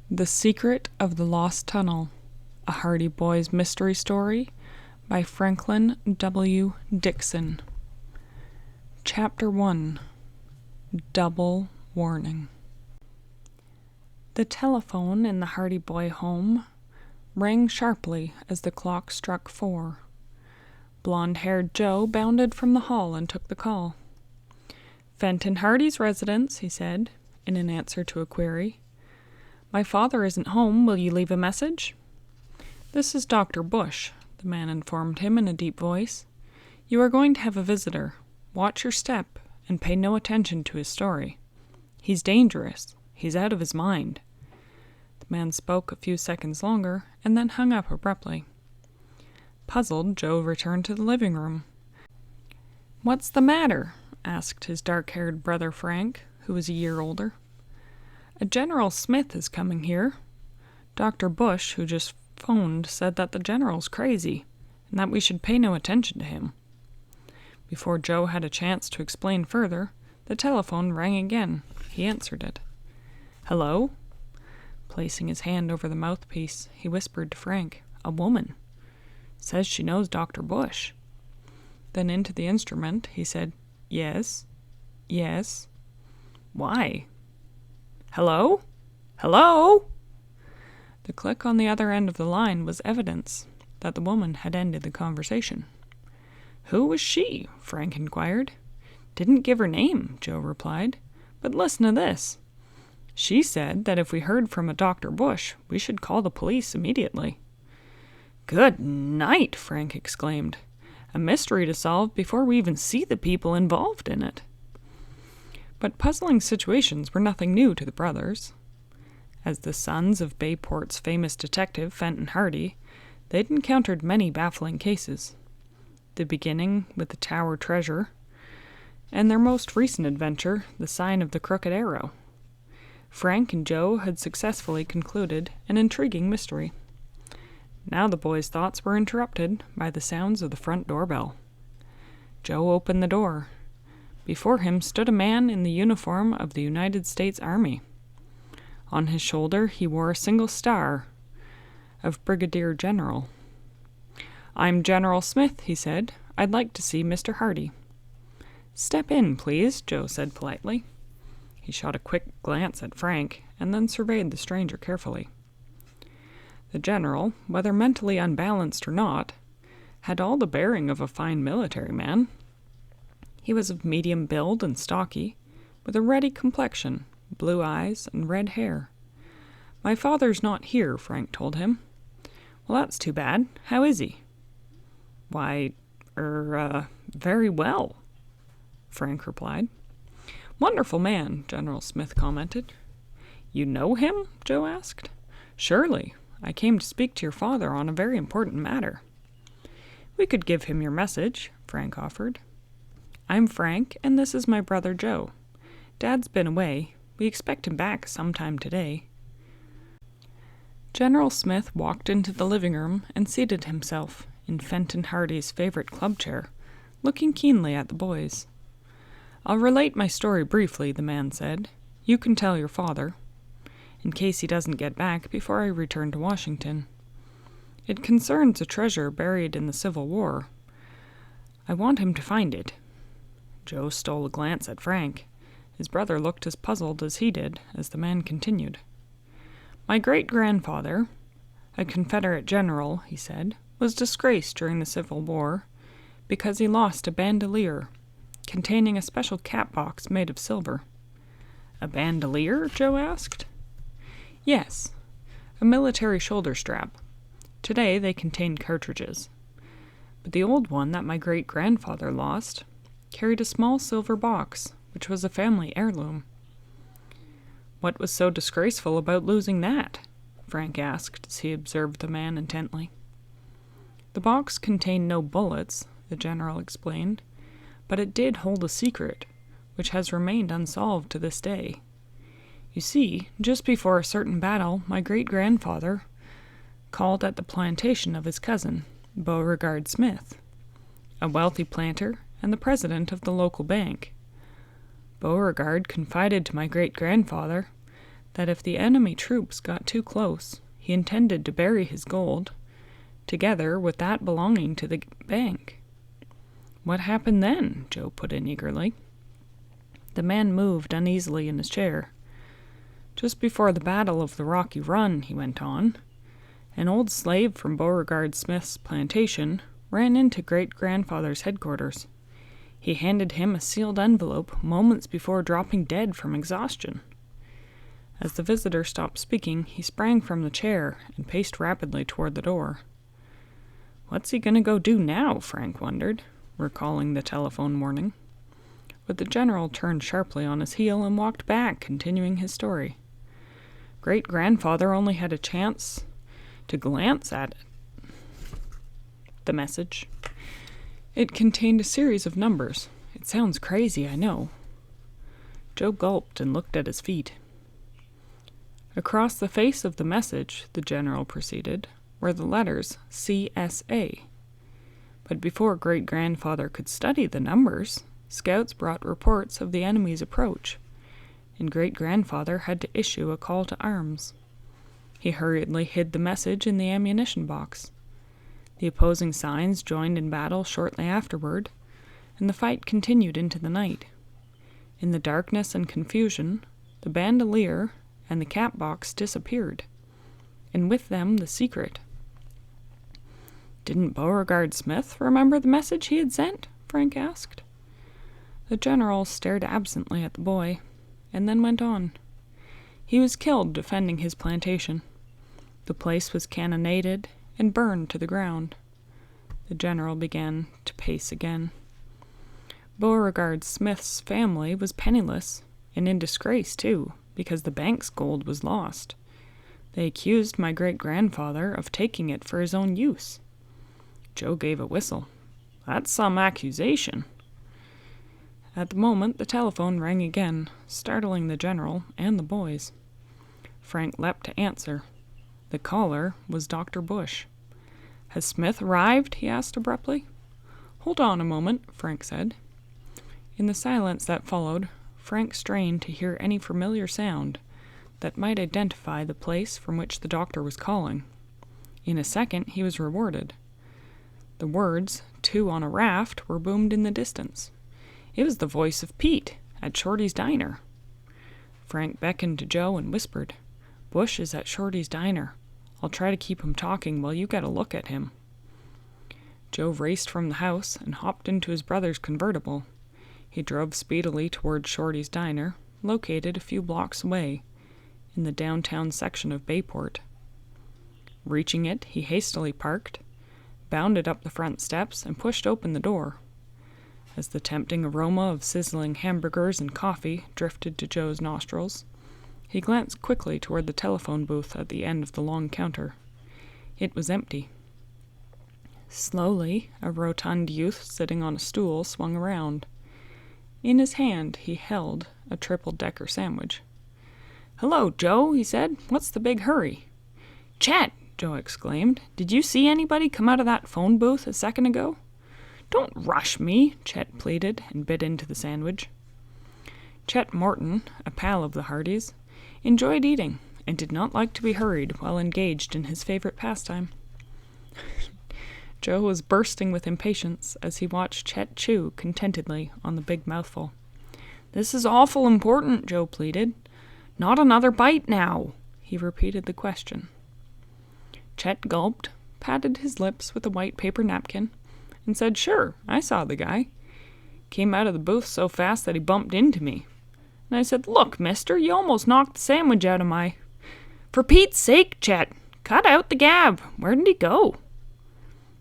The Secret of the Lost Tunnel, a Hardy Boys mystery story by Franklin W. Dixon. Chapter 1. Double Warning. The telephone in the Hardy Boy home rang sharply as the clock struck 4. Blonde-haired Joe bounded from the hall and took the call. "Fenton Hardy's residence," he said, in an answer to a query. "My father isn't home. Will you leave a message?" "This is Dr. Bush," the man informed him in a deep voice. "You are going to have a visitor. Watch your step and pay no attention to his story. He's dangerous. He's out of his mind." The man spoke a few seconds longer and then hung up abruptly. Puzzled, Joe returned to the living room. "What's the matter?" asked his dark-haired brother Frank, who was a year older. "A General Smith is coming here. Dr. Bush, who just phoned, said that the general's crazy and that we should pay no attention to him." Before Joe had a chance to explain further, the telephone rang again. He answered it. "Hello?" Placing his hand over the mouthpiece, he whispered to Frank, "A woman. Says she knows Dr. Bush." Then into the instrument, he said, "Yes, yes. Why? Hello? Hello?" The click on the other end of the line was evidence that the woman had ended the conversation. "Who was she?" Frank inquired. "Didn't give her name," Joe replied. "But listen to this. She said that if we heard from a Dr. Bush, we should call the police immediately." "Good night!" Frank exclaimed. "A mystery to solve before we even see the people involved in it." But puzzling situations were nothing new to the brothers. As the sons of Bayport's famous detective Fenton Hardy, they'd encountered many baffling cases, the beginning with the Tower treasure, and their most recent adventure, the sign of the crooked arrow. Frank and Joe had successfully concluded an intriguing mystery. Now the boys' thoughts were interrupted by the sounds of the front doorbell. Joe opened the door. Before him stood a man in the uniform of the United States Army. On his shoulder he wore a single star of Brigadier General. "I'm General Smith," he said. "I'd like to see Mr. Hardy." "Step in, please," Joe said politely. He shot a quick glance at Frank and then surveyed the stranger carefully. The general, whether mentally unbalanced or not, had all the bearing of a fine military man. He was of medium build and stocky, with a ruddy complexion, blue eyes, and red hair. "My father's not here," Frank told him. "Well, that's too bad. How is he?" "Why, very well," Frank replied. "Wonderful man," General Smith commented. "You know him?" Joe asked. "Surely. I came to speak to your father on a very important matter." "We could give him your message," Frank offered. "I'm Frank, and this is my brother Joe. Dad's been away. We expect him back sometime today." General Smith walked into the living room and seated himself in Fenton Hardy's favorite club chair, looking keenly at the boys. "I'll relate my story briefly," the man said. "You can tell your father, in case he doesn't get back before I return to Washington. It concerns a treasure buried in the Civil War. I want him to find it." Joe stole a glance at Frank. His brother looked as puzzled as he did as the man continued. "My great-grandfather, a Confederate general," he said, "was disgraced during the Civil War because he lost a bandolier containing a special cap box made of silver." "A bandolier?" Joe asked. "Yes, a military shoulder strap. Today they contain cartridges. But the old one that my great-grandfather lost carried a small silver box, which was a family heirloom." "What was so disgraceful about losing that?" Frank asked as he observed the man intently. "The box contained no bullets," the general explained, "but it did hold a secret, which has remained unsolved to this day. You see, just before a certain battle, my great-grandfather called at the plantation of his cousin, Beauregard Smith, a wealthy planter and the president of the local bank. Beauregard confided to my great-grandfather that if the enemy troops got too close, he intended to bury his gold, together with that belonging to the bank. What happened then? Joe put in eagerly. The man moved uneasily in his chair. Just before the Battle of the Rocky Run, he went on, an old slave from Beauregard Smith's plantation ran into great-grandfather's headquarters. He handed him a sealed envelope moments before dropping dead from exhaustion. As the visitor stopped speaking, he sprang from the chair and paced rapidly toward the door. What's he going to go do now? Frank wondered, recalling the telephone warning. But the general turned sharply on his heel and walked back, continuing his story. Great-grandfather only had a chance to glance at it. The message. It contained a series of numbers. It sounds crazy, I know. Joe gulped and looked at his feet. Across the face of the message, the general proceeded, were the letters CSA. But before great-grandfather could study the numbers, scouts brought reports of the enemy's approach, and great-grandfather had to issue a call to arms. He hurriedly hid the message in the ammunition box. The opposing signs joined in battle shortly afterward, and the fight continued into the night. In the darkness and confusion, the bandolier and the cap box disappeared, and with them the secret. Didn't Beauregard Smith remember the message he had sent? Frank asked. The general stared absently at the boy, and then went on. He was killed defending his plantation. The place was cannonaded and burned to the ground. The general began to pace again. Beauregard Smith's family was penniless, and in disgrace, too, because the bank's gold was lost. They accused my great-grandfather of taking it for his own use. Joe gave a whistle. That's some accusation. At the moment, the telephone rang again, startling the general and the boys. Frank leapt to answer. The caller was Dr. Bush. Has Smith arrived? He asked abruptly. Hold on a moment, Frank said. In the silence that followed, Frank strained to hear any familiar sound that might identify the place from which the doctor was calling. In a second, he was rewarded. The words, "two on a raft," were boomed in the distance. It was the voice of Pete at Shorty's diner. Frank beckoned to Joe and whispered, Bush is at Shorty's diner. I'll try to keep him talking while you get a look at him. Joe raced from the house and hopped into his brother's convertible. He drove speedily toward Shorty's diner, located a few blocks away, in the downtown section of Bayport. Reaching it, he hastily parked, bounded up the front steps, and pushed open the door. As the tempting aroma of sizzling hamburgers and coffee drifted to Joe's nostrils, he glanced quickly toward the telephone booth at the end of the long counter. It was empty. Slowly, a rotund youth sitting on a stool swung around. In his hand, he held a triple-decker sandwich. "Hello, Joe," he said. "What's the big hurry?" "Chet!" Joe exclaimed. "Did you see anybody come out of that phone booth a second ago?" "Don't rush me," Chet pleaded, and bit into the sandwich. Chet Morton, a pal of the Hardys, enjoyed eating and did not like to be hurried while engaged in his favorite pastime. Joe was bursting with impatience as he watched Chet chew contentedly on the big mouthful. "This is awful important," Joe pleaded. "Not another bite now." He repeated the question. Chet gulped, patted his lips with a white paper napkin, and said, "Sure, I saw the guy. Came out of the booth so fast that he bumped into me. And I said, 'Look, mister, you almost knocked the sandwich out of my—' For Pete's sake, Chet, cut out the gab. Where did he go?"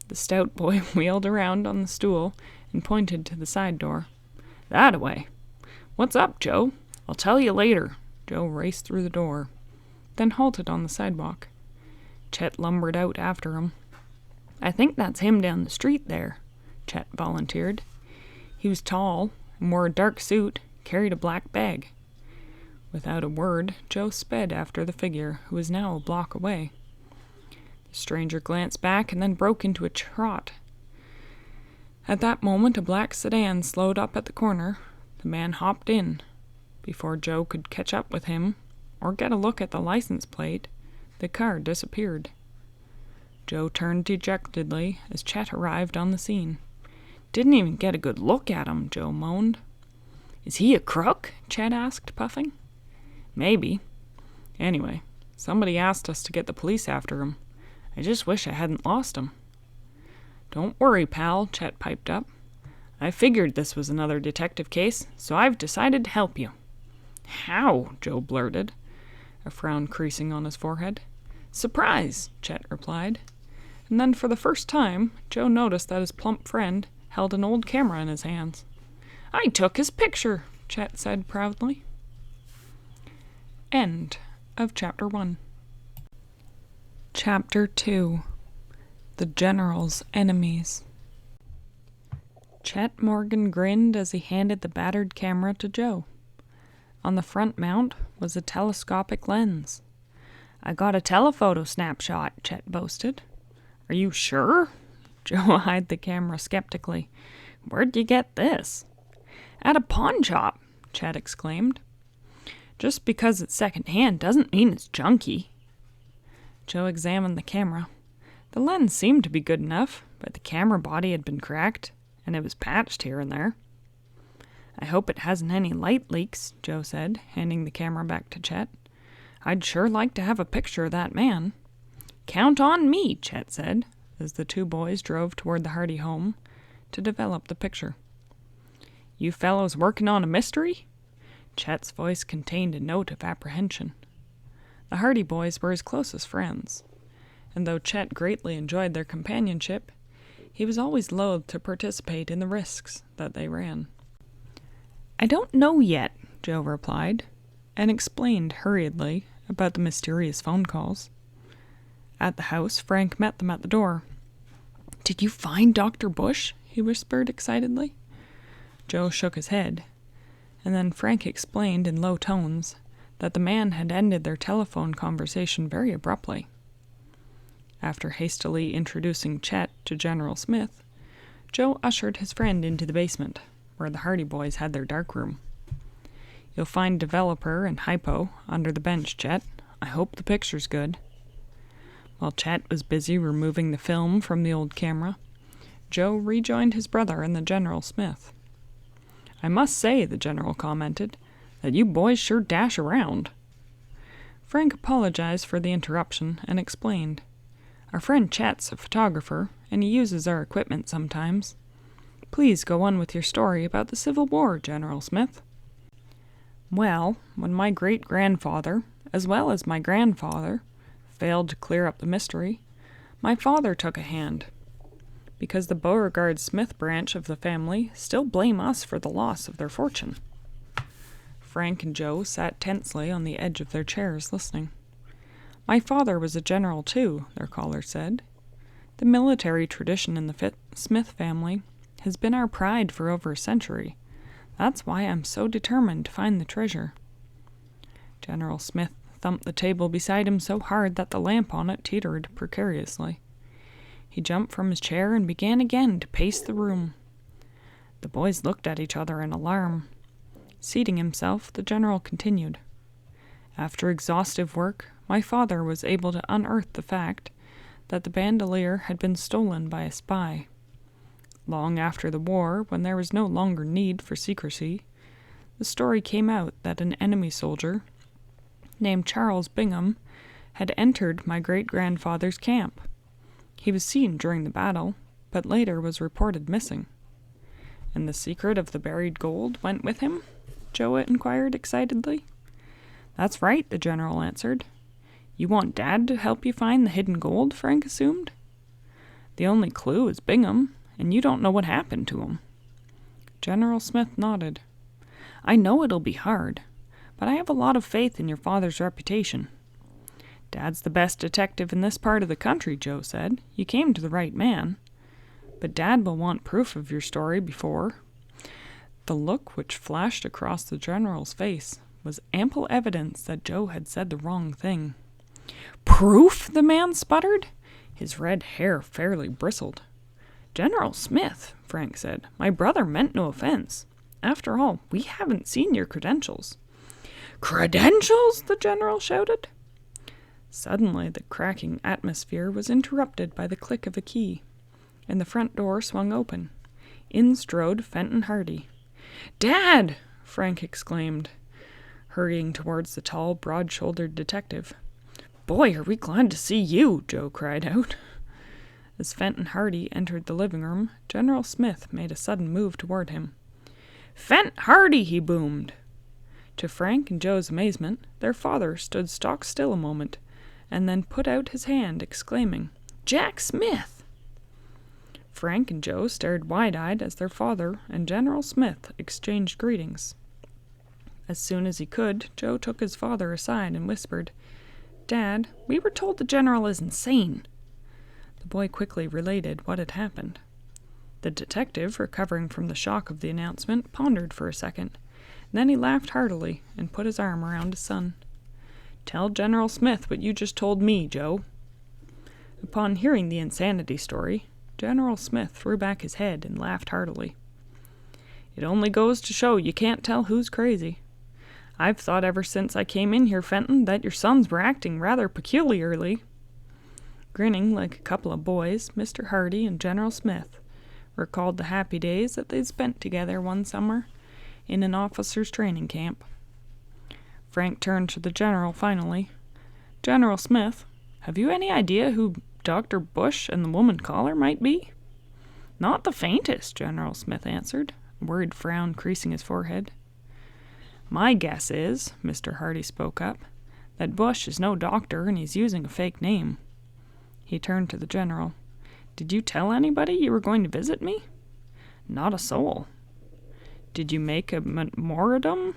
The stout boy wheeled around on the stool and pointed to the side door. "That-a-way. What's up, Joe? I'll tell you later." Joe raced through the door, then halted on the sidewalk. Chet lumbered out after him. "I think that's him down the street there," Chet volunteered. He was tall and wore a dark suit, carried a black bag. Without a word, Joe sped after the figure, who was now a block away. The stranger glanced back and then broke into a trot. At that moment, a black sedan slowed up at the corner. The man hopped in. Before Joe could catch up with him, or get a look at the license plate, the car disappeared. Joe turned dejectedly as Chet arrived on the scene. "Didn't even get a good look at him," Joe moaned. "Is he a crook?" Chet asked, puffing. "Maybe. Anyway, somebody asked us to get the police after him. I just wish I hadn't lost him." "Don't worry, pal," Chet piped up. "I figured this was another detective case, so I've decided to help you." "How?" Joe blurted, a frown creasing on his forehead. "Surprise," Chet replied. And then for the first time, Joe noticed that his plump friend held an old camera in his hands. "I took his picture," Chet said proudly. End of Chapter 1. Chapter 2. The General's Enemies. Chet Morgan grinned as he handed the battered camera to Joe. On the front mount was a telescopic lens. "I got a telephoto snapshot," Chet boasted. "Are you sure?" Joe eyed the camera skeptically. "Where'd you get this?" "At a pawn shop," Chet exclaimed. "Just because it's second-hand doesn't mean it's junky." Joe examined the camera. The lens seemed to be good enough, but the camera body had been cracked, and it was patched here and there. "I hope it hasn't any light leaks," Joe said, handing the camera back to Chet. "I'd sure like to have a picture of that man." "Count on me," Chet said, as the two boys drove toward the Hardy home to develop the picture. "You fellows working on a mystery?" Chet's voice contained a note of apprehension. The Hardy boys were his closest friends, and though Chet greatly enjoyed their companionship, he was always loath to participate in the risks that they ran. "I don't know yet," Joe replied, and explained hurriedly about the mysterious phone calls. At the house, Frank met them at the door. "Did you find Dr. Bush?" he whispered excitedly. Joe shook his head, and then Frank explained in low tones that the man had ended their telephone conversation very abruptly. After hastily introducing Chet to General Smith, Joe ushered his friend into the basement, where the Hardy boys had their dark room. "You'll find developer and hypo under the bench, Chet. I hope the picture's good." While Chet was busy removing the film from the old camera, Joe rejoined his brother and the General Smith. "I must say," the General commented, "that you boys sure dash around." Frank apologized for the interruption and explained. "Our friend Chet's a photographer, and he uses our equipment sometimes. Please go on with your story about the Civil War, General Smith." "Well, when my great-grandfather, as well as my grandfather, failed to clear up the mystery, my father took a hand, because the Beauregard-Smith branch of the family still blame us for the loss of their fortune." Frank and Joe sat tensely on the edge of their chairs listening. "My father was a general, too," their caller said. "The military tradition in the Smith family has been our pride for over a century. That's why I'm so determined to find the treasure." General Smith thumped the table beside him so hard that the lamp on it teetered precariously. He jumped from his chair and began again to pace the room. The boys looked at each other in alarm. Seating himself, the general continued. "After exhaustive work, my father was able to unearth the fact that the bandolier had been stolen by a spy. Long after the war, when there was no longer need for secrecy, the story came out that an enemy soldier named Charles Bingham had entered my great-grandfather's camp. He was seen during the battle, but later was reported missing." "And the secret of the buried gold went with him?" Joe inquired excitedly. "That's right," the general answered. "You want Dad to help you find the hidden gold?" Frank assumed. "The only clue is Bingham, and you don't know what happened to him." General Smith nodded. "I know it'll be hard, but I have a lot of faith in your father's reputation." "Dad's the best detective in this part of the country," Joe said. "You came to the right man. But Dad will want proof of your story before—" The look which flashed across the general's face was ample evidence that Joe had said the wrong thing. "Proof?" the man sputtered. His red hair fairly bristled. "General Smith," Frank said, "my brother meant no offense. After all, we haven't seen your credentials." "Credentials?" the general shouted. Suddenly, the cracking atmosphere was interrupted by the click of a key, and the front door swung open. In strode Fenton Hardy. "Dad!" Frank exclaimed, hurrying towards the tall, broad-shouldered detective. "Boy, are we glad to see you!" Joe cried out. As Fenton Hardy entered the living room, General Smith made a sudden move toward him. "Fenton Hardy!" he boomed. To Frank and Joe's amazement, their father stood stock still a moment, and then put out his hand, exclaiming, "Jack Smith!" Frank and Joe stared wide-eyed as their father and General Smith exchanged greetings. As soon as he could, Joe took his father aside and whispered, "Dad, we were told the general is insane." The boy quickly related what had happened. The detective, recovering from the shock of the announcement, pondered for a second. Then he laughed heartily and put his arm around his son. "Tell General Smith what you just told me, Joe." Upon hearing the insanity story, General Smith threw back his head and laughed heartily. "It only goes to show you can't tell who's crazy. I've thought ever since I came in here, Fenton, that your sons were acting rather peculiarly." Grinning like a couple of boys, Mr. Hardy and General Smith recalled the happy days that they'd spent together one summer in an officer's training camp. Frank turned to the general finally. "General Smith, have you any idea who Dr. Bush and the woman caller might be?" "Not the faintest," General Smith answered, a worried frown creasing his forehead. "My guess is," Mr. Hardy spoke up, "that Bush is no doctor and he's using a fake name." He turned to the general. "Did you tell anybody you were going to visit me?" "Not a soul." "Did you make a memorandum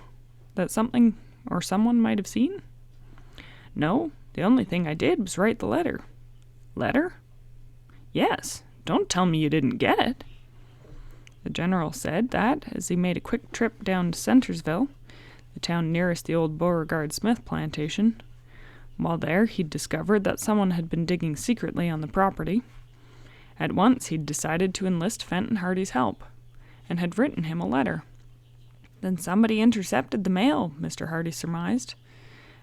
that something or someone might have seen?" "No, the only thing I did was write the letter." "Letter?" "Yes. Don't tell me you didn't get it." The general said that, as he made a quick trip down to Centersville, the town nearest the old Beauregard Smith plantation, while there he'd discovered that someone had been digging secretly on the property. At once he'd decided to enlist Fenton Hardy's help, and had written him a letter. Then somebody intercepted the mail, Mr. Hardy surmised,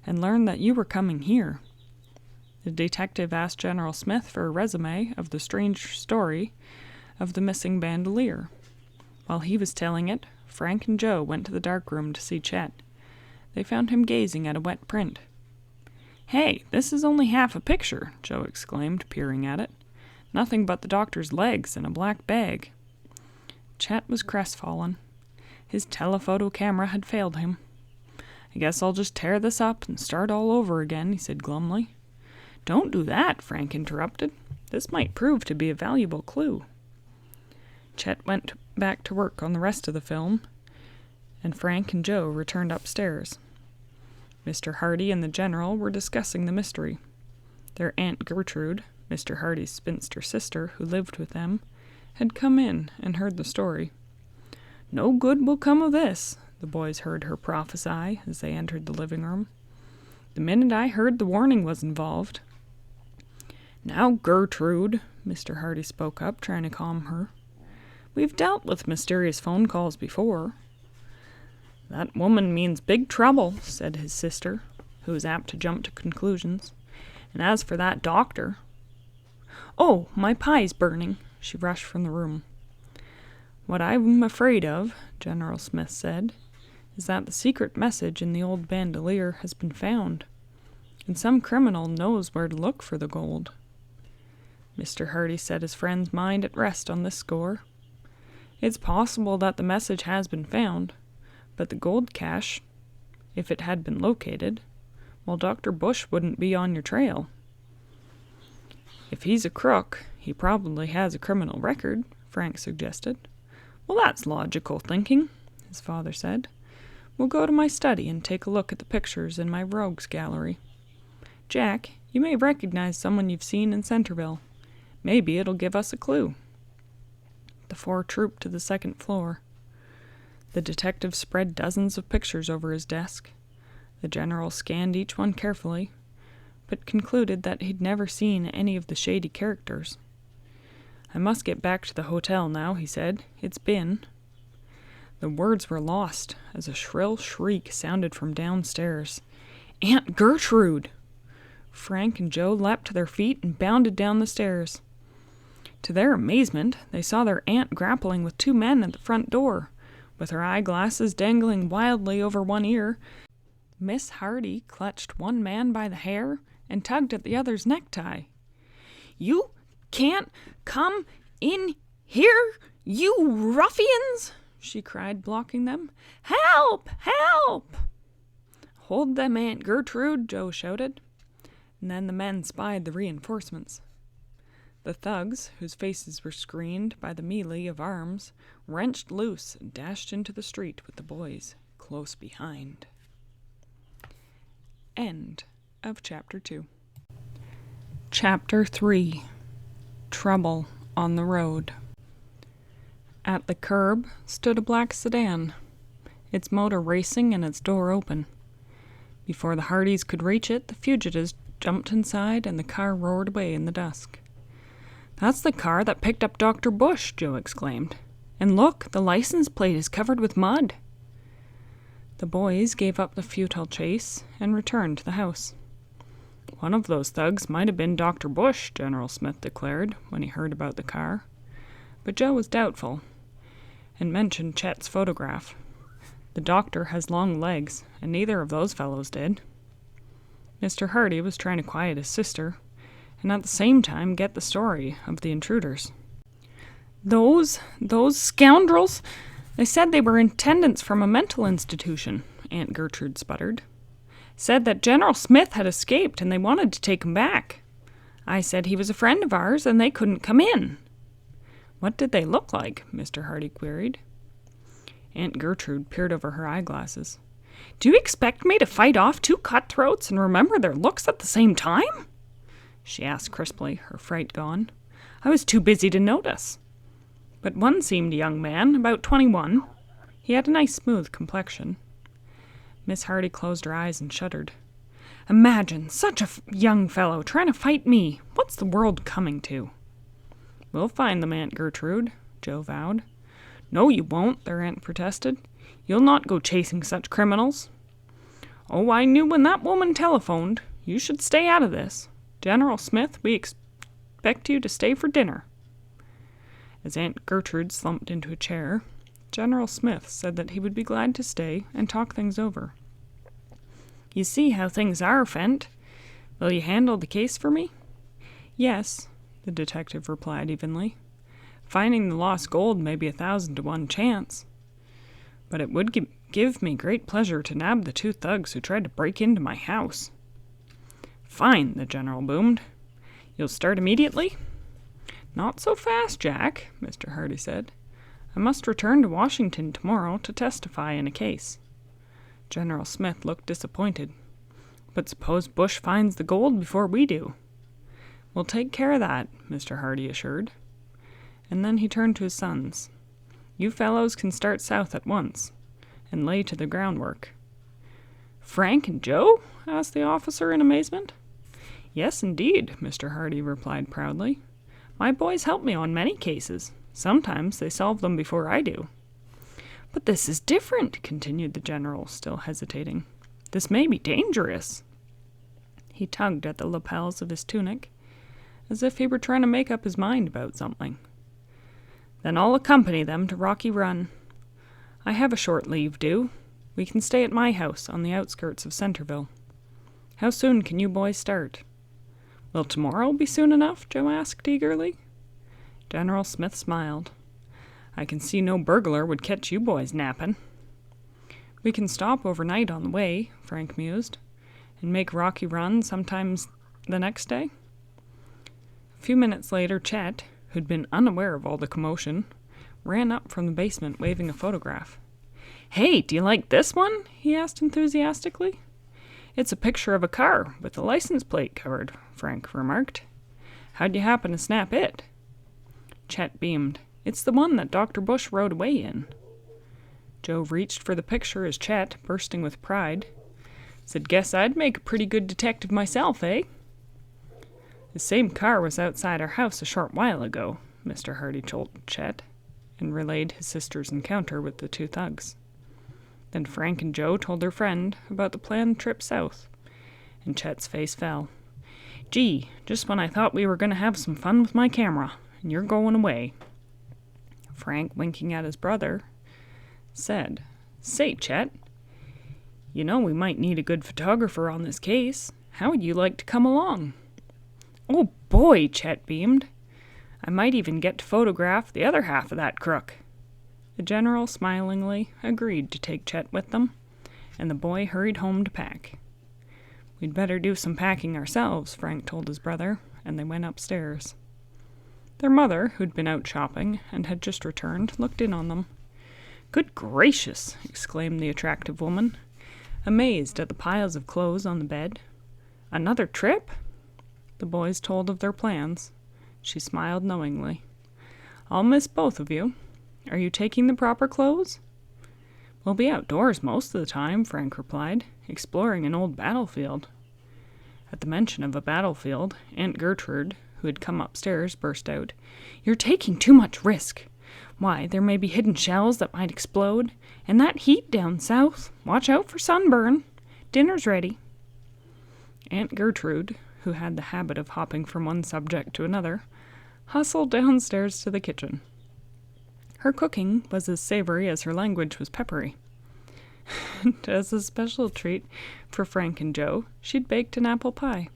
and learned that you were coming here. The detective asked General Smith for a resume of the strange story of the missing bandolier. While he was telling it, Frank and Joe went to the darkroom to see Chet. They found him gazing at a wet print. "Hey, this is only half a picture," Joe exclaimed, peering at it. "Nothing but the doctor's legs and a black bag." Chet was crestfallen. His telephoto camera had failed him. "I guess I'll just tear this up and start all over again," he said glumly. "Don't do that," Frank interrupted. "This might prove to be a valuable clue." Chet went back to work on the rest of the film, and Frank and Joe returned upstairs. Mr. Hardy and the general were discussing the mystery. Their Aunt Gertrude, Mr. Hardy's spinster sister who lived with them, had come in and heard the story. "No good will come of this," the boys heard her prophesy as they entered the living room. "The minute I heard the warning was involved." "Now, Gertrude," Mr. Hardy spoke up, trying to calm her. "We've dealt with mysterious phone calls before." "That woman means big trouble," said his sister, who was apt to jump to conclusions. "And as for that doctor—" "Oh, my pie's burning!" She rushed from the room. "What I'm afraid of," General Smith said, "is that the secret message in the old bandolier has been found, and some criminal knows where to look for the gold." Mr. Hardy set his friend's mind at rest on this score. "It's possible that the message has been found, but the gold cache, if it had been located, well, Dr. Bush wouldn't be on your trail." "If he's a crook, he probably has a criminal record," Frank suggested. "Well, that's logical thinking," his father said. "We'll go to my study and take a look at the pictures in my rogues gallery. Jack, you may recognize someone you've seen in Centerville. Maybe it'll give us a clue." The four trooped to the second floor. The detective spread dozens of pictures over his desk. The general scanned each one carefully, but concluded that he'd never seen any of the shady characters. "I must get back to the hotel now," he said. "It's been—" The words were lost as a shrill shriek sounded from downstairs. "Aunt Gertrude!" Frank and Joe leapt to their feet and bounded down the stairs. To their amazement, they saw their aunt grappling with two men at the front door. With her eyeglasses dangling wildly over one ear, Miss Hardy clutched one man by the hair and tugged at the other's necktie. "You can't come in here, you ruffians!" she cried, blocking them. "Help! Help!" "Hold them, Aunt Gertrude!" Joe shouted. And then the men spied the reinforcements. The thugs, whose faces were screened by the melee of arms, wrenched loose and dashed into the street with the boys close behind. End of Chapter 2. Chapter 3. Trouble on the Road. At the curb stood a black sedan, its motor racing and its door open. Before the Hardys could reach it, the fugitives jumped inside and the car roared away in the dusk. "That's the car that picked up Dr. Bush," Joe exclaimed. "And look, the license plate is covered with mud." The boys gave up the futile chase and returned to the house. "One of those thugs might have been Dr. Bush," General Smith declared when he heard about the car. But Joe was doubtful and mentioned Chet's photograph. "The doctor has long legs, and neither of those fellows did." Mr. Hardy was trying to quiet his sister, and at the same time get the story of the intruders. Those scoundrels! They said they were attendants from a mental institution," Aunt Gertrude sputtered. "Said that General Smith had escaped and they wanted to take him back. I said he was a friend of ours and they couldn't come in." "What did they look like?" Mr. Hardy queried. Aunt Gertrude peered over her eyeglasses. "Do you expect me to fight off two cutthroats and remember their looks at the same time?" she asked crisply, her fright gone. "I was too busy to notice. But one seemed a young man, about 21. He had a nice smooth complexion." Miss Hardy closed her eyes and shuddered. "Imagine such a young fellow trying to fight me. What's the world coming to?" "We'll find them, Aunt Gertrude," Joe vowed. "No, you won't," their aunt protested. "You'll not go chasing such criminals." "Oh, I knew when that woman telephoned. You should stay out of this. General Smith, we expect you to stay for dinner." As Aunt Gertrude slumped into a chair, General Smith said that he would be glad to stay and talk things over. "You see how things are, Fent. Will you handle the case for me?" "Yes," the detective replied evenly. "Finding the lost gold may be 1,000 to 1 chance. But it would give me great pleasure to nab the two thugs who tried to break into my house." "Fine," the general boomed. "You'll start immediately?" "Not so fast, Jack," Mr. Hardy said. "I must return to Washington tomorrow to testify in a case." General Smith looked disappointed. "But suppose Bush finds the gold before we do?" "We'll take care of that," Mr. Hardy assured. And then he turned to his sons. "You fellows can start south at once and lay to the groundwork." "Frank and Joe?" asked the officer in amazement. "Yes, indeed," Mr. Hardy replied proudly. "My boys help me on many cases. Sometimes they solve them before I do." "But this is different," continued the general, still hesitating. "This may be dangerous." He tugged at the lapels of his tunic, as if he were trying to make up his mind about something. "Then I'll accompany them to Rocky Run. I have a short leave due. We can stay at my house on the outskirts of Centerville. How soon can you boys start?" "Will tomorrow be soon enough?" Joe asked eagerly. General Smith smiled. "I can see no burglar would catch you boys napping." "We can stop overnight on the way," Frank mused, "and make Rocky Run sometimes the next day." A few minutes later, Chet, who'd been unaware of all the commotion, ran up from the basement waving a photograph. "Hey, do you like this one?" he asked enthusiastically. "It's a picture of a car with the license plate covered," Frank remarked. "How'd you happen to snap it?" Chet beamed. "It's the one that Dr. Bush rode away in." Joe reached for the picture as Chet, bursting with pride, said, "Guess I'd make a pretty good detective myself, eh?" "The same car was outside our house a short while ago," Mr. Hardy told Chet, and relayed his sister's encounter with the two thugs. Then Frank and Joe told their friend about the planned trip south, and Chet's face fell. "Gee, just when I thought we were going to have some fun with my camera, and you're going away." Frank, winking at his brother, said, "Say, Chet, you know we might need a good photographer on this case. How would you like to come along?" "Oh boy," Chet beamed. "I might even get to photograph the other half of that crook." The general smilingly agreed to take Chet with them, and the boy hurried home to pack. "We'd better do some packing ourselves," Frank told his brother, and they went upstairs. Their mother, who'd been out shopping and had just returned, looked in on them. "Good gracious!" exclaimed the attractive woman, amazed at the piles of clothes on the bed. "Another trip?" The boys told of their plans. She smiled knowingly. "I'll miss both of you. Are you taking the proper clothes?" "We'll be outdoors most of the time," Frank replied, "exploring an old battlefield." At the mention of a battlefield, Aunt Gertrude, who had come upstairs, burst out, "You're taking too much risk. Why, there may be hidden shells that might explode, and that heat down south. Watch out for sunburn. Dinner's ready." Aunt Gertrude, who had the habit of hopping from one subject to another, hustled downstairs to the kitchen. Her cooking was as savory as her language was peppery. And as a special treat for Frank and Joe, she'd baked an apple pie.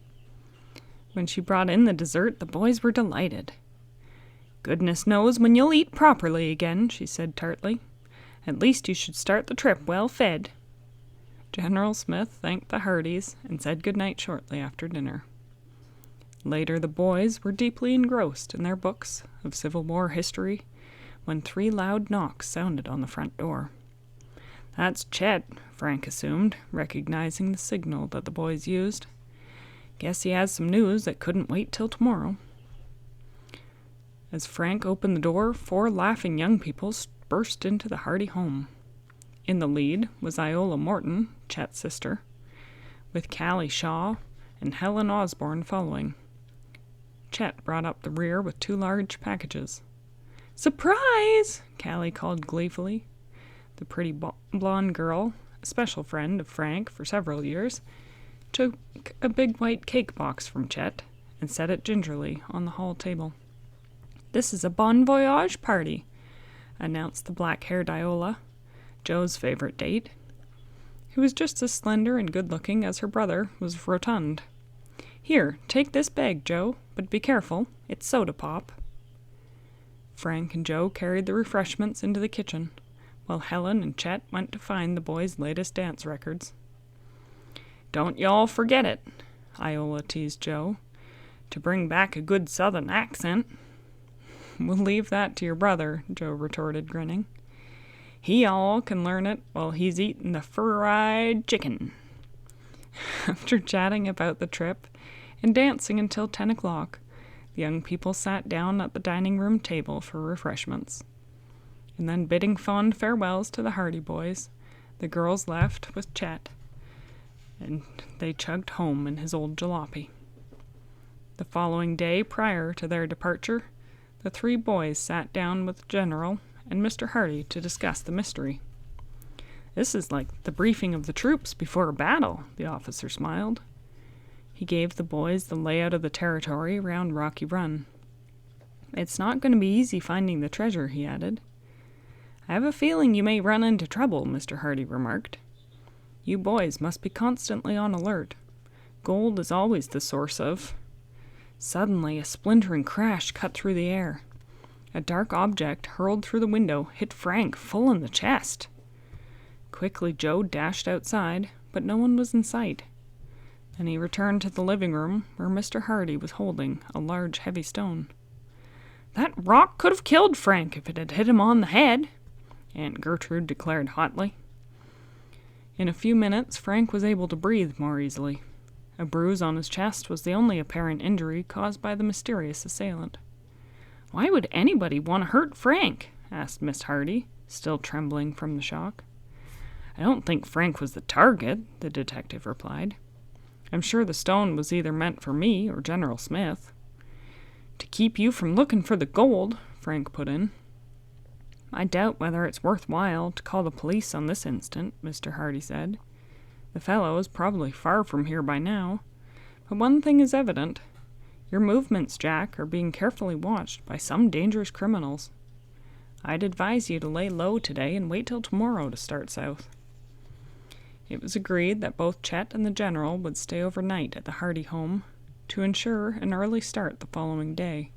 When she brought in the dessert, the boys were delighted. "Goodness knows when you'll eat properly again," she said tartly. "At least you should start the trip well fed." General Smith thanked the Hardys and said good night shortly after dinner. Later the boys were deeply engrossed in their books of Civil War history when 3 loud knocks sounded on the front door. "That's Chet," Frank assumed, recognizing the signal that the boys used. "Guess he has some news that couldn't wait till tomorrow." As Frank opened the door, 4 laughing young people burst into the Hardy home. In the lead was Iola Morton, Chet's sister, with Callie Shaw and Helen Osborne following. Chet brought up the rear with 2 large packages. "Surprise!" Callie called gleefully. The pretty blonde girl, a special friend of Frank for several years, took a big white cake box from Chet and set it gingerly on the hall table. "This is a bon voyage party," announced the black-haired Iola, Joe's favorite date, who was just as slender and good-looking as her brother was rotund. "Here, take this bag, Joe, but be careful, it's soda pop." Frank and Joe carried the refreshments into the kitchen, while Helen and Chet went to find the boys' latest dance records. "Don't y'all forget it," Iola teased Joe, "to bring back a good southern accent." "We'll leave that to your brother," Joe retorted, grinning. "He all can learn it while he's eating the fried chicken." After chatting about the trip and dancing until 10 o'clock, the young people sat down at the dining room table for refreshments. And then, bidding fond farewells to the Hardy boys, the girls left with Chet, and they chugged home in his old jalopy. The following day, prior to their departure, the 3 boys sat down with the General and Mr. Hardy to discuss the mystery. "This is like the briefing of the troops before a battle," the officer smiled. He gave the boys the layout of the territory around Rocky Run. "It's not going to be easy finding the treasure," he added. "I have a feeling you may run into trouble," Mr. Hardy remarked. "You boys must be constantly on alert. Gold is always the source of—" Suddenly, a splintering crash cut through the air. A dark object hurled through the window hit Frank full in the chest. Quickly, Joe dashed outside, but no one was in sight. Then he returned to the living room, where Mr. Hardy was holding a large, heavy stone. "That rock could have killed Frank if it had hit him on the head," Aunt Gertrude declared hotly. In a few minutes, Frank was able to breathe more easily. A bruise on his chest was the only apparent injury caused by the mysterious assailant. "Why would anybody want to hurt Frank?" asked Miss Hardy, still trembling from the shock. "I don't think Frank was the target," the detective replied. "I'm sure the stone was either meant for me or General Smith." "To keep you from looking for the gold," Frank put in. "I doubt whether it's worthwhile to call the police on this instant," Mr. Hardy said. "The fellow is probably far from here by now. But one thing is evident. Your movements, Jack, are being carefully watched by some dangerous criminals. I'd advise you to lay low today and wait till tomorrow to start south." It was agreed that both Chet and the General would stay overnight at the Hardy home to ensure an early start the following day.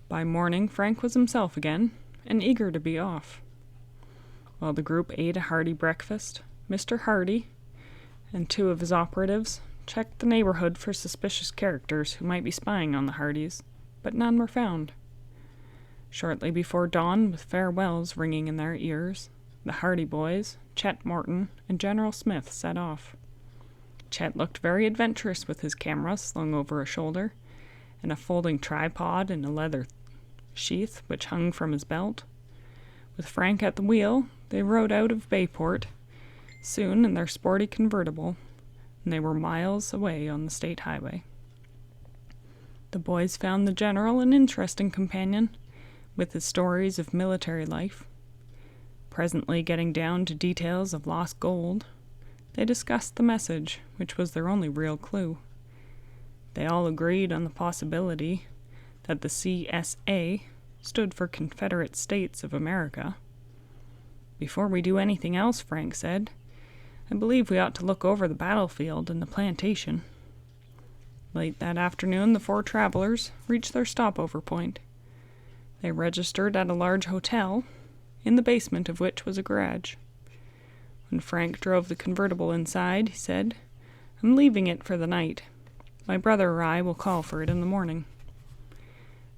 By morning, Frank was himself again, and eager to be off. While the group ate a hearty breakfast, Mr. Hardy and two of his operatives checked the neighborhood for suspicious characters who might be spying on the Hardys, but none were found. Shortly before dawn, with farewells ringing in their ears, the Hardy boys, Chet Morton, and General Smith set off. Chet looked very adventurous with his camera slung over a shoulder, and a folding tripod in a leather sheath which hung from his belt. With Frank at the wheel, they rode out of Bayport, soon in their sporty convertible, and they were miles away on the state highway. The boys found the General an interesting companion, with his stories of military life. Presently getting down to details of lost gold, they discussed the message, which was their only real clue. They all agreed on the possibility that the CSA stood for Confederate States of America. "Before we do anything else," Frank said, "I believe we ought to look over the battlefield and the plantation." Late that afternoon, the four travelers reached their stopover point. They registered at a large hotel, in the basement of which was a garage. When Frank drove the convertible inside, he said, "I'm leaving it for the night. My brother or I will call for it in the morning."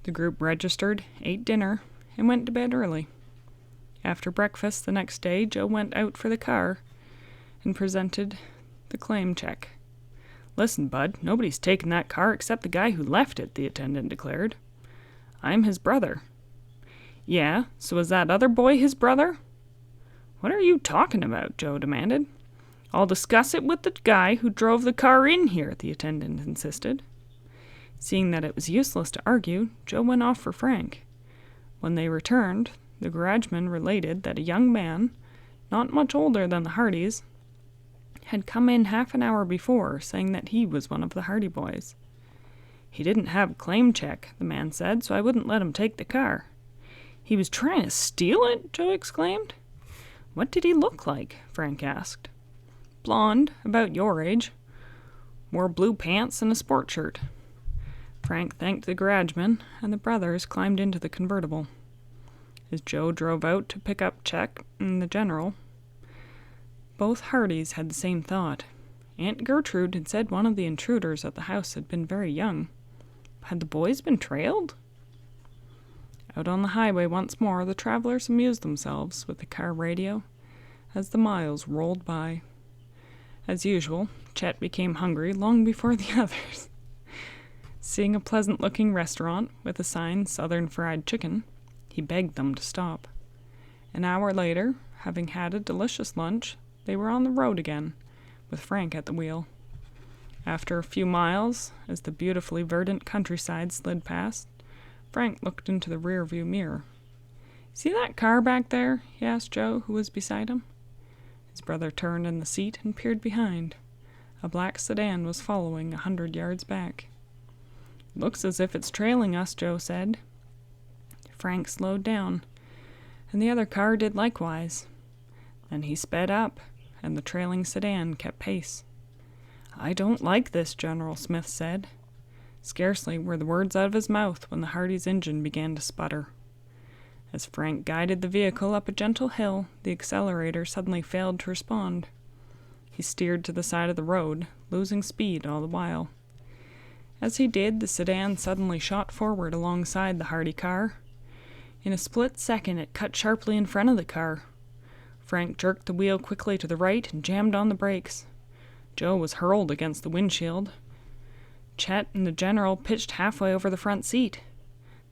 The group registered, ate dinner, and went to bed early. After breakfast the next day, Joe went out for the car and presented the claim check. "Listen, Bud, nobody's taken that car except the guy who left it," the attendant declared. "I'm his brother." "Yeah, so is that other boy his brother?" "What are you talking about?" Joe demanded. "I'll discuss it with the guy who drove the car in here," the attendant insisted. Seeing that it was useless to argue, Joe went off for Frank. When they returned, the garageman related that a young man, not much older than the Hardys, had come in half an hour before, saying that he was one of the Hardy boys. "He didn't have a claim check," the man said, "so I wouldn't let him take the car." "He was trying to steal it?" Joe exclaimed. "What did he look like?" Frank asked. "Blonde, about your age. Wore blue pants and a sport shirt." Frank thanked the garageman, and the brothers climbed into the convertible. As Joe drove out to pick up Chet and the General, both Hardys had the same thought. Aunt Gertrude had said one of the intruders at the house had been very young. Had the boys been trailed? Out on the highway once more, the travelers amused themselves with the car radio as the miles rolled by. As usual, Chet became hungry long before the others. Seeing a pleasant-looking restaurant with a sign "Southern Fried Chicken," he begged them to stop. An hour later, having had a delicious lunch, they were on the road again, with Frank at the wheel. After a few miles, as the beautifully verdant countryside slid past, Frank looked into the rear-view mirror. "See that car back there?" he asked Joe, who was beside him. His brother turned in the seat and peered behind. A black sedan was following 100 yards back. "Looks as if it's trailing us," Joe said. Frank slowed down, and the other car did likewise. Then he sped up, and the trailing sedan kept pace. "I don't like this," General Smith said. Scarcely were the words out of his mouth when the Hardy's engine began to sputter. As Frank guided the vehicle up a gentle hill, the accelerator suddenly failed to respond. He steered to the side of the road, losing speed all the while. As he did, the sedan suddenly shot forward alongside the Hardy car. In a split second, it cut sharply in front of the car. Frank jerked the wheel quickly to the right and jammed on the brakes. Joe was hurled against the windshield. Chet and the General pitched halfway over the front seat.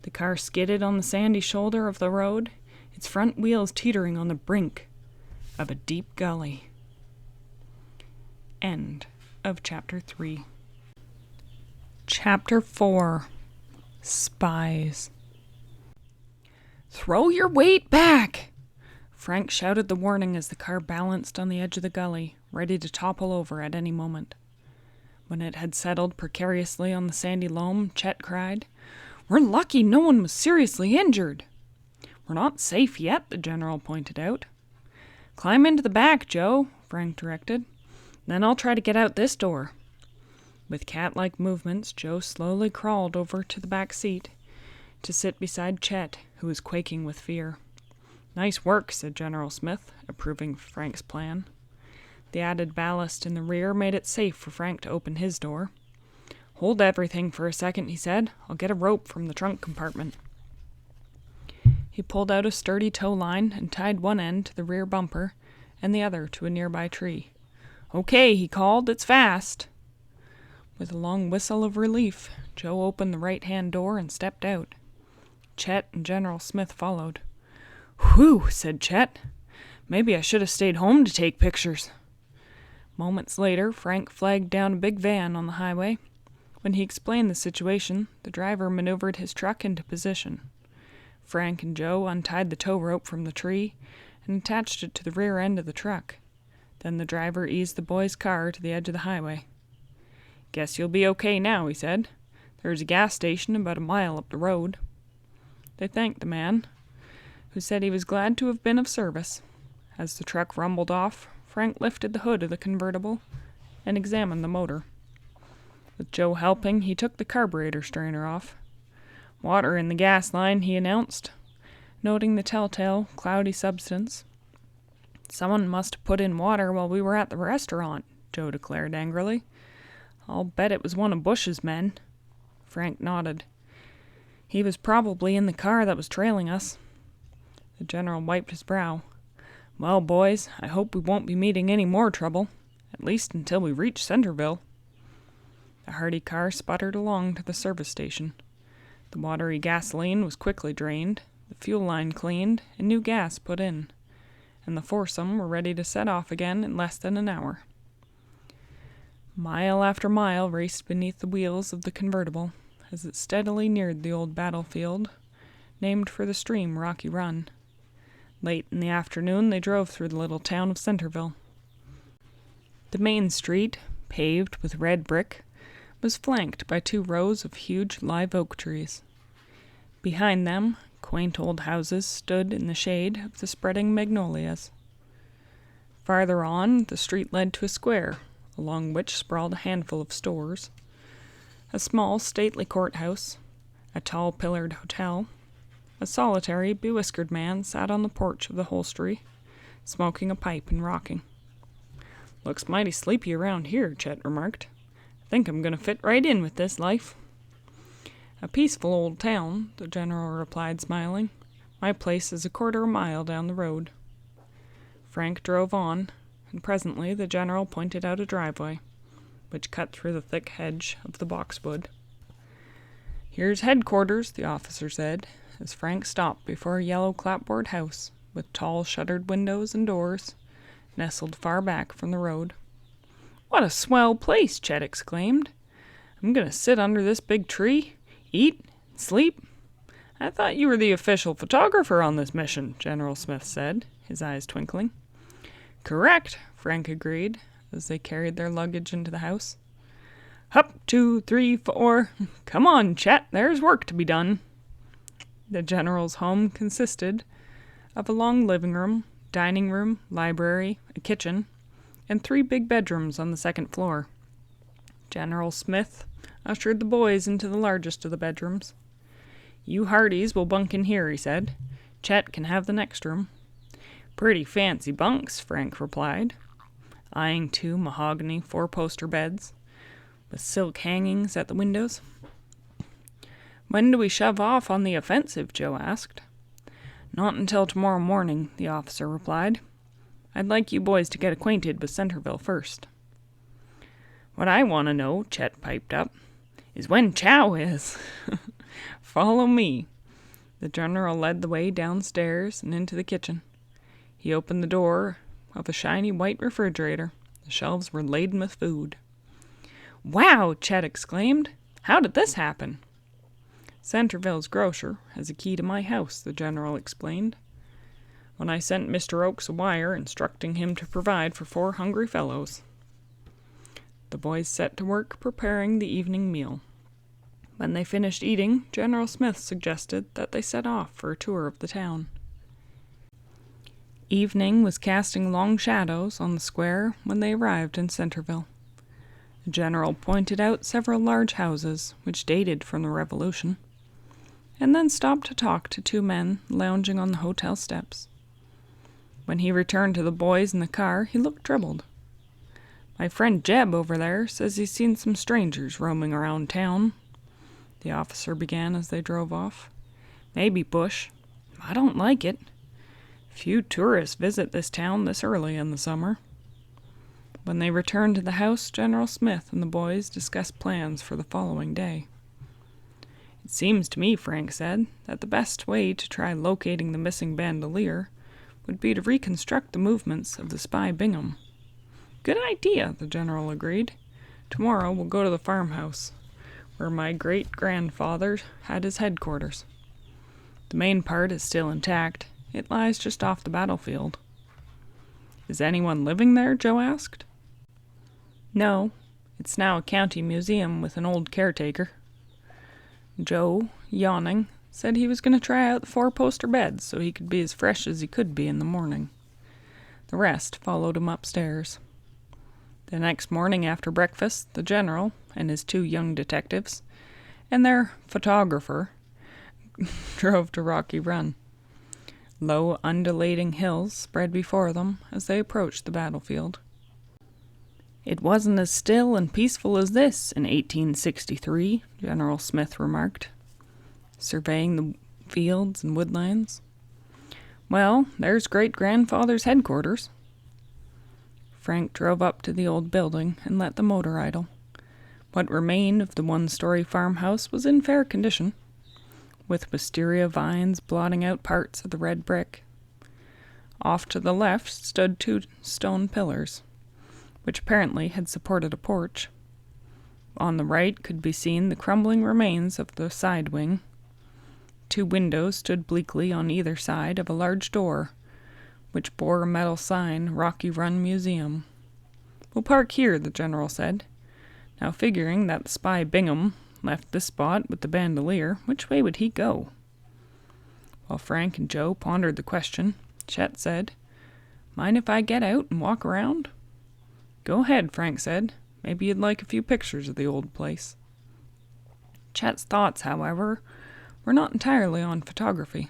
The car skidded on the sandy shoulder of the road, its front wheels teetering on the brink of a deep gully. End of Chapter 3. Chapter 4. Spies. "Throw your weight back!" Frank shouted the warning as the car balanced on the edge of the gully, ready to topple over at any moment. When it had settled precariously on the sandy loam, Chet cried, "We're lucky no one was seriously injured." "We're not safe yet," the general pointed out. "Climb into the back, Joe," Frank directed. "Then I'll try to get out this door." With cat-like movements, Joe slowly crawled over to the back seat to sit beside Chet, who was quaking with fear. "Nice work," said General Smith, approving Frank's plan. The added ballast in the rear made it safe for Frank to open his door. "Hold everything for a second," he said. "I'll get a rope from the trunk compartment." He pulled out a sturdy tow line and tied one end to the rear bumper and the other to a nearby tree. "Okay," he called. "It's fast." With a long whistle of relief, Joe opened the right-hand door and stepped out. Chet and General Smith followed. "Whew," said Chet. "Maybe I should have stayed home to take pictures." Moments later, Frank flagged down a big van on the highway. When he explained the situation, the driver maneuvered his truck into position. Frank and Joe untied the tow rope from the tree and attached it to the rear end of the truck. Then the driver eased the boys' car to the edge of the highway. "Guess you'll be okay now," he said. "There's a gas station about a mile up the road." They thanked the man, who said he was glad to have been of service. As the truck rumbled off, Frank lifted the hood of the convertible and examined the motor. With Joe helping, he took the carburetor strainer off. "Water in the gas line," he announced, noting the telltale, cloudy substance. "Someone must have put in water while we were at the restaurant," Joe declared angrily. "I'll bet it was one of Bush's men." Frank nodded. "He was probably in the car that was trailing us." The general wiped his brow. "Well, boys, I hope we won't be meeting any more trouble, at least until we reach Centerville." The hardy car sputtered along to the service station. The watery gasoline was quickly drained, the fuel line cleaned, and new gas put in, and the foursome were ready to set off again in less than an hour. Mile after mile raced beneath the wheels of the convertible as it steadily neared the old battlefield, named for the stream Rocky Run. Late in the afternoon they drove through the little town of Centerville. The main street, paved with red brick, was flanked by 2 rows of huge live oak trees. Behind them, quaint old houses stood in the shade of the spreading magnolias. Farther on, the street led to a square, along which sprawled a handful of stores, a small stately courthouse, a tall pillared hotel. A solitary, bewhiskered man sat on the porch of the hostelry, smoking a pipe and rocking. "Looks mighty sleepy around here," Chet remarked. "I think I'm going to fit right in with this life." "A peaceful old town," the general replied, smiling. "My place is a quarter of a mile down the road." Frank drove on, and presently the general pointed out a driveway, which cut through the thick hedge of the boxwood. "Here's headquarters," the officer said, as Frank stopped before a yellow clapboard house with tall shuttered windows and doors, nestled far back from the road. "What a swell place!" Chet exclaimed. "I'm going to sit under this big tree, eat, and sleep." "I thought you were the official photographer on this mission," General Smith said, his eyes twinkling. "Correct," Frank agreed, as they carried their luggage into the house. "Hup, 2, 3, 4. Come on, Chet, there's work to be done." The general's home consisted of a long living room, dining room, library, a kitchen, and 3 big bedrooms on the second floor. General Smith ushered the boys into the largest of the bedrooms. "You Hardys will bunk in here," he said. "Chet can have the next room." "Pretty fancy bunks," Frank replied, eyeing 2 mahogany 4-poster beds with silk hangings at the windows. "When do we shove off on the offensive?" Joe asked. "Not until tomorrow morning," the officer replied. "I'd like you boys to get acquainted with Centerville first." "What I want to know," Chet piped up, "is when chow is." "Follow me." The general led the way downstairs and into the kitchen. He opened the door of a shiny white refrigerator. The shelves were laden with food. "Wow!" Chet exclaimed. "How did this happen?" "Centerville's grocer has a key to my house," the general explained. "When I sent Mr. Oakes a wire instructing him to provide for 4 hungry fellows." The boys set to work preparing the evening meal. When they finished eating, General Smith suggested that they set off for a tour of the town. Evening was casting long shadows on the square when they arrived in Centerville. The general pointed out several large houses, which dated from the Revolution, and then stopped to talk to 2 men lounging on the hotel steps. When he returned to the boys in the car, he looked troubled. "My friend Jeb over there says he's seen some strangers roaming around town," the officer began as they drove off. "Maybe bush. I don't like it. Few tourists visit this town this early in the summer." When they returned to the house, General Smith and the boys discussed plans for the following day. "It seems to me," Frank said, "that the best way to try locating the missing bandolier would be to reconstruct the movements of the spy Bingham." "Good idea," the general agreed. "Tomorrow we'll go to the farmhouse, where my great-grandfather had his headquarters. The main part is still intact. It lies just off the battlefield." "Is anyone living there?" Joe asked. "No. It's now a county museum with an old caretaker." Joe, yawning, said he was going to try out the 4-poster beds so he could be as fresh as he could be in the morning. The rest followed him upstairs. The next morning after breakfast, the general and his 2 young detectives and their photographer drove to Rocky Run. Low, undulating hills spread before them as they approached the battlefield. "It wasn't as still and peaceful as this in 1863, General Smith remarked, surveying the fields and woodlands. "Well, there's great-grandfather's headquarters." Frank drove up to the old building and let the motor idle. What remained of the 1-story farmhouse was in fair condition, with wisteria vines blotting out parts of the red brick. Off to the left stood 2 stone pillars, which apparently had supported a porch. On the right could be seen the crumbling remains of the side wing. 2 windows stood bleakly on either side of a large door, which bore a metal sign, "Rocky Run Museum." "We'll park here," the general said. Now, figuring that the spy Bingham left this spot with the bandolier, which way would he go? While Frank and Joe pondered the question, Chet said, "Mind if I get out and walk around?" "Go ahead," Frank said. "Maybe you'd like a few pictures of the old place." Chet's thoughts, however, were not entirely on photography.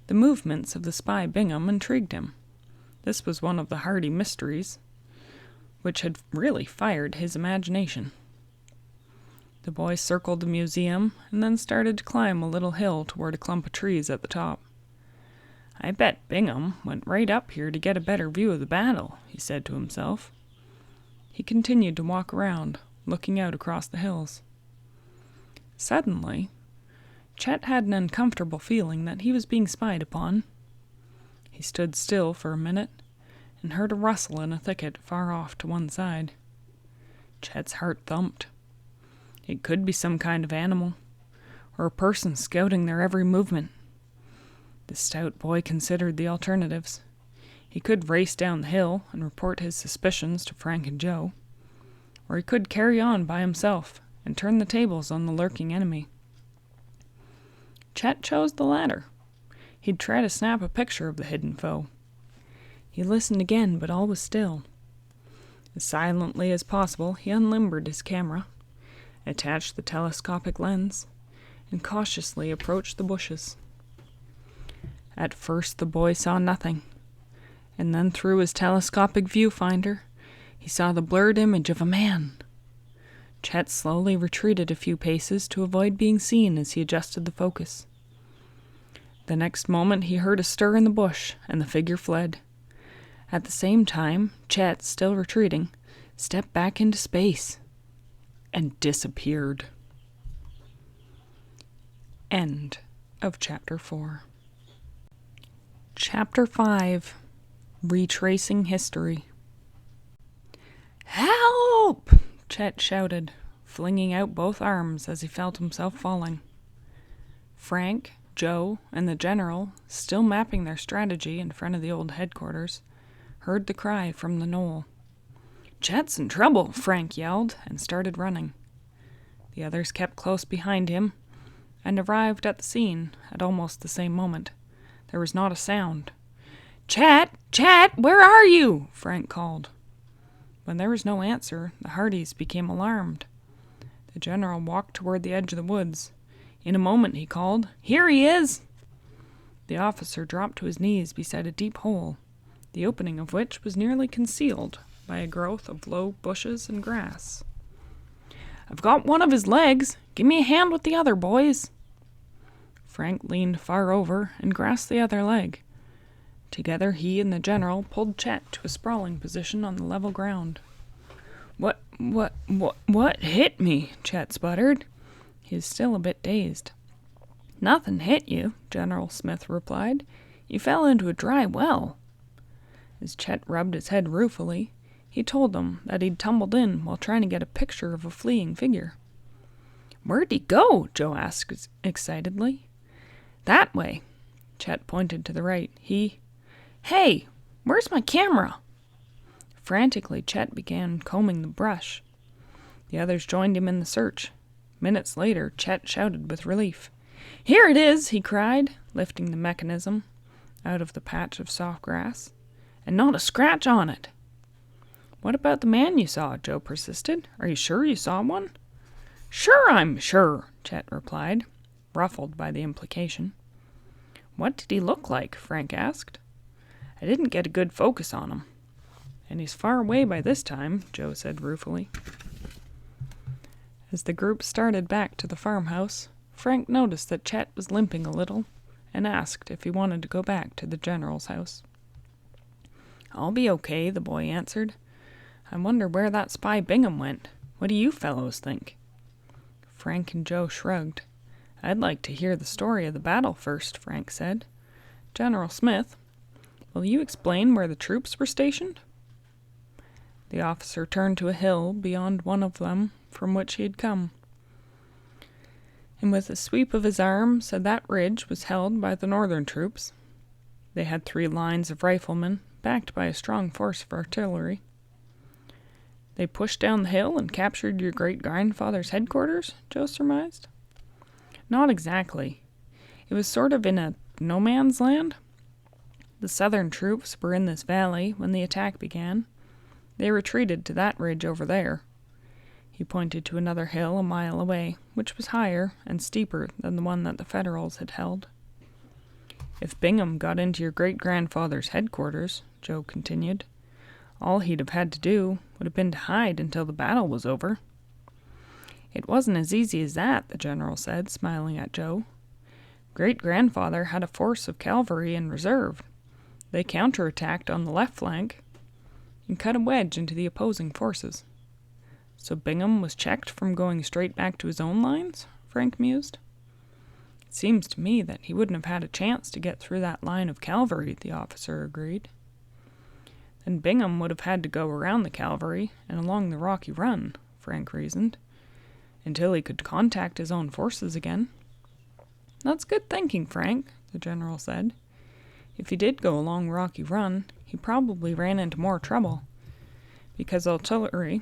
The movements of the spy Bingham intrigued him. This was one of the hardy mysteries which had really fired his imagination. The boys circled the museum and then started to climb a little hill toward a clump of trees at the top. "I bet Bingham went right up here to get a better view of the battle," he said to himself. He continued to walk around, looking out across the hills. Suddenly, Chet had an uncomfortable feeling that he was being spied upon. He stood still for a minute and heard a rustle in a thicket far off to one side. Chet's heart thumped. It could be some kind of animal, or a person scouting their every movement. The stout boy considered the alternatives. He could race down the hill and report his suspicions to Frank and Joe, or he could carry on by himself and turn the tables on the lurking enemy. Chet chose the latter. He'd try to snap a picture of the hidden foe. He listened again, but all was still. As silently as possible, he unlimbered his camera, attached the telescopic lens, and cautiously approached the bushes. At first the boy saw nothing, and then through his telescopic viewfinder, he saw the blurred image of a man. Chet slowly retreated a few paces to avoid being seen as he adjusted the focus. The next moment he heard a stir in the bush, and the figure fled. At the same time, Chet, still retreating, stepped back into space and disappeared. End of Chapter 4. Chapter 5. Retracing History. "Help!" Chet shouted, flinging out both arms as he felt himself falling. Frank, Joe, and the general, still mapping their strategy in front of the old headquarters, heard the cry from the knoll. "Chet's in trouble," Frank yelled, and started running. The others kept close behind him, and arrived at the scene at almost the same moment. There was not a sound. "Chet! Chet! Where are you?" Frank called. When there was no answer, the Hardys became alarmed. The general walked toward the edge of the woods. In a moment he called, "Here he is!" The officer dropped to his knees beside a deep hole, the opening of which was nearly concealed by a growth of low bushes and grass. "I've got one of his legs. Give me a hand with the other, boys." Frank leaned far over and grasped the other leg. Together he and the general pulled Chet to a sprawling position on the level ground. What hit me?" Chet sputtered. He was still a bit dazed. "Nothing hit you," General Smith replied. "You fell into a dry well." As Chet rubbed his head ruefully, he told them that he'd tumbled in while trying to get a picture of a fleeing figure. "Where'd he go?" Joe asked excitedly. "That way." Chet pointed to the right. "Hey, where's my camera?" Frantically, Chet began combing the brush. The others joined him in the search. Minutes later, Chet shouted with relief. "Here it is!" he cried, lifting the mechanism out of the patch of soft grass. "And not a scratch on it." "What about the man you saw?" Joe persisted. "Are you sure you saw one?" "Sure I'm sure," Chet replied, ruffled by the implication. "What did he look like?" Frank asked. "I didn't get a good focus on him." "And he's far away by this time," Joe said ruefully. As the group started back to the farmhouse, Frank noticed that Chet was limping a little and asked if he wanted to go back to the general's house. "I'll be okay," the boy answered. "I wonder where that spy Bingham went. What do you fellows think?" Frank and Joe shrugged. "I'd like to hear the story of the battle first," Frank said. "General Smith, will you explain where the troops were stationed?" The officer turned to a hill beyond one of them from which he had come, and with a sweep of his arm said that ridge was held by the northern troops. They had 3 lines of riflemen, backed by a strong force of artillery. "They pushed down the hill and captured your great-grandfather's headquarters?" Joe surmised. "Not exactly. It was sort of in a no-man's land. The southern troops were in this valley when the attack began. They retreated to that ridge over there." He pointed to another hill a mile away, which was higher and steeper than the one that the Federals had held. "If Bingham got into your great-grandfather's headquarters," Joe continued, "all he'd have had to do would have been to hide until the battle was over." "It wasn't as easy as that," the general said, smiling at Joe. "Great-grandfather had a force of cavalry in reserve. They counterattacked on the left flank and cut a wedge into the opposing forces." "So Bingham was checked from going straight back to his own lines?" Frank mused. "It seems to me that he wouldn't have had a chance to get through that line of cavalry," the officer agreed. "Then Bingham would have had to go around the cavalry and along the rocky run," Frank reasoned, "until he could contact his own forces again." "That's good thinking, Frank," the general said. "If he did go along Rocky Run, he probably ran into more trouble, because artillery,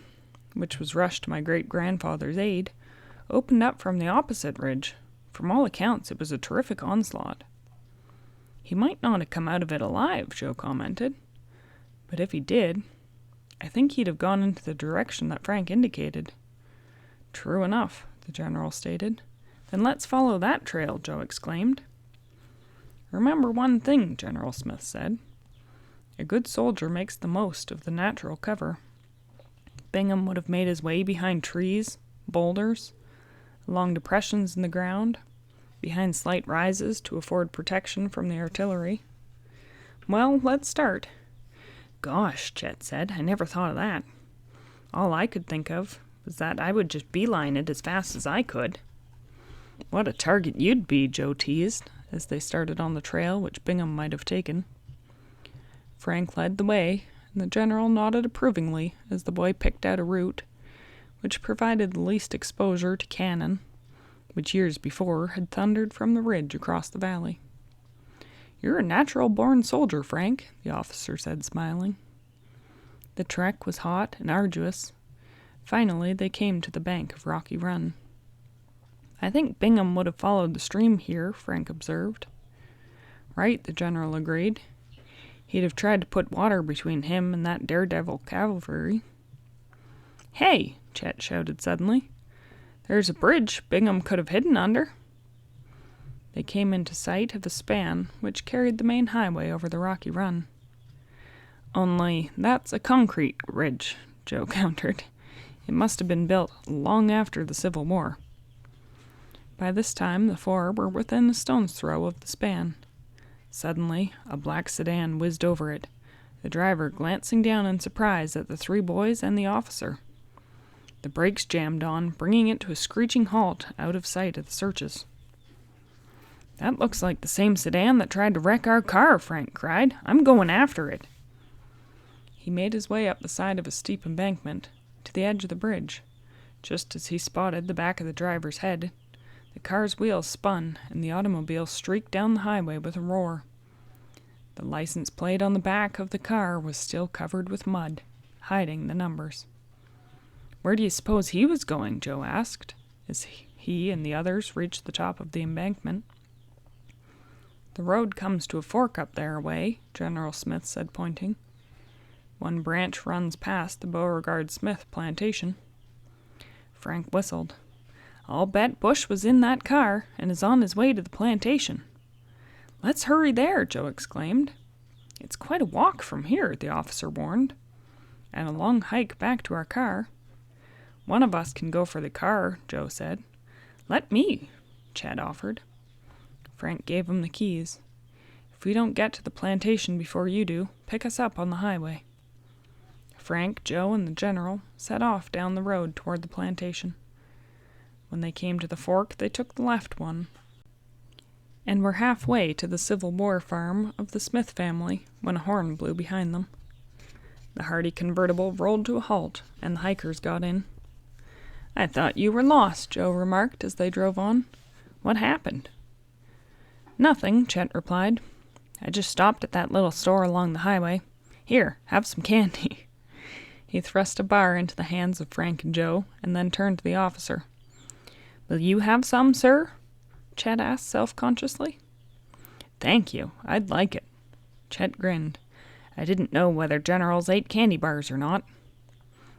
which was rushed to my great-grandfather's aid, opened up from the opposite ridge. From all accounts, it was a terrific onslaught." "He might not have come out of it alive," Joe commented. "But if he did, I think he'd have gone into the direction that Frank indicated." "True enough," the general stated. "Then let's follow that trail," Joe exclaimed. "Remember one thing," General Smith said. "A good soldier makes the most of the natural cover. Bingham would have made his way behind trees, boulders, along depressions in the ground, behind slight rises to afford protection from the artillery. Well, let's start." "Gosh," Chet said, "I never thought of that. All I could think of was that I would just beeline it as fast as I could." "What a target you'd be," Joe teased, as they started on the trail which Bingham might have taken. Frank led the way, and the general nodded approvingly as the boy picked out a route which provided the least exposure to cannon, which years before had thundered from the ridge across the valley. "You're a natural-born soldier, Frank," the officer said, smiling. The trek was hot and arduous. Finally, they came to the bank of Rocky Run. "I think Bingham would have followed the stream here," Frank observed. "Right," the general agreed. "He'd have tried to put water between him and that daredevil cavalry." "Hey!" Chet shouted suddenly. "There's a bridge Bingham could have hidden under." They came into sight of a span which carried the main highway over the Rocky Run. "Only that's a concrete bridge," Joe countered. "It must have been built long after the Civil War." By this time the four were within a stone's throw of the span. Suddenly, a black sedan whizzed over it, the driver glancing down in surprise at the three boys and the officer. The brakes jammed on, bringing it to a screeching halt out of sight of the searchers. "That looks like the same sedan that tried to wreck our car," Frank cried. "I'm going after it." He made his way up the side of a steep embankment to the edge of the bridge. Just as he spotted the back of the driver's head, the car's wheels spun and the automobile streaked down the highway with a roar. The license plate on the back of the car was still covered with mud, hiding the numbers. "Where do you suppose he was going?" Joe asked, as he and the others reached the top of the embankment. "The road comes to a fork up there a way," General Smith said, pointing. "One branch runs past the Beauregard Smith plantation." Frank whistled. "I'll bet Bush was in that car and is on his way to the plantation." "Let's hurry there," Joe exclaimed. "It's quite a walk from here," the officer warned, "and a long hike back to our car." "One of us can go for the car," Joe said. "Let me," Chad offered. Frank gave him the keys. "If we don't get to the plantation before you do, pick us up on the highway." Frank, Joe, and the general set off down the road toward the plantation. When they came to the fork, they took the left one, and were halfway to the Civil War farm of the Smith family when a horn blew behind them. The hardy convertible rolled to a halt, and the hikers got in. "I thought you were lost," Joe remarked as they drove on. "What happened?" "Nothing," Chet replied. "I just stopped at that little store along the highway. Here, have some candy." He thrust a bar into the hands of Frank and Joe, and then turned to the officer. "Will you have some, sir?" Chet asked self-consciously. "Thank you. I'd like it." Chet grinned. "I didn't know whether generals ate candy bars or not."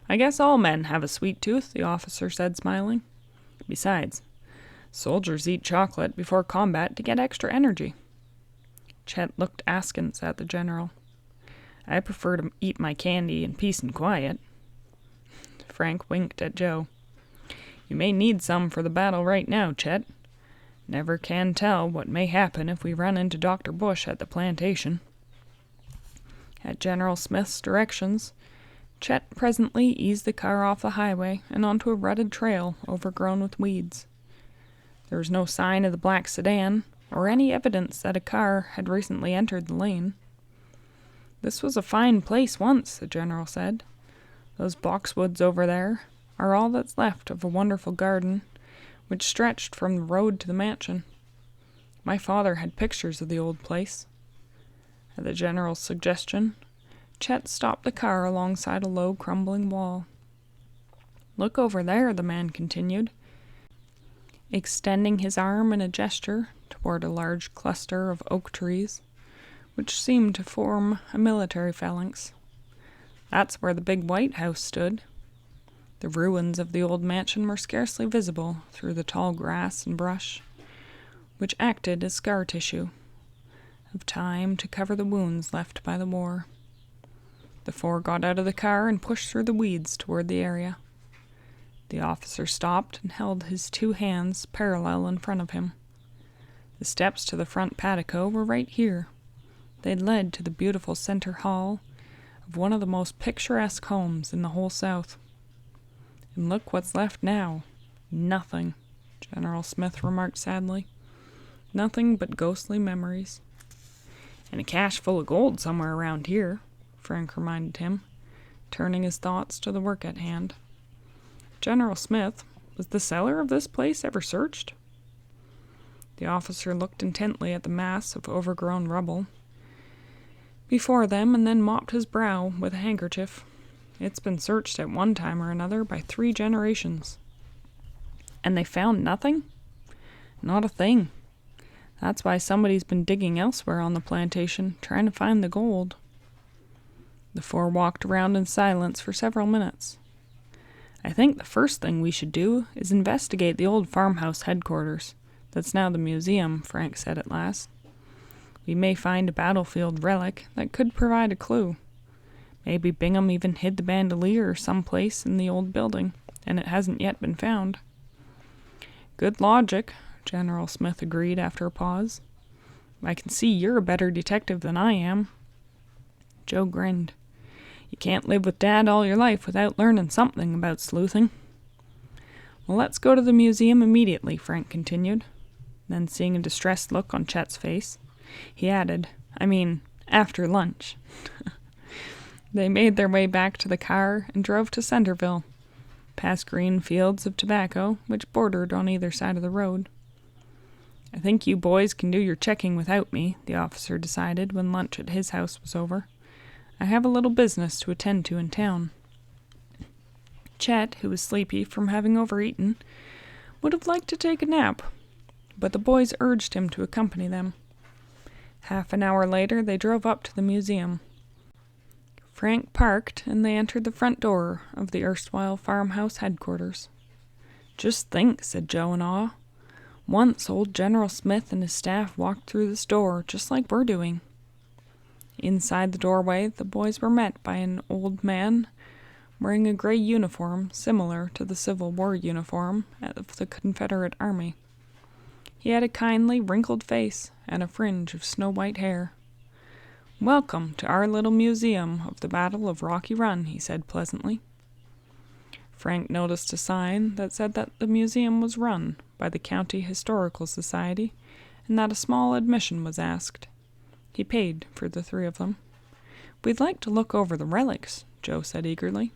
"I guess all men have a sweet tooth," the officer said, smiling. "Besides, soldiers eat chocolate before combat to get extra energy." Chet looked askance at the general. "I prefer to eat my candy in peace and quiet." Frank winked at Joe. "You may need some for the battle right now, Chet. Never can tell what may happen if we run into Dr. Bush at the plantation." At General Smith's directions, Chet presently eased the car off the highway and onto a rutted trail overgrown with weeds. There was no sign of the black sedan, or any evidence that a car had recently entered the lane. "This was a fine place once," the general said. "Those boxwoods over there are all that's left of a wonderful garden which stretched from the road to the mansion. My father had pictures of the old place." At the general's suggestion, Chet stopped the car alongside a low, crumbling wall. "Look over there," the man continued, extending his arm in a gesture toward a large cluster of oak trees, which seemed to form a military phalanx. "That's where the big White House stood." The ruins of the old mansion were scarcely visible through the tall grass and brush, which acted as scar tissue of time to cover the wounds left by the war. The four got out of the car and pushed through the weeds toward the area. The officer stopped and held his two hands parallel in front of him. The steps to the front patio were right here. They led to the beautiful center hall of one of the most picturesque homes in the whole South. "And look what's left now. Nothing," General Smith remarked sadly. "Nothing but ghostly memories." "And a cache full of gold somewhere around here," Frank reminded him, turning his thoughts to the work at hand. "General Smith, was the cellar of this place ever searched?" The officer looked intently at the mass of overgrown rubble before them and then mopped his brow with a handkerchief. It's been searched at one time or another by 3 generations. And they found nothing? Not a thing. That's why somebody's been digging elsewhere on the plantation, trying to find the gold. The 4 walked around in silence for several minutes. I think the first thing we should do is investigate the old farmhouse headquarters. That's now the museum, Frank said at last. We may find a battlefield relic that could provide a clue. Maybe Bingham even hid the bandolier someplace in the old building, and it hasn't yet been found. Good logic, General Smith agreed after a pause. I can see you're a better detective than I am. Joe grinned. You can't live with Dad all your life without learning something about sleuthing. Well, let's go to the museum immediately, Frank continued. Then, seeing a distressed look on Chet's face, he added, after lunch. They made their way back to the car and drove to Centerville, past green fields of tobacco which bordered on either side of the road. I think you boys can do your checking without me, the officer decided when lunch at his house was over. I have a little business to attend to in town. Chet, who was sleepy from having overeaten, would have liked to take a nap, but the boys urged him to accompany them. Half an hour later, they drove up to the museum. Frank parked, and they entered the front door of the erstwhile farmhouse headquarters. Just think, said Joe in awe. Once old General Smith and his staff walked through this door, just like we're doing. Inside the doorway, the boys were met by an old man wearing a gray uniform similar to the Civil War uniform of the Confederate Army. He had a kindly, wrinkled face and a fringe of snow-white hair. Welcome to our little museum of the Battle of Rocky Run, he said pleasantly. Frank noticed a sign that said that the museum was run by the County Historical Society and that a small admission was asked. He paid for the 3 of them. We'd like to look over the relics, Joe said eagerly.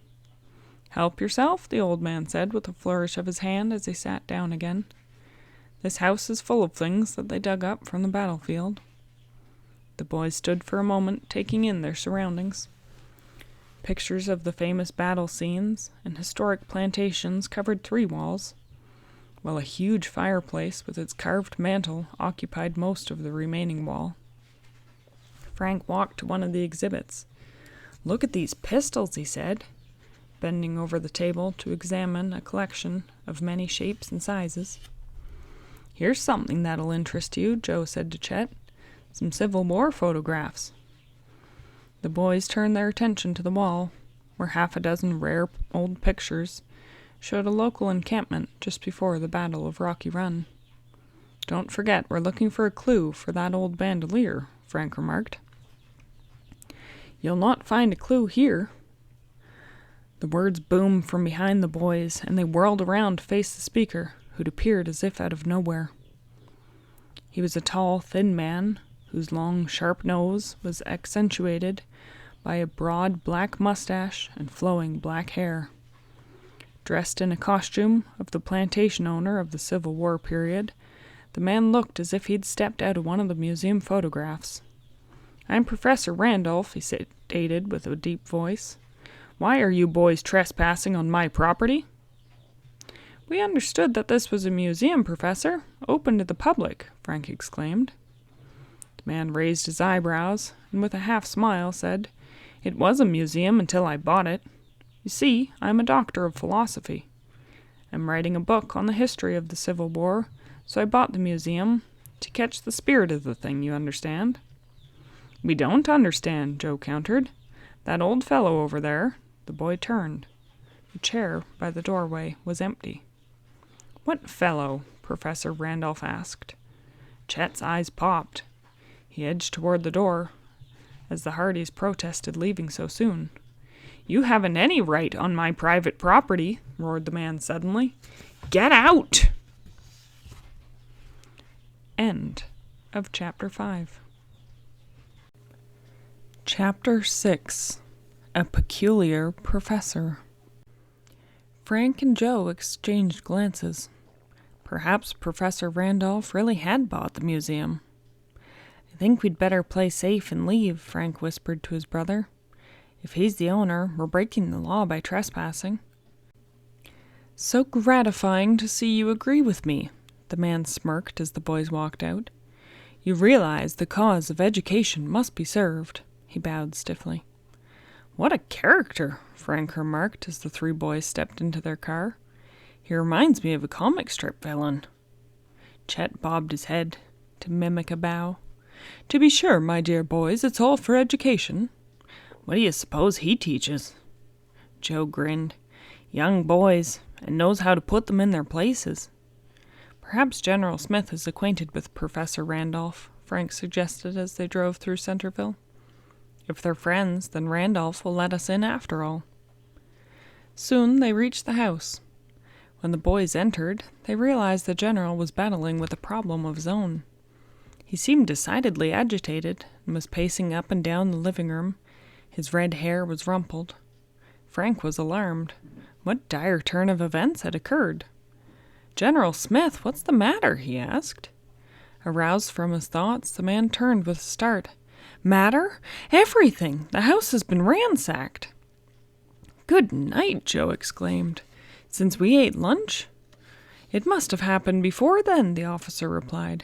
Help yourself, the old man said with a flourish of his hand as they sat down again. This house is full of things that they dug up from the battlefield. The boys stood for a moment, taking in their surroundings. Pictures of the famous battle scenes and historic plantations covered 3 walls, while a huge fireplace with its carved mantel occupied most of the remaining wall. Frank walked to one of the exhibits. Look at these pistols, he said, bending over the table to examine a collection of many shapes and sizes. Here's something that'll interest you, Joe said to Chet. Some Civil War photographs. The boys turned their attention to the wall, where 6 rare old pictures showed a local encampment just before the Battle of Rocky Run. Don't forget, we're looking for a clue for that old bandolier, Frank remarked. You'll not find a clue here. The words boomed from behind the boys, and they whirled around to face the speaker, who'd appeared as if out of nowhere. He was a tall, thin man, whose long, sharp nose was accentuated by a broad black mustache and flowing black hair. Dressed in a costume of the plantation owner of the Civil War period, the man looked as if he'd stepped out of one of the museum photographs. I'm Professor Randolph, he stated with a deep voice. Why are you boys trespassing on my property? We understood that this was a museum, Professor, open to the public, Frank exclaimed. The man raised his eyebrows and with a half-smile said, It was a museum until I bought it. You see, I'm a doctor of philosophy. I'm writing a book on the history of the Civil War, so I bought the museum to catch the spirit of the thing, you understand? We don't understand, Joe countered. That old fellow over there. The boy turned. The chair by the doorway was empty. What fellow? Professor Randolph asked. Chet's eyes popped. He edged toward the door, as the Hardys protested leaving so soon. You haven't any right on my private property, roared the man suddenly. Get out! End of Chapter 5. Chapter 6. A Peculiar Professor. Frank and Joe exchanged glances. Perhaps Professor Randolph really had bought the museum. "I think we'd better play safe and leave," Frank whispered to his brother. "If he's the owner, we're breaking the law by trespassing." "So gratifying to see you agree with me," the man smirked as the boys walked out. "You realize the cause of education must be served." He bowed stiffly. "What a character," Frank remarked as the three boys stepped into their car. "He reminds me of a comic strip villain." Chet bobbed his head to mimic a bow. "To be sure, my dear boys, it's all for education." "What do you suppose he teaches?" Joe grinned. "Young boys, and knows how to put them in their places." "Perhaps General Smith is acquainted with Professor Randolph," Frank suggested as they drove through Centerville. "If they're friends, then Randolph will let us in after all." Soon they reached the house. When the boys entered, they realized the general was battling with a problem of his own. He seemed decidedly agitated and was pacing up and down the living room. His red hair was rumpled. Frank was alarmed. What dire turn of events had occurred? "General Smith, what's the matter?" he asked. Aroused from his thoughts, the man turned with a start. "Matter? Everything! The house has been ransacked." "Good night," Joe exclaimed. "Since we ate lunch?" "It must have happened before then," the officer replied.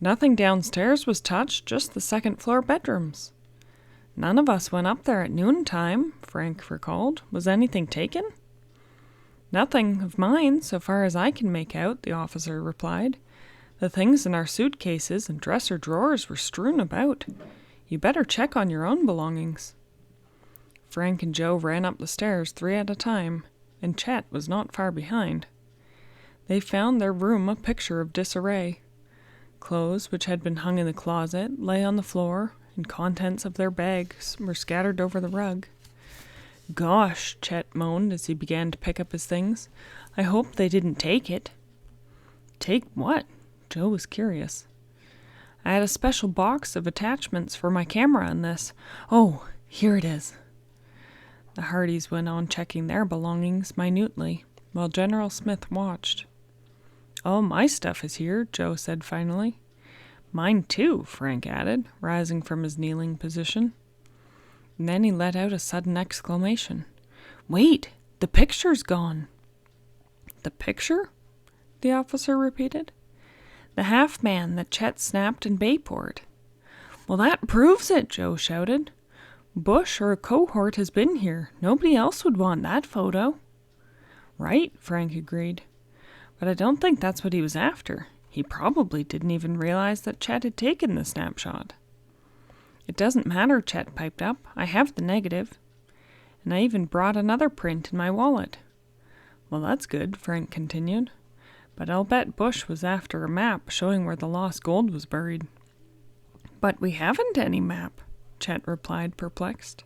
"Nothing downstairs was touched, just the second-floor bedrooms." "None of us went up there at noontime," Frank recalled. "Was anything taken?" "Nothing of mine, so far as I can make out," the officer replied. "The things in our suitcases and dresser drawers were strewn about. You better check on your own belongings." Frank and Joe ran up the stairs 3 at a time, and Chet was not far behind. They found their room a picture of disarray. Clothes which had been hung in the closet lay on the floor, and contents of their bags were scattered over the rug. "Gosh," Chet moaned as he began to pick up his things. "I hope they didn't take it." "Take what?" Joe was curious. "I had a special box of attachments for my camera in this. Oh, here it is." The Hardys went on checking their belongings minutely, while General Smith watched. "All my stuff is here," Joe said finally. "Mine too," Frank added, rising from his kneeling position. And then he let out a sudden exclamation. "Wait! The picture's gone!" "The picture?" the officer repeated. "The half-man that Chet snapped in Bayport." "Well, that proves it!" Joe shouted. "Bush or a cohort has been here. Nobody else would want that photo." "Right," Frank agreed. "But I don't think that's what he was after. He probably didn't even realize that Chet had taken the snapshot." "It doesn't matter," Chet piped up. "I have the negative. And I even brought another print in my wallet." "Well, that's good," Frank continued. "But I'll bet Bush was after a map showing where the lost gold was buried." "But we haven't any map," Chet replied, perplexed.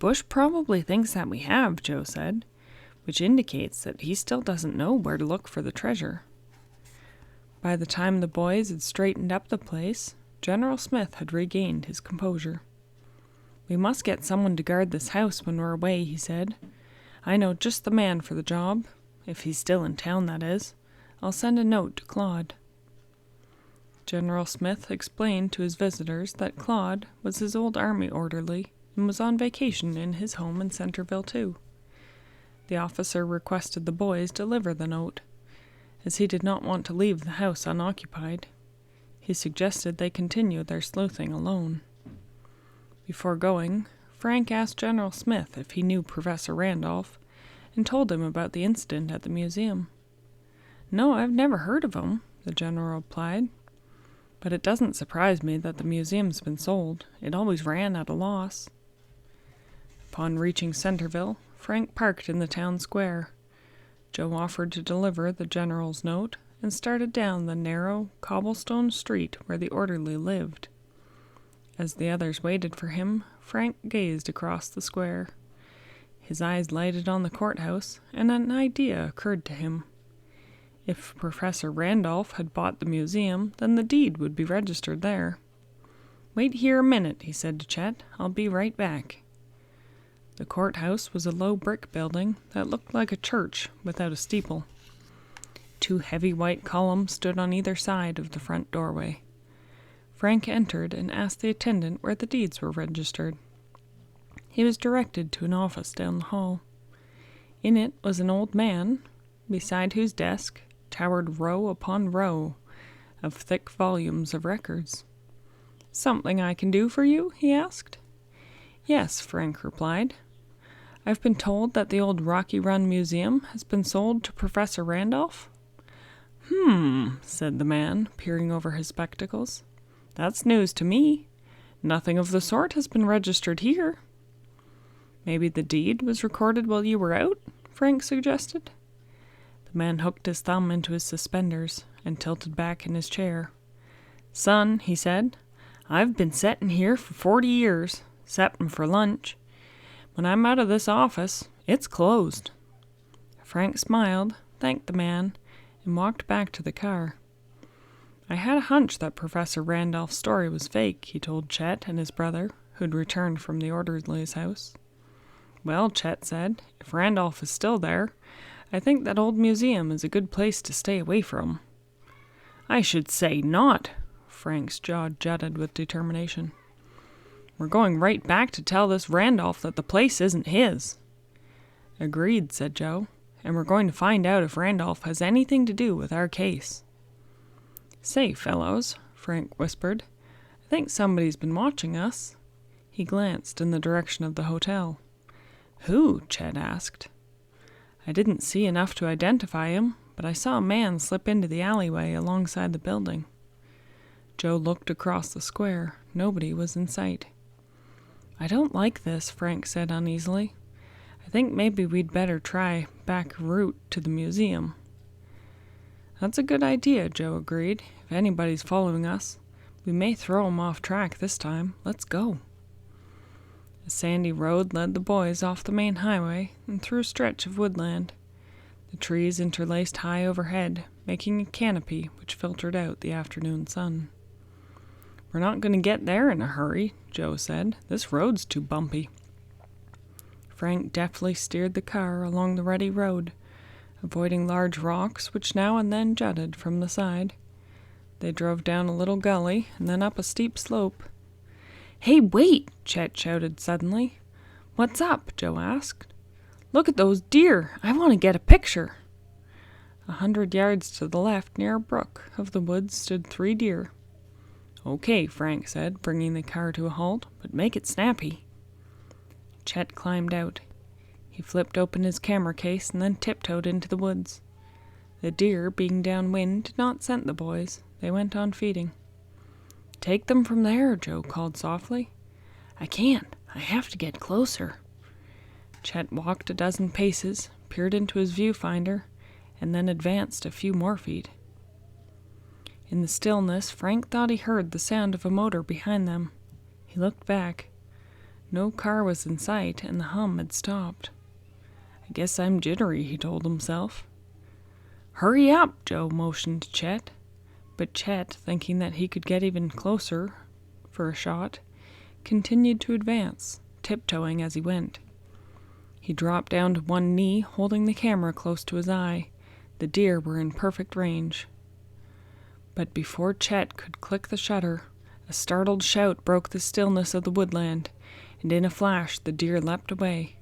"Bush probably thinks that we have," Joe said, which indicates that he still doesn't know where to look for the treasure. By the time the boys had straightened up the place, General Smith had regained his composure. "We must get someone to guard this house when we're away," he said. "I know just the man for the job. If he's still in town, that is. I'll send a note to Claude." General Smith explained to his visitors that Claude was his old army orderly and was on vacation in his home in Centerville, too. The officer requested the boys deliver the note, as he did not want to leave the house unoccupied. He suggested they continue their sleuthing alone. Before going, Frank asked General Smith if he knew Professor Randolph, and told him about the incident at the museum. "No, I've never heard of him," the general replied. "But it doesn't surprise me that the museum's been sold. It always ran at a loss." Upon reaching Centerville, Frank parked in the town square. Joe offered to deliver the general's note and started down the narrow, cobblestone street where the orderly lived. As the others waited for him, Frank gazed across the square. His eyes lighted on the courthouse, and an idea occurred to him. If Professor Randolph had bought the museum, then the deed would be registered there. "Wait here a minute," he said to Chet. "I'll be right back." The courthouse was a low brick building that looked like a church without a steeple. 2 heavy white columns stood on either side of the front doorway. Frank entered and asked the attendant where the deeds were registered. He was directed to an office down the hall. In it was an old man, beside whose desk towered row upon row of thick volumes of records. "Something I can do for you?" he asked. "Yes," Frank replied. "I've been told that the old Rocky Run Museum has been sold to Professor Randolph." Said the man, peering over his spectacles. "That's news to me. Nothing of the sort has been registered here." "Maybe the deed was recorded while you were out?" Frank suggested. The man hooked his thumb into his suspenders and tilted back in his chair. "Son," he said, "I've been settin' here for 40 years, 'ceptin' for lunch. When I'm out of this office, it's closed." Frank smiled, thanked the man, and walked back to the car. "I had a hunch that Professor Randolph's story was fake," he told Chet and his brother, who'd returned from the orderly's house. "Well," Chet said, "if Randolph is still there, I think that old museum is a good place to stay away from." "I should say not!" Frank's jaw jutted with determination. "We're going right back to tell this Randolph that the place isn't his." "Agreed," said Joe, "and we're going to find out if Randolph has anything to do with our case." "Say, fellows," Frank whispered, "I think somebody's been watching us." He glanced in the direction of the hotel. "Who?" Chet asked. "I didn't see enough to identify him, but I saw a man slip into the alleyway alongside the building." Joe looked across the square. Nobody was in sight. "I don't like this," Frank said uneasily. "I think maybe we'd better try back route to the museum." "That's a good idea," Joe agreed. "If anybody's following us, we may throw 'em off track this time. Let's go." A sandy road led the boys off the main highway and through a stretch of woodland. The trees interlaced high overhead, making a canopy which filtered out the afternoon sun. "We're not going to get there in a hurry," Joe said. "This road's too bumpy." Frank deftly steered the car along the rutty road, avoiding large rocks which now and then jutted from the side. They drove down a little gully and then up a steep slope. "Hey, wait!" Chet shouted suddenly. "What's up?" Joe asked. "Look at those deer! I want to get a picture." 100 yards to the left, near a brook of the woods, stood 3 deer. "Okay," Frank said, bringing the car to a halt, "but make it snappy." Chet climbed out. He flipped open his camera case and then tiptoed into the woods. The deer, being downwind, did not scent the boys. They went on feeding. "Take them from there," Joe called softly. "I can't. I have to get closer." Chet walked a dozen paces, peered into his viewfinder, and then advanced a few more feet. In the stillness, Frank thought he heard the sound of a motor behind them. He looked back. No car was in sight, and the hum had stopped. "I guess I'm jittery," he told himself. "Hurry up!" Joe motioned to Chet. But Chet, thinking that he could get even closer for a shot, continued to advance, tiptoeing as he went. He dropped down to one knee, holding the camera close to his eye. The deer were in perfect range. But before Chet could click the shutter, a startled shout broke the stillness of the woodland, and in a flash the deer leapt away.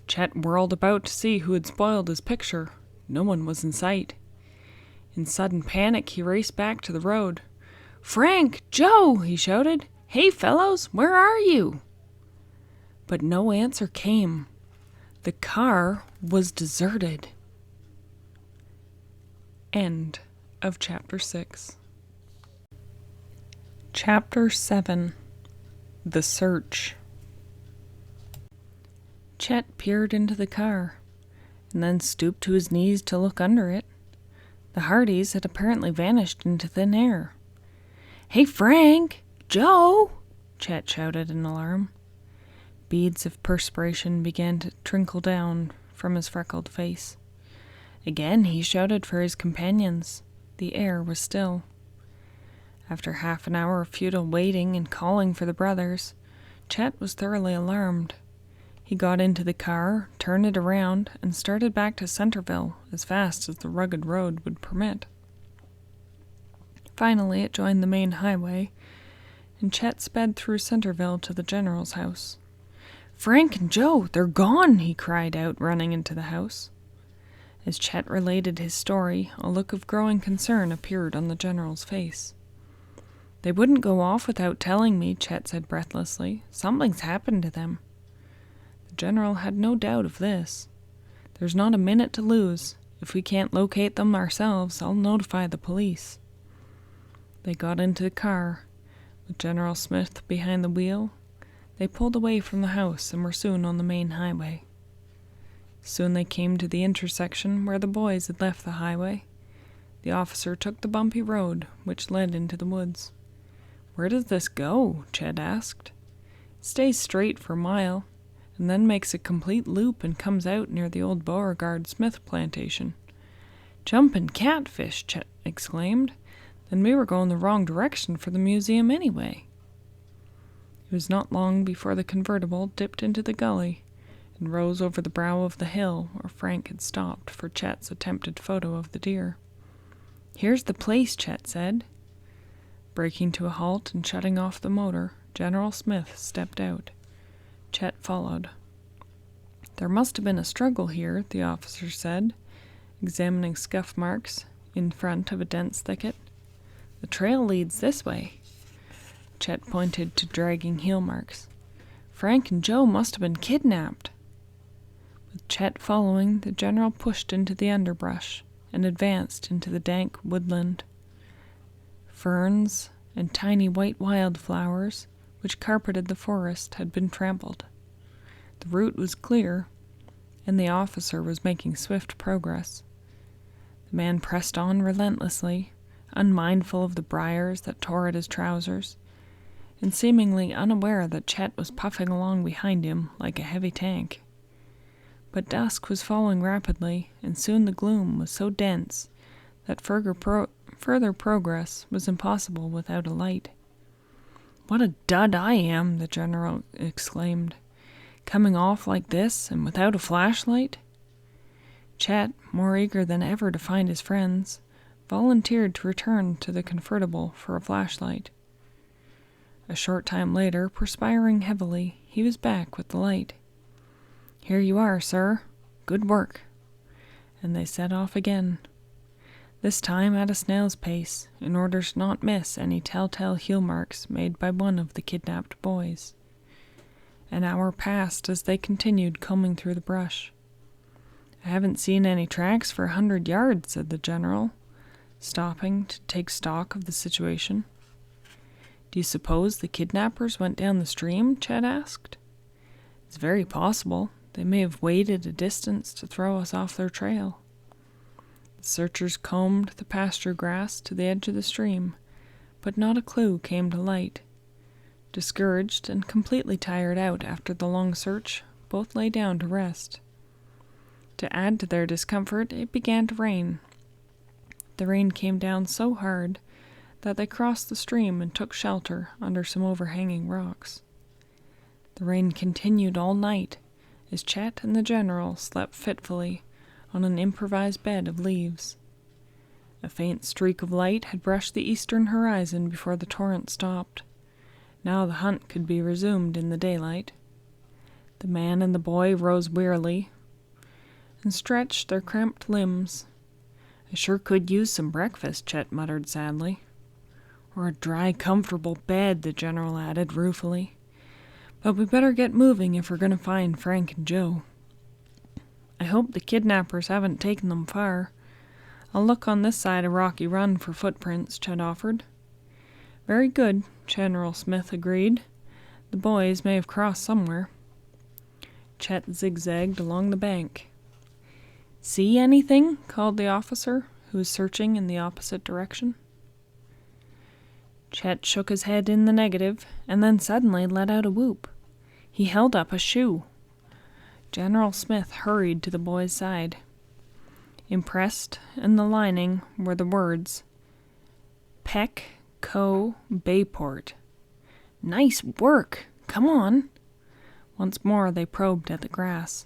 Chet whirled about to see who had spoiled his picture. No one was in sight. In sudden panic, he raced back to the road. "Frank! Joe!" he shouted. "Hey, fellows, where are you?" But no answer came. The car was deserted. End of Chapter 6. Chapter 7. The Search. Chet peered into the car, and then stooped to his knees to look under it. The Hardys had apparently vanished into thin air. "Hey, Frank! Joe!" Chet shouted in alarm. Beads of perspiration began to trickle down from his freckled face. Again he shouted for his companions. The air was still. After half an hour of futile waiting and calling for the brothers, Chet was thoroughly alarmed. He got into the car, turned it around, and started back to Centerville as fast as the rugged road would permit. Finally, it joined the main highway, and Chet sped through Centerville to the general's house. "Frank and Joe, they're gone!" he cried out, running into the house. As Chet related his story, a look of growing concern appeared on the general's face. "They wouldn't go off without telling me," Chet said breathlessly. "Something's happened to them." The general had no doubt of this. "There's not a minute to lose. If we can't locate them ourselves, I'll notify the police." They got into the car. With General Smith behind the wheel, they pulled away from the house and were soon on the main highway. Soon they came to the intersection where the boys had left the highway. The officer took the bumpy road, which led into the woods. "Where does this go?" Chet asked. "It stays straight for a mile, and then makes a complete loop and comes out near the old Beauregard Smith plantation." "Jumpin' catfish!" Chet exclaimed. "Then we were going the wrong direction for the museum anyway." It was not long before the convertible dipped into the gully and rose over the brow of the hill where Frank had stopped for Chet's attempted photo of the deer. "Here's the place," Chet said. Braking to a halt and shutting off the motor, General Smith stepped out. Chet followed. "There must have been a struggle here," the officer said, examining scuff marks in front of a dense thicket. "The trail leads this way." Chet pointed to dragging heel marks. "Frank and Joe must have been kidnapped." With Chet following, the general pushed into the underbrush and advanced into the dank woodland. Ferns and tiny white wildflowers, which carpeted the forest, had been trampled. The route was clear, and the officer was making swift progress. The man pressed on relentlessly, unmindful of the briars that tore at his trousers, and seemingly unaware that Chet was puffing along behind him like a heavy tank. But dusk was falling rapidly, and soon the gloom was so dense that further progress was impossible without a light. "What a dud I am!" the general exclaimed. "Coming off like this and without a flashlight?" Chet, more eager than ever to find his friends, volunteered to return to the convertible for a flashlight. A short time later, perspiring heavily, he was back with the light. "Here you are, sir. Good work." And they set off again, this time at a snail's pace, in order to not miss any telltale heel marks made by one of the kidnapped boys. An hour passed as they continued combing through the brush. "I haven't seen any tracks for 100 yards," said the general, stopping to take stock of the situation. "Do you suppose the kidnappers went down the stream?" Chet asked. "It's very possible. They may have waded a distance to throw us off their trail." The searchers combed the pasture grass to the edge of the stream, but not a clue came to light. Discouraged and completely tired out after the long search, both lay down to rest. To add to their discomfort, it began to rain. The rain came down so hard that they crossed the stream and took shelter under some overhanging rocks. The rain continued all night, as Chet and the general slept fitfully on an improvised bed of leaves. A faint streak of light had brushed the eastern horizon before the torrent stopped. Now the hunt could be resumed in the daylight. The man and the boy rose wearily and stretched their cramped limbs. "I sure could use some breakfast," Chet muttered sadly. "Or a dry, comfortable bed," the general added ruefully. "But we better get moving if we're going to find Frank and Joe." "I hope the kidnappers haven't taken them far. I'll look on this side of Rocky Run for footprints," Chet offered. "Very good," General Smith agreed. "The boys may have crossed somewhere." Chet zigzagged along the bank. "See anything?" called the officer, who was searching in the opposite direction. Chet shook his head in the negative, and then suddenly let out a whoop. He held up a shoe. General Smith hurried to the boy's side. Impressed in the lining were the words, "Peck Co. Bayport." "Nice work! Come on!" Once more they probed at the grass.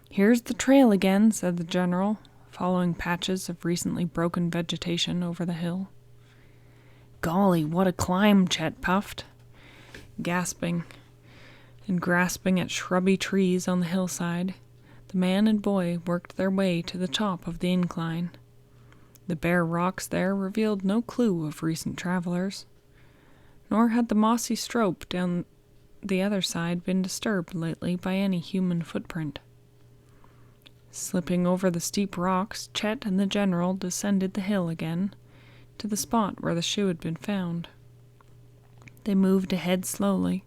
"Here's the trail again," said the general, following patches of recently broken vegetation over the hill. "Golly, what a climb," Chet puffed, gasping and grasping at shrubby trees on the hillside. The man and boy worked their way to the top of the incline. The bare rocks there revealed no clue of recent travelers, nor had the mossy slope down the other side been disturbed lately by any human footprint. Slipping over the steep rocks, Chet and the general descended the hill again to the spot where the shoe had been found. They moved ahead slowly,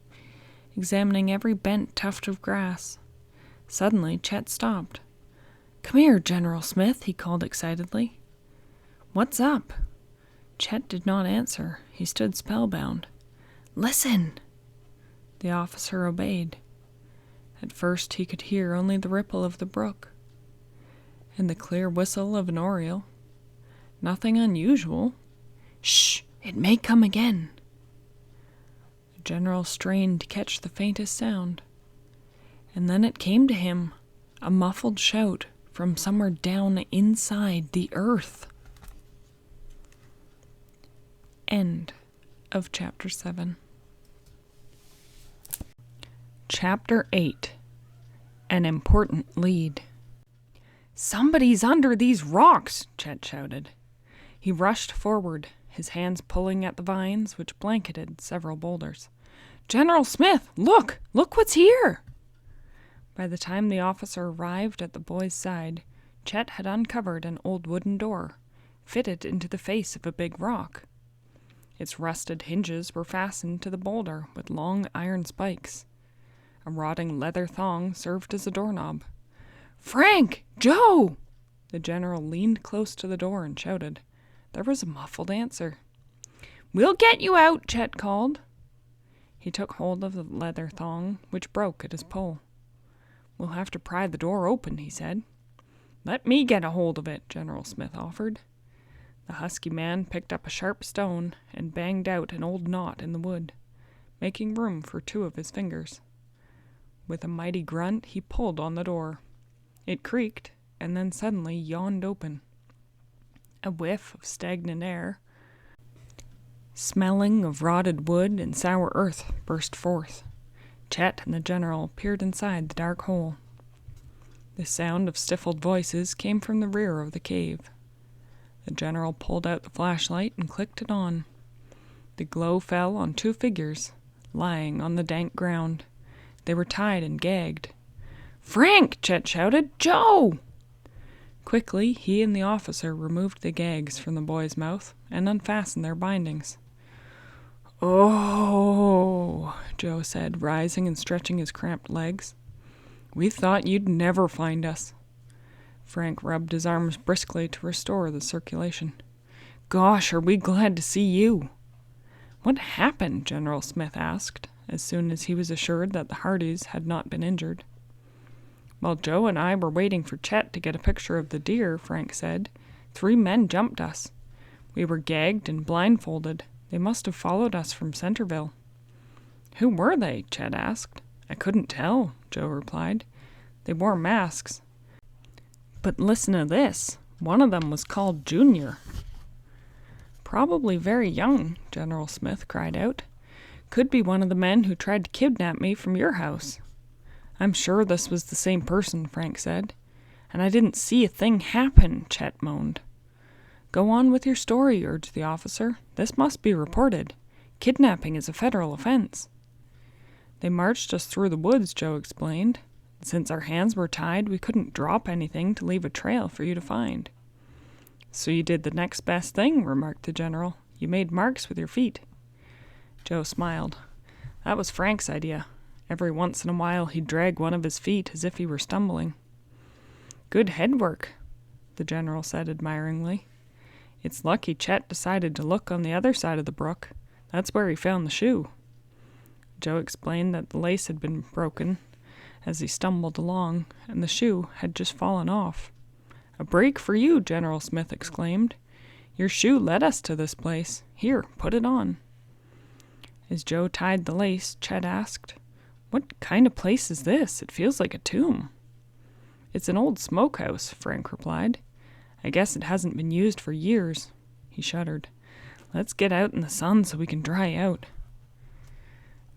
examining every bent tuft of grass. Suddenly, Chet stopped. "Come here, General Smith," he called excitedly. "What's up?" Chet did not answer. He stood spellbound. "Listen!" The officer obeyed. At first he could hear only the ripple of the brook and the clear whistle of an oriole. Nothing unusual. "Shh! It may come again." The general strained to catch the faintest sound, and then it came to him, a muffled shout from somewhere down inside the earth. End of Chapter 7. Chapter 8. An Important Lead. "Somebody's under these rocks!" Chet shouted. He rushed forward, his hands pulling at the vines which blanketed several boulders. "General Smith, look! Look what's here!" By the time the officer arrived at the boy's side, Chet had uncovered an old wooden door, fitted into the face of a big rock. Its rusted hinges were fastened to the boulder with long iron spikes. A rotting leather thong served as a doorknob. "Frank! Joe!" The general leaned close to the door and shouted. There was a muffled answer. "We'll get you out," Chet called. He took hold of the leather thong, which broke at his pull. "We'll have to pry the door open," he said. "Let me get a hold of it," General Smith offered. The husky man picked up a sharp stone and banged out an old knot in the wood, making room for two of his fingers. With a mighty grunt, he pulled on the door. It creaked, and then suddenly yawned open. A whiff of stagnant air, smelling of rotted wood and sour earth, burst forth. Chet and the general peered inside the dark hole. The sound of stifled voices came from the rear of the cave. The general pulled out the flashlight and clicked it on. The glow fell on two figures, lying on the dank ground. They were tied and gagged. "Frank!" Chet shouted. "Joe!" Quickly, he and the officer removed the gags from the boy's mouth and unfastened their bindings. "Oh," Joe said, rising and stretching his cramped legs. "We thought you'd never find us." Frank rubbed his arms briskly to restore the circulation. "Gosh, are we glad to see you." "What happened?" General Smith asked, as soon as he was assured that the Hardys had not been injured. "While Joe and I were waiting for Chet to get a picture of the deer," Frank said, "3 men jumped us. We were gagged and blindfolded. They must have followed us from Centerville." "Who were they?" Chet asked. "I couldn't tell," Joe replied. "They wore masks. But listen to this. One of them was called Junior." "Probably very young," General Smith cried out. "Could be one of the men who tried to kidnap me from your house." "I'm sure this was the same person," Frank said. "And I didn't see a thing happen," Chet moaned. "Go on with your story," urged the officer. "This must be reported. Kidnapping is a federal offense." "They marched us through the woods," Joe explained. "Since our hands were tied, we couldn't drop anything to leave a trail for you to find." "So you did the next best thing," remarked the general. "You made marks with your feet." Joe smiled. "That was Frank's idea. Every once in a while he'd drag one of his feet as if he were stumbling." "Good head work," the general said admiringly. "It's lucky Chet decided to look on the other side of the brook. That's where he found the shoe." Joe explained that the lace had been broken as he stumbled along, and the shoe had just fallen off. "A break for you," General Smith exclaimed. "Your shoe led us to this place. Here, put it on." As Joe tied the lace, Chet asked, "What kind of place is this? It feels like a tomb." "It's an old smokehouse," Frank replied. "I guess it hasn't been used for years." He shuddered. "Let's get out in the sun so we can dry out."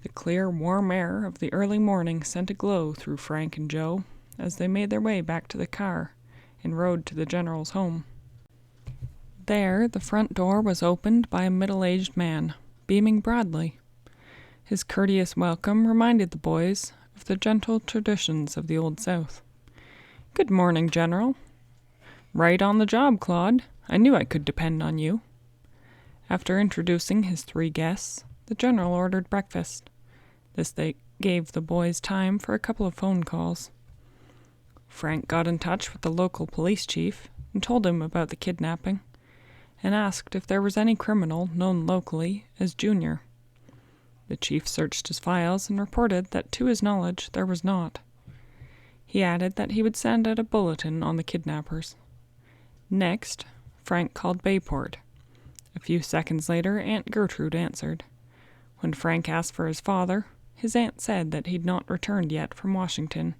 The clear, warm air of the early morning sent a glow through Frank and Joe as they made their way back to the car and rode to the General's home. There, the front door was opened by a middle-aged man, beaming broadly. His courteous welcome reminded the boys of the gentle traditions of the Old South. "Good morning, General." "Right on the job, Claude. I knew I could depend on you." After introducing his 3 guests, the General ordered breakfast. This they gave the boys time for a couple of phone calls. Frank got in touch with the local police chief and told him about the kidnapping, and asked if there was any criminal known locally as Junior. The chief searched his files and reported that to his knowledge there was not. He added that he would send out a bulletin on the kidnappers. Next, Frank called Bayport. A few seconds later, Aunt Gertrude answered. When Frank asked for his father, his aunt said that he'd not returned yet from Washington,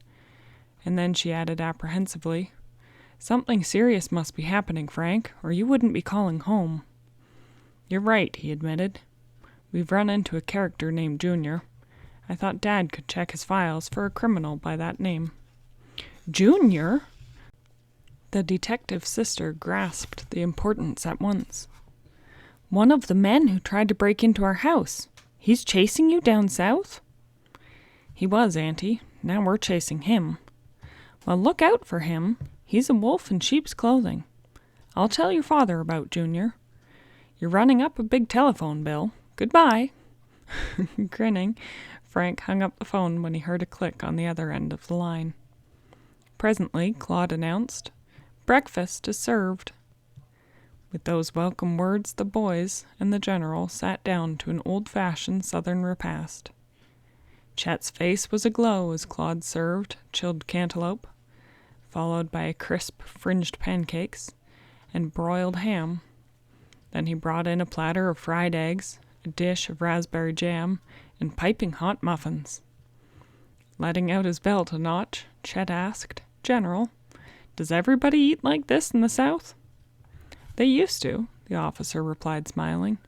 and then she added apprehensively, "Something serious must be happening, Frank, or you wouldn't be calling home." "You're right," he admitted. "We've run into a character named Junior. I thought Dad could check his files for a criminal by that name." "Junior?" The detective's sister grasped the importance at once. "One of the men who tried to break into our house. He's chasing you down south?" "He was, Auntie. Now we're chasing him." "Well, look out for him. He's a wolf in sheep's clothing. I'll tell your father about Junior. You're running up a big telephone bill. Goodbye." Grinning, Frank hung up the phone when he heard a click on the other end of the line. Presently, Claude announced, "Breakfast is served." With those welcome words, the boys and the General sat down to an old-fashioned Southern repast. Chet's face was aglow as Claude served chilled cantaloupe, followed by crisp fringed pancakes and broiled ham. Then he brought in a platter of fried eggs, a dish of raspberry jam, and piping hot muffins. Letting out his belt a notch, Chet asked, "General, does everybody eat like this in the South?" "They used to," the officer replied, smiling.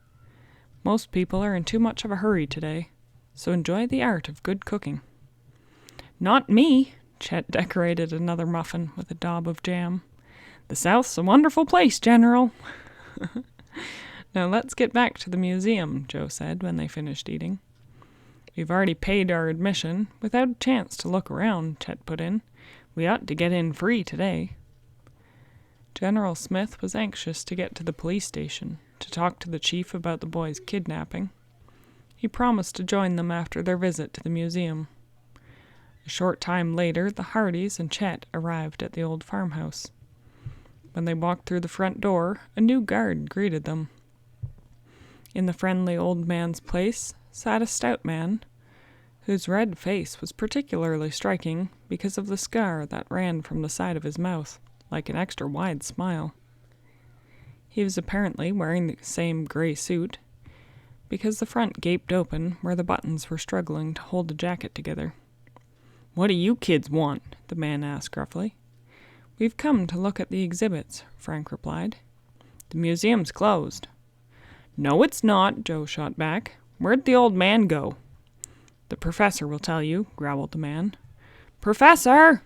"Most people are in too much of a hurry today, so enjoy the art of good cooking." "Not me!" Chet decorated another muffin with a daub of jam. "The South's a wonderful place, General." "Now let's get back to the museum," Joe said when they finished eating. "We've already paid our admission without a chance to look around," Chet put in. "We ought to get in free today." General Smith was anxious to get to the police station to talk to the chief about the boys' kidnapping. He promised to join them after their visit to the museum. A short time later, the Hardys and Chet arrived at the old farmhouse. When they walked through the front door, a new guard greeted them. In the friendly old man's place sat a stout man, whose red face was particularly striking because of the scar that ran from the side of his mouth, like an extra wide smile. He was apparently wearing the same gray suit, because the front gaped open where the buttons were struggling to hold the jacket together. "What do you kids want?" the man asked gruffly. "We've come to look at the exhibits," Frank replied. "The museum's closed." "No, it's not," Joe shot back. "Where'd the old man go?" "The professor will tell you," growled the man. "Professor!"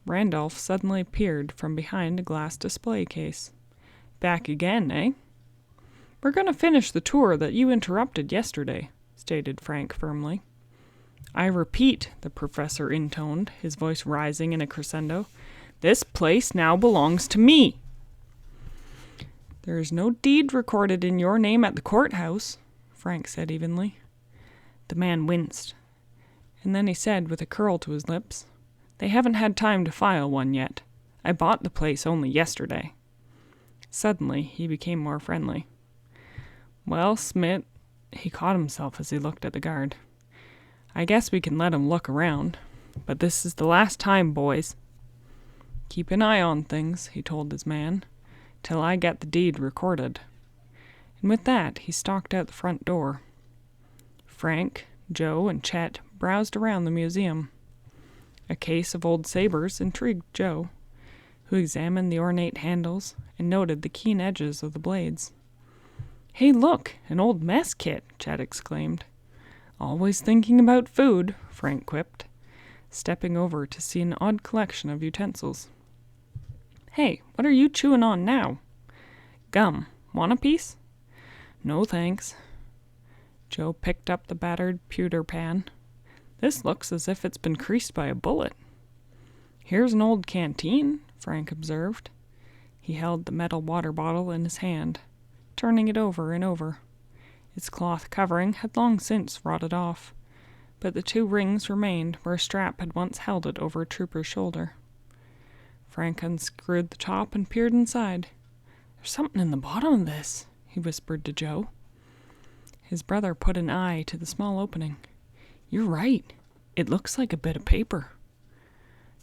Randolph suddenly appeared from behind a glass display case. "Back again, eh?" "We're going to finish the tour that you interrupted yesterday," stated Frank firmly. "I repeat," the professor intoned, his voice rising in a crescendo, "this place now belongs to me." "There is no deed recorded in your name at the courthouse," Frank said evenly. The man winced, and then he said with a curl to his lips, "They haven't had time to file one yet. I bought the place only yesterday." Suddenly, he became more friendly. "Well, Smith," he caught himself as he looked at the guard, "I guess we can let him look around. But this is the last time, boys." "Keep an eye on things," he told his man, "till I get the deed recorded." And with that, he stalked out the front door. Frank, Joe and Chet browsed around the museum. A case of old sabers intrigued Joe, who examined the ornate handles and noted the keen edges of the blades. "Hey, look, an old mess kit," Chet exclaimed. "Always thinking about food," Frank quipped, stepping over to see an odd collection of utensils. "Hey, what are you chewing on now?" "Gum. Want a piece?" "No, thanks." Joe picked up the battered pewter pan. "This looks as if it's been creased by a bullet." "Here's an old canteen," Frank observed. He held the metal water bottle in his hand, turning it over and over. Its cloth covering had long since rotted off, but the 2 rings remained where a strap had once held it over a trooper's shoulder. Frank unscrewed the top and peered inside. "There's something in the bottom of this," he whispered to Joe. His brother put an eye to the small opening. "You're right. It looks like a bit of paper."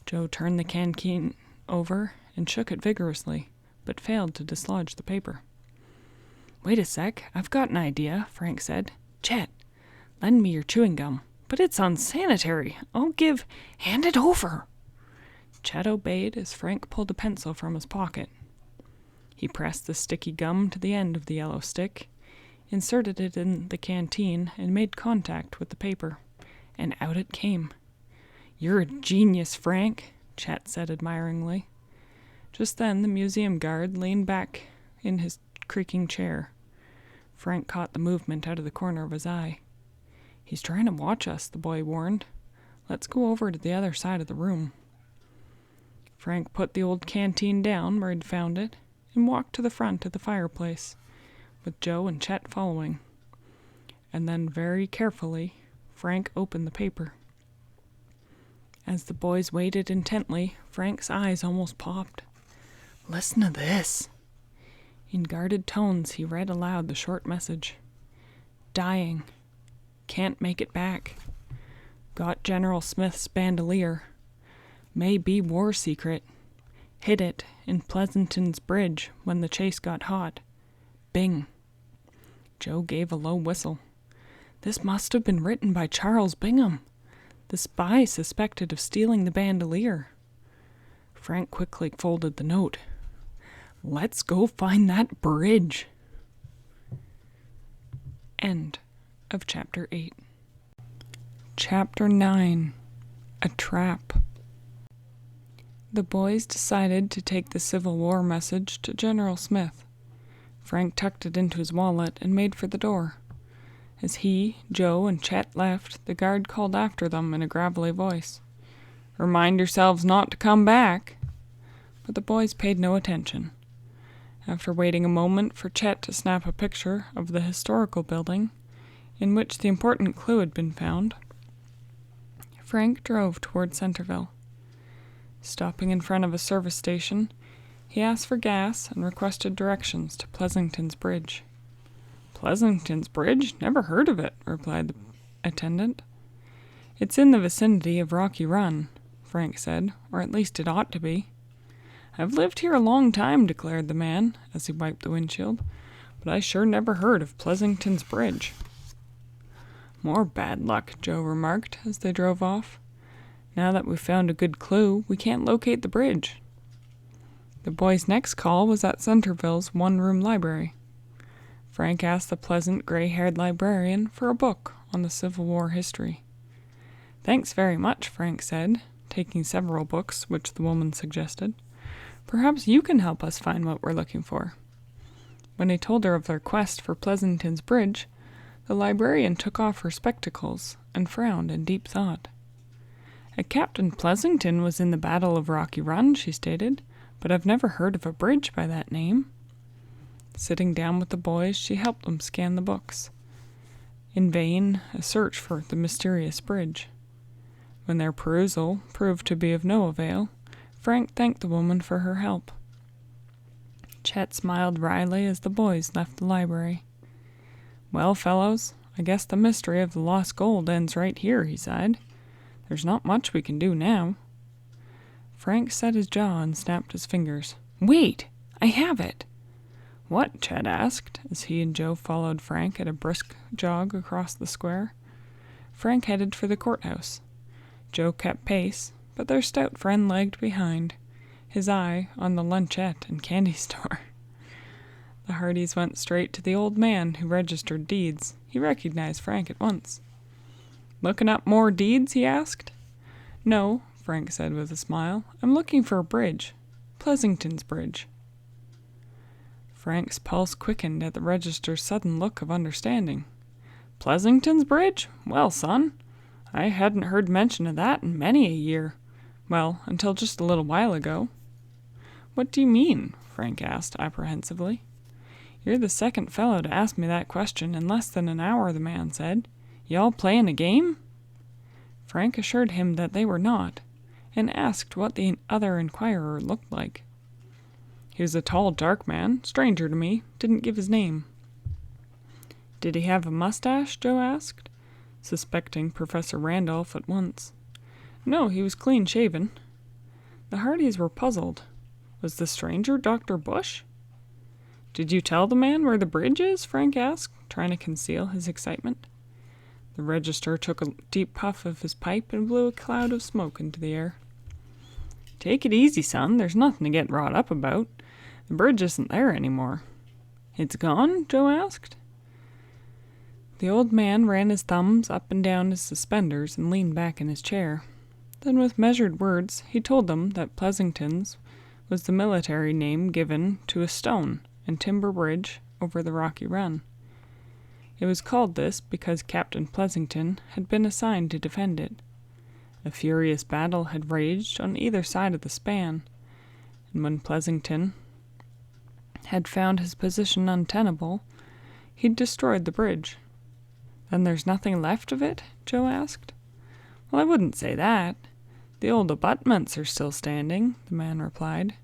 Joe turned the canteen over and shook it vigorously, but failed to dislodge the paper. "Wait a sec, I've got an idea," Frank said. "Chet, lend me your chewing gum." "But it's unsanitary. Hand it over." Chet obeyed as Frank pulled a pencil from his pocket. He pressed the sticky gum to the end of the yellow stick, inserted it in the canteen, and made contact with the paper, and out it came. "You're a genius, Frank," Chet said admiringly. Just then the museum guard leaned back in his creaking chair. Frank caught the movement out of the corner of his eye. "He's trying to watch us," the boy warned. "Let's go over to the other side of the room." Frank put the old canteen down where he'd found it and walked to the front of the fireplace, with Joe and Chet following. And then very carefully, Frank opened the paper. As the boys waited intently, Frank's eyes almost popped. "Listen to this." In guarded tones, he read aloud the short message. "Dying. Can't make it back. Got General Smith's bandolier. May be war secret. Hid it in Pleasanton's bridge when the chase got hot. Bing." Joe gave a low whistle. This must have been written by Charles Bingham, the spy suspected of stealing the bandolier. Frank quickly folded the note. "Let's go find that bridge." End of Chapter 8. Chapter 9. A Trap. The boys decided to take the Civil War message to General Smith. Frank tucked it into his wallet and made for the door. As he, Joe, and Chet left, the guard called after them in a gravelly voice, "Remind yourselves not to come back." But the boys paid no attention. After waiting a moment for Chet to snap a picture of the historical building in which the important clue had been found, Frank drove toward Centerville. Stopping in front of a service station, he asked for gas and requested directions to Pleasanton's Bridge. "Pleasanton's Bridge? Never heard of it," replied the attendant. "It's in the vicinity of Rocky Run," Frank said, "or at least it ought to be." "I've lived here a long time," declared the man, as he wiped the windshield, "but I sure never heard of Pleasanton's Bridge." "More bad luck," Joe remarked as they drove off. "Now that we've found a good clue, we can't locate the bridge." The boys' next call was at Centerville's one-room library. Frank asked the pleasant, gray-haired librarian for a book on the Civil War history. "Thanks very much," Frank said, taking several books which the woman suggested. "Perhaps you can help us find what we're looking for." When he told her of their quest for Pleasanton's Bridge, the librarian took off her spectacles and frowned in deep thought. "A Captain Pleasanton was in the Battle of Rocky Run," she stated, "but I've never heard of a bridge by that name." Sitting down with the boys, she helped them scan the books. In vain, a search for the mysterious bridge. When their perusal proved to be of no avail, Frank thanked the woman for her help. Chet smiled wryly as the boys left the library. "Well, fellows, I guess the mystery of the lost gold ends right here," he sighed. "There's not much we can do now." Frank set his jaw and snapped his fingers. "Wait! I have it!" "What?" Chet asked, as he and Joe followed Frank at a brisk jog across the square. Frank headed for the courthouse. Joe kept pace, but their stout friend lagged behind, his eye on the lunchette and candy store. The Hardys went straight to the old man who registered deeds. He recognized Frank at once. "Looking up more deeds?" he asked. "No," Frank said with a smile. "I'm looking for a bridge. Pleasington's Bridge." Frank's pulse quickened at the register's sudden look of understanding. "Pleasington's Bridge? Well, son, I hadn't heard mention of that in many a year. Well, until just a little while ago." "What do you mean?" Frank asked apprehensively. "You're the second fellow to ask me that question in less than an hour," the man said. "You all playing a game?" Frank assured him that they were not, and asked what the other inquirer looked like. "He was a tall, dark man, stranger to me, didn't give his name." "Did he have a mustache?" Joe asked, suspecting Professor Randolph at once. "No, he was clean-shaven." The Hardys were puzzled. Was the stranger Dr. Bush? "Did you tell the man where the bridge is?" Frank asked, trying to conceal his excitement. The register took a deep puff of his pipe and blew a cloud of smoke into the air. "Take it easy, son. There's nothing to get wrought up about. The bridge isn't there anymore." "It's gone?" Joe asked. The old man ran his thumbs up and down his suspenders and leaned back in his chair. Then with measured words he told them that Pleasington's was the military name given to a stone and timber bridge over the Rocky Run. It was called this because Captain Pleasington had been assigned to defend it. A furious battle had raged on either side of the span, and when Pleasington had found his position untenable, he'd destroyed the bridge. "Then there's nothing left of it?" Joe asked. "Well, I wouldn't say that. The old abutments are still standing," the man replied,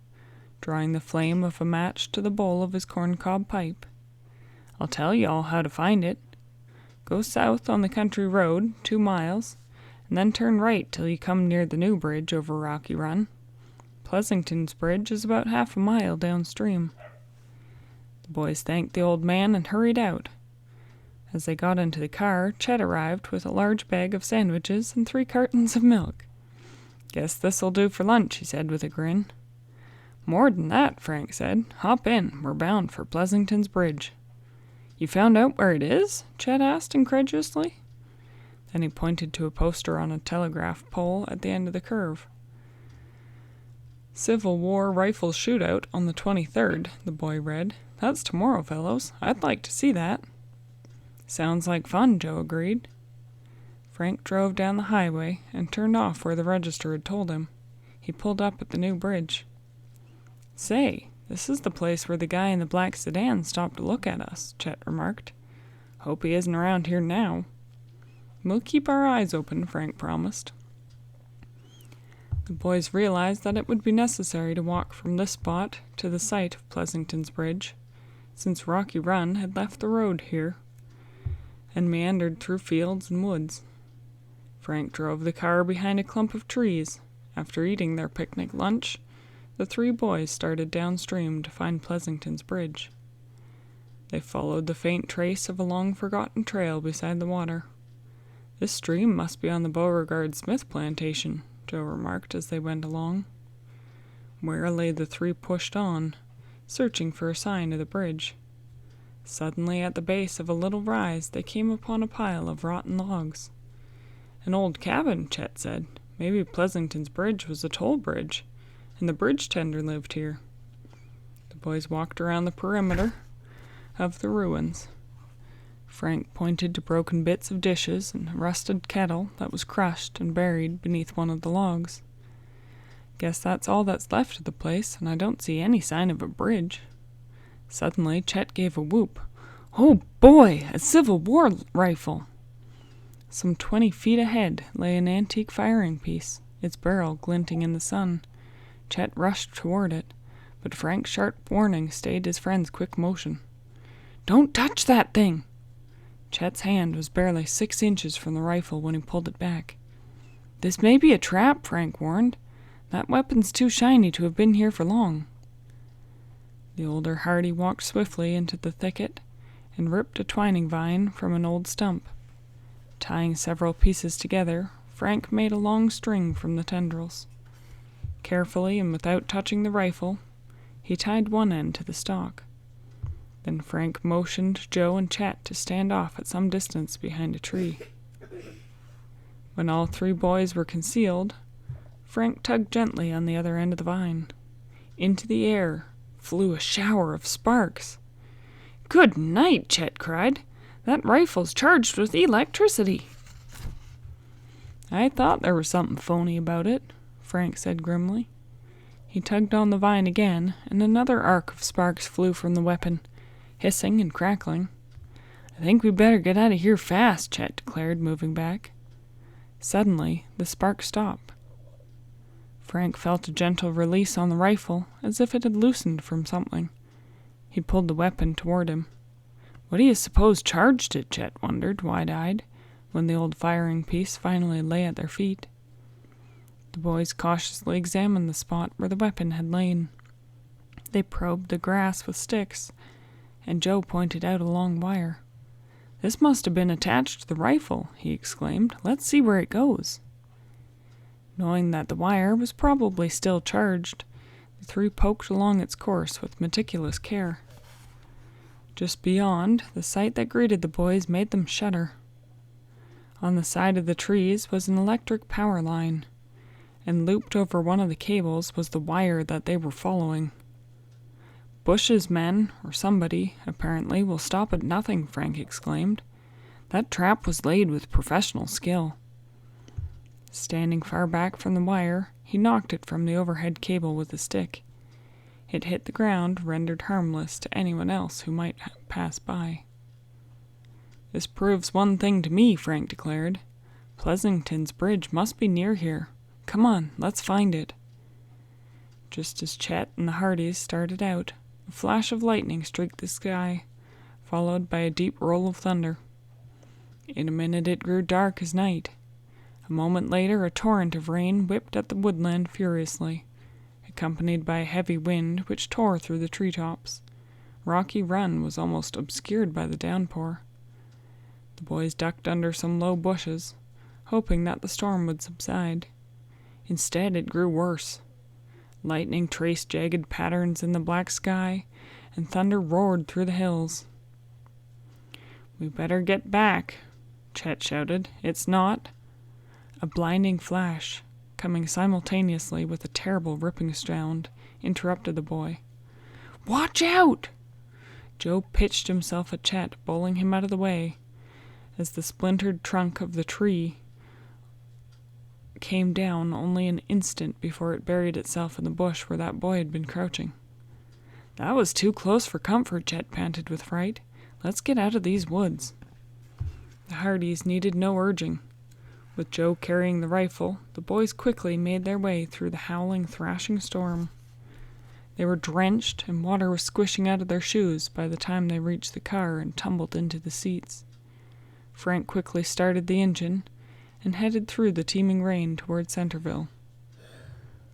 drawing the flame of a match to the bowl of his corncob pipe. "I'll tell you all how to find it. Go south on the country road 2 miles, and then turn right till you come near the new bridge over Rocky Run. Pleasington's Bridge is about half a mile downstream." The boys thanked the old man and hurried out. As they got into the car, Chet arrived with a large bag of sandwiches and 3 cartons of milk. "Guess this'll do for lunch," he said with a grin. "More than that," Frank said. "Hop in. We're bound for Pleasington's Bridge." "You found out where it is?" Chet asked incredulously. Then he pointed to a poster on a telegraph pole at the end of the curve. "Civil War rifle shootout on the 23rd, the boy read. "That's tomorrow, fellows. I'd like to see that." "Sounds like fun," Joe agreed. Frank drove down the highway and turned off where the register had told him. He pulled up at the new bridge. "Say, this is the place where the guy in the black sedan stopped to look at us," Chet remarked. "Hope he isn't around here now." "We'll keep our eyes open," Frank promised. The boys realized that it would be necessary to walk from this spot to the site of Pleasington's Bridge, since Rocky Run had left the road here and meandered through fields and woods. Frank drove the car behind a clump of trees. After eating their picnic lunch, the 3 boys started downstream to find Pleasington's Bridge. They followed the faint trace of a long-forgotten trail beside the water. "This stream must be on the Beauregard Smith plantation," Joe remarked as they went along. Warily the 3 pushed on, searching for a sign of the bridge. Suddenly, at the base of a little rise, they came upon a pile of rotten logs. "An old cabin," Chet said. "Maybe Pleasington's Bridge was a toll bridge, and the bridge tender lived here." The boys walked around the perimeter of the ruins. Frank pointed to broken bits of dishes and a rusted kettle that was crushed and buried beneath one of the logs. "Guess that's all that's left of the place, and I don't see any sign of a bridge." Suddenly, Chet gave a whoop. "Oh boy, a Civil War rifle!" Some 20 feet ahead lay an antique firing piece, its barrel glinting in the sun. Chet rushed toward it, but Frank's sharp warning stayed his friend's quick motion. "Don't touch that thing!" Chet's hand was barely 6 inches from the rifle when he pulled it back. "This may be a trap," Frank warned. "That weapon's too shiny to have been here for long." The older Hardy walked swiftly into the thicket and ripped a twining vine from an old stump. Tying several pieces together, Frank made a long string from the tendrils. Carefully and without touching the rifle, he tied one end to the stock. Then Frank motioned Joe and Chet to stand off at some distance behind a tree. When all three boys were concealed, Frank tugged gently on the other end of the vine. Into the air flew a shower of sparks. "Good night," Chet cried. "That rifle's charged with electricity." "I thought there was something phony about it," Frank said grimly. He tugged on the vine again, and another arc of sparks flew from the weapon, hissing and crackling. "I think we better get out of here fast," Chet declared, moving back. Suddenly, the sparks stopped. Frank felt a gentle release on the rifle, as if it had loosened from something. He pulled the weapon toward him. What do you suppose charged it? Chet wondered, wide-eyed, when the old firing piece finally lay at their feet. The boys cautiously examined the spot where the weapon had lain. They probed the grass with sticks, and Joe pointed out a long wire. "This must have been attached to the rifle," he exclaimed. "Let's see where it goes." Knowing that the wire was probably still charged, the three poked along its course with meticulous care. Just beyond, the sight that greeted the boys made them shudder. On the side of the trees was an electric power line, and looped over one of the cables was the wire that they were following. "Bush's men, or somebody, apparently, will stop at nothing," Frank exclaimed. "That trap was laid with professional skill." Standing far back from the wire, he knocked it from the overhead cable with a stick. It hit the ground, rendered harmless to anyone else who might pass by. "This proves one thing to me," Frank declared. "Pleasington's bridge must be near here. Come on, let's find it." Just as Chet and the Hardys started out, a flash of lightning streaked the sky, followed by a deep roll of thunder. In a minute it grew dark as night. A moment later a torrent of rain whipped at the woodland furiously, accompanied by a heavy wind which tore through the treetops. Rocky Run was almost obscured by the downpour. The boys ducked under some low bushes, hoping that the storm would subside. Instead, it grew worse. Lightning traced jagged patterns in the black sky, and thunder roared through the hills. "We better get back," Chet shouted. "It's not—" A blinding flash, coming simultaneously with a terrible ripping sound, interrupted the boy. "Watch out!" Joe pitched himself at Chet, bowling him out of the way, as the splintered trunk of the tree came down only an instant before it buried itself in the bush where that boy had been crouching. "That was too close for comfort," Chet panted with fright. "Let's get out of these woods." The Hardys needed no urging. With Joe carrying the rifle, the boys quickly made their way through the howling, thrashing storm. They were drenched, and water was squishing out of their shoes by the time they reached the car and tumbled into the seats. Frank quickly started the engine and headed through the teeming rain toward Centerville.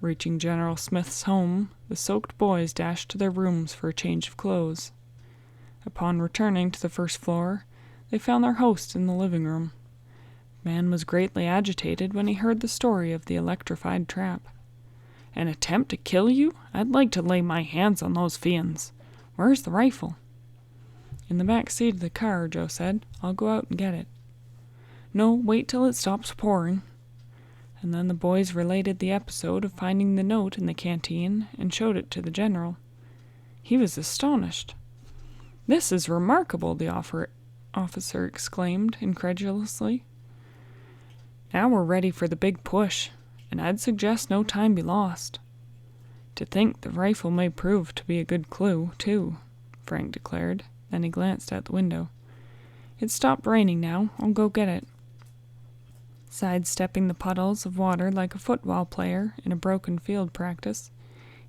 Reaching General Smith's home, the soaked boys dashed to their rooms for a change of clothes. Upon returning to the first floor, they found their host in the living room. The man was greatly agitated when he heard the story of the electrified trap. "An attempt to kill you? I'd like to lay my hands on those fiends. Where's the rifle?" "In the back seat of the car," Joe said. "I'll go out and get it." "No, wait till it stops pouring." And then the boys related the episode of finding the note in the canteen and showed it to the general. He was astonished. "This is remarkable," the officer exclaimed incredulously. "Now we're ready for the big push, and I'd suggest no time be lost." "To think the rifle may prove to be a good clue, too," Frank declared. Then he glanced out the window. "It's stopped raining now. I'll go get it." Sidestepping the puddles of water like a football player in a broken field practice,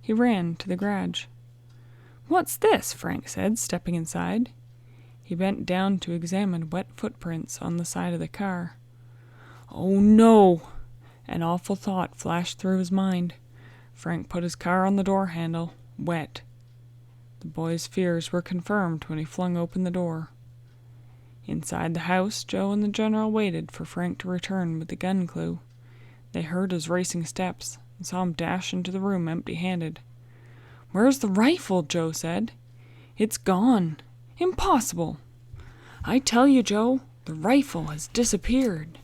he ran to the garage. "What's this?" Frank said, stepping inside. He bent down to examine wet footprints on the side of the car. "Oh no!" An awful thought flashed through his mind. Frank put his car on the door handle. Wet. The boy's fears were confirmed when he flung open the door. Inside the house, Joe and the general waited for Frank to return with the gun clue. They heard his racing steps and saw him dash into the room empty-handed. "Where's the rifle?" Joe said. "It's gone. Impossible. I tell you, Joe, the rifle has disappeared."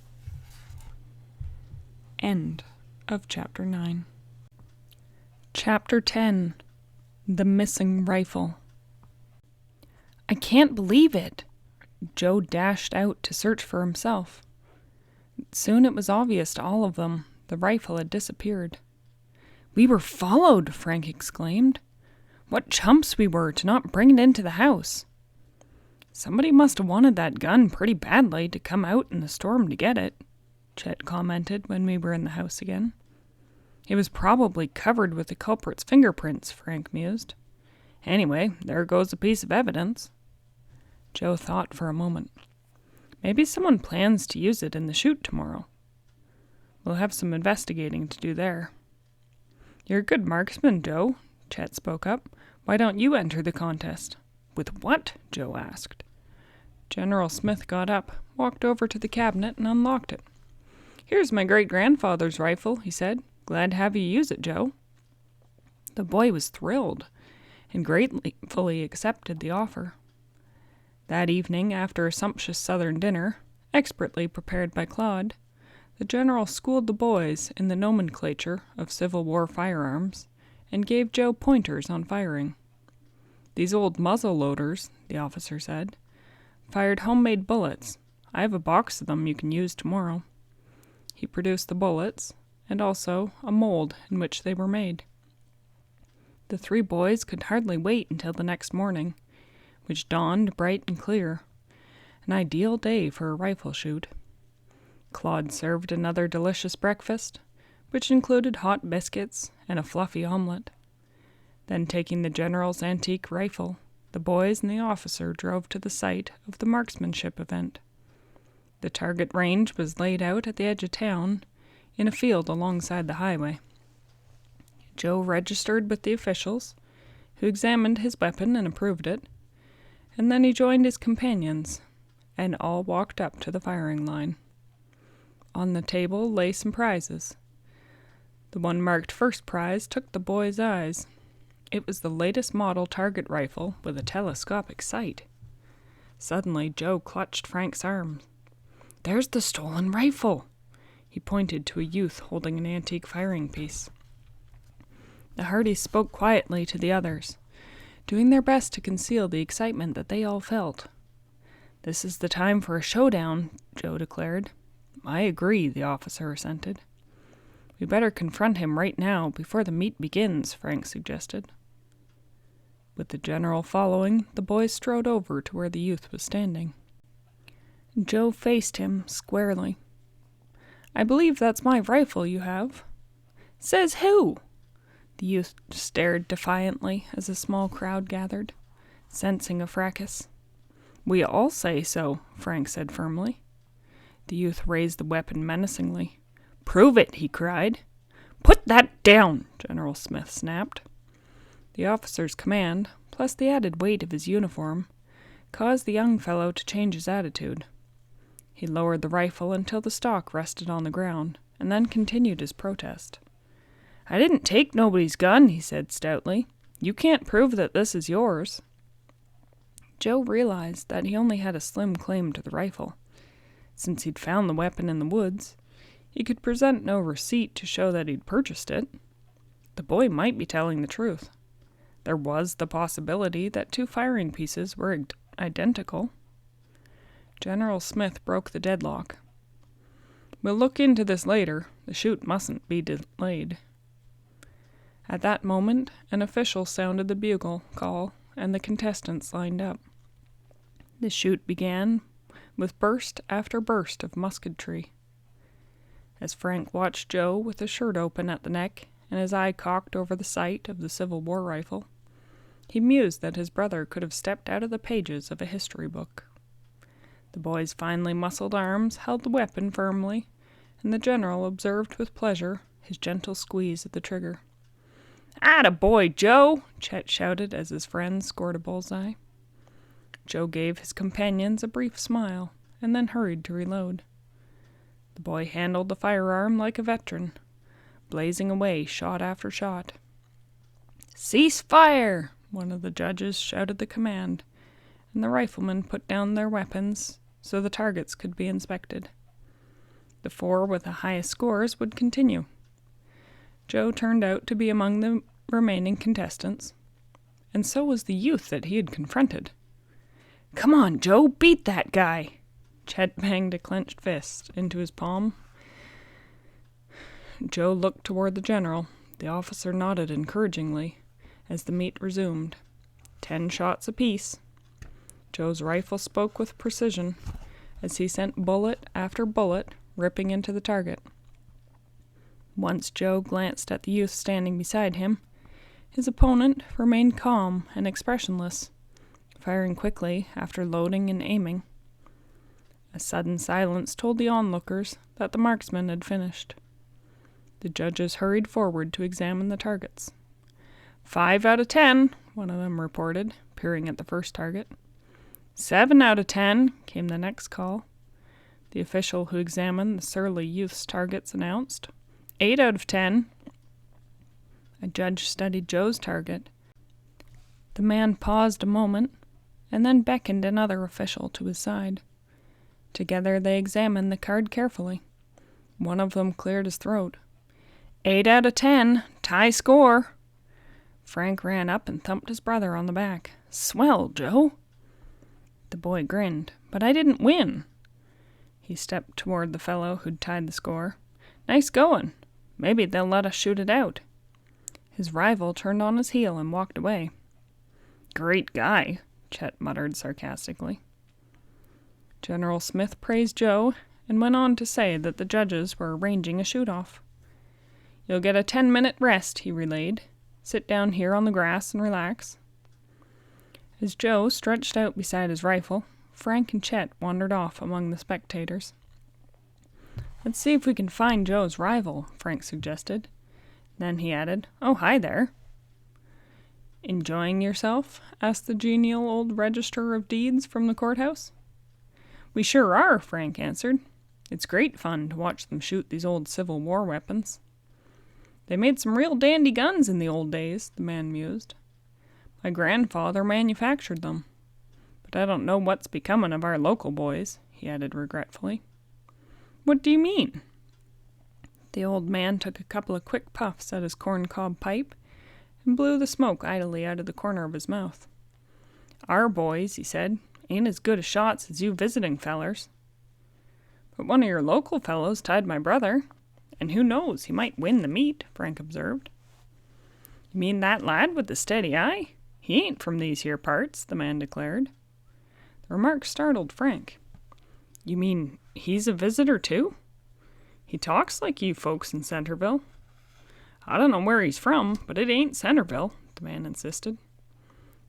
End of Chapter 9. Chapter 10. The Missing Rifle. "I can't believe it." Joe dashed out to search for himself. Soon it was obvious to all of them the rifle had disappeared. "We were followed," Frank exclaimed. "What chumps we were to not bring it into the house." "Somebody must have wanted that gun pretty badly to come out in the storm to get it," Chet commented when we were in the house again. "It was probably covered with the culprit's fingerprints," Frank mused. "Anyway, there goes a piece of evidence." Joe thought for a moment. "Maybe someone plans to use it in the shoot tomorrow. We'll have some investigating to do there." "You're a good marksman, Joe," Chet spoke up. "Why don't you enter the contest?" "With what?" Joe asked. General Smith got up, walked over to the cabinet, and unlocked it. "Here's my great-grandfather's rifle," he said. "Glad to have you use it, Joe." The boy was thrilled and gratefully accepted the offer. That evening, after a sumptuous Southern dinner, expertly prepared by Claude, the general schooled the boys in the nomenclature of Civil War firearms and gave Joe pointers on firing. "These old muzzle loaders," the officer said, "fired homemade bullets. I have a box of them you can use tomorrow." He produced the bullets, and also a mold in which they were made. The three boys could hardly wait until the next morning, which dawned bright and clear, an ideal day for a rifle shoot. Claude served another delicious breakfast, which included hot biscuits and a fluffy omelet. Then, taking the general's antique rifle, the boys and the officer drove to the site of the marksmanship event. The target range was laid out at the edge of town, in a field alongside the highway. Joe registered with the officials, who examined his weapon and approved it, and then he joined his companions, and all walked up to the firing line. On the table lay some prizes. The one marked first prize took the boys' eyes. It was the latest model target rifle with a telescopic sight. Suddenly, Joe clutched Frank's arm. "There's the stolen rifle!" He pointed to a youth holding an antique firing piece. The Hardys spoke quietly to the others, doing their best to conceal the excitement that they all felt. "This is the time for a showdown," Joe declared. "I agree," the officer assented. "We better confront him right now before the meet begins," Frank suggested. With the general following, the boys strode over to where the youth was standing. Joe faced him squarely. "I believe that's my rifle you have." "Says who?" The youth stared defiantly as a small crowd gathered, sensing a fracas. "We all say so," Frank said firmly. The youth raised the weapon menacingly. "Prove it," he cried. "Put that down," General Smith snapped. The officer's command, plus the added weight of his uniform, caused the young fellow to change his attitude. He lowered the rifle until the stock rested on the ground, and then continued his protest. "I didn't take nobody's gun," he said stoutly. "You can't prove that this is yours." Joe realized that he only had a slim claim to the rifle. Since he'd found the weapon in the woods, he could present no receipt to show that he'd purchased it. The boy might be telling the truth. There was the possibility that two firing pieces were identical. General Smith broke the deadlock. "We'll look into this later. The shoot mustn't be delayed." At that moment, an official sounded the bugle call, and the contestants lined up. The shoot began with burst after burst of musketry. As Frank watched Joe with his shirt open at the neck and his eye cocked over the sight of the Civil War rifle, he mused that his brother could have stepped out of the pages of a history book. The boy's finely muscled arms held the weapon firmly, and the general observed with pleasure his gentle squeeze of the trigger. "Atta boy, Joe!" Chet shouted as his friend scored a bullseye. Joe gave his companions a brief smile and then hurried to reload. The boy handled the firearm like a veteran, blazing away shot after shot. "Cease fire!" one of the judges shouted the command, and the riflemen put down their weapons so the targets could be inspected. The 4 with the highest scores would continue. Joe turned out to be among the remaining contestants, and so was the youth that he had confronted. "Come on, Joe, beat that guy!" Chet banged a clenched fist into his palm. Joe looked toward the general. The officer nodded encouragingly as the meet resumed. 10 shots apiece. Joe's rifle spoke with precision as he sent bullet after bullet ripping into the target. Once Joe glanced at the youth standing beside him, his opponent remained calm and expressionless, firing quickly after loading and aiming. A sudden silence told the onlookers that the marksman had finished. The judges hurried forward to examine the targets. 5 out of 10, one of them reported, peering at the first target. 7 out of 10, came the next call. The official who examined the surly youth's targets announced. 8 out of 10. A judge studied Joe's target. The man paused a moment and then beckoned another official to his side. Together they examined the card carefully. One of them cleared his throat. 8 out of 10, tie score. Frank ran up and thumped his brother on the back. "Swell, Joe." The boy grinned. "But I didn't win." He stepped toward the fellow who'd tied the score. "Nice going. Maybe they'll let us shoot it out." His rival turned on his heel and walked away. "Great guy," Chet muttered sarcastically. General Smith praised Joe and went on to say that the judges were arranging a shoot-off. "You'll get a 10-minute rest," he relayed. "Sit down here on the grass and relax." As Joe stretched out beside his rifle, Frank and Chet wandered off among the spectators. "Let's see if we can find Joe's rival," Frank suggested. Then he added, "Oh, hi there." "Enjoying yourself?" asked the genial old register of deeds from the courthouse. "We sure are," Frank answered. "It's great fun to watch them shoot these old Civil War weapons." "They made some real dandy guns in the old days," the man mused. "My grandfather manufactured them. But I don't know what's becoming of our local boys," he added regretfully. "What do you mean?" The old man took a couple of quick puffs at his corncob pipe and blew the smoke idly out of the corner of his mouth. "Our boys," he said, "ain't as good a shots as you visiting fellers." "But one of your local fellows tied my brother, and who knows, he might win the meet," Frank observed. "You mean that lad with the steady eye? He ain't from these here parts," the man declared. The remark startled Frank. "You mean he's a visitor too? He talks like you folks in Centerville." "I don't know where he's from, but it ain't Centerville," the man insisted.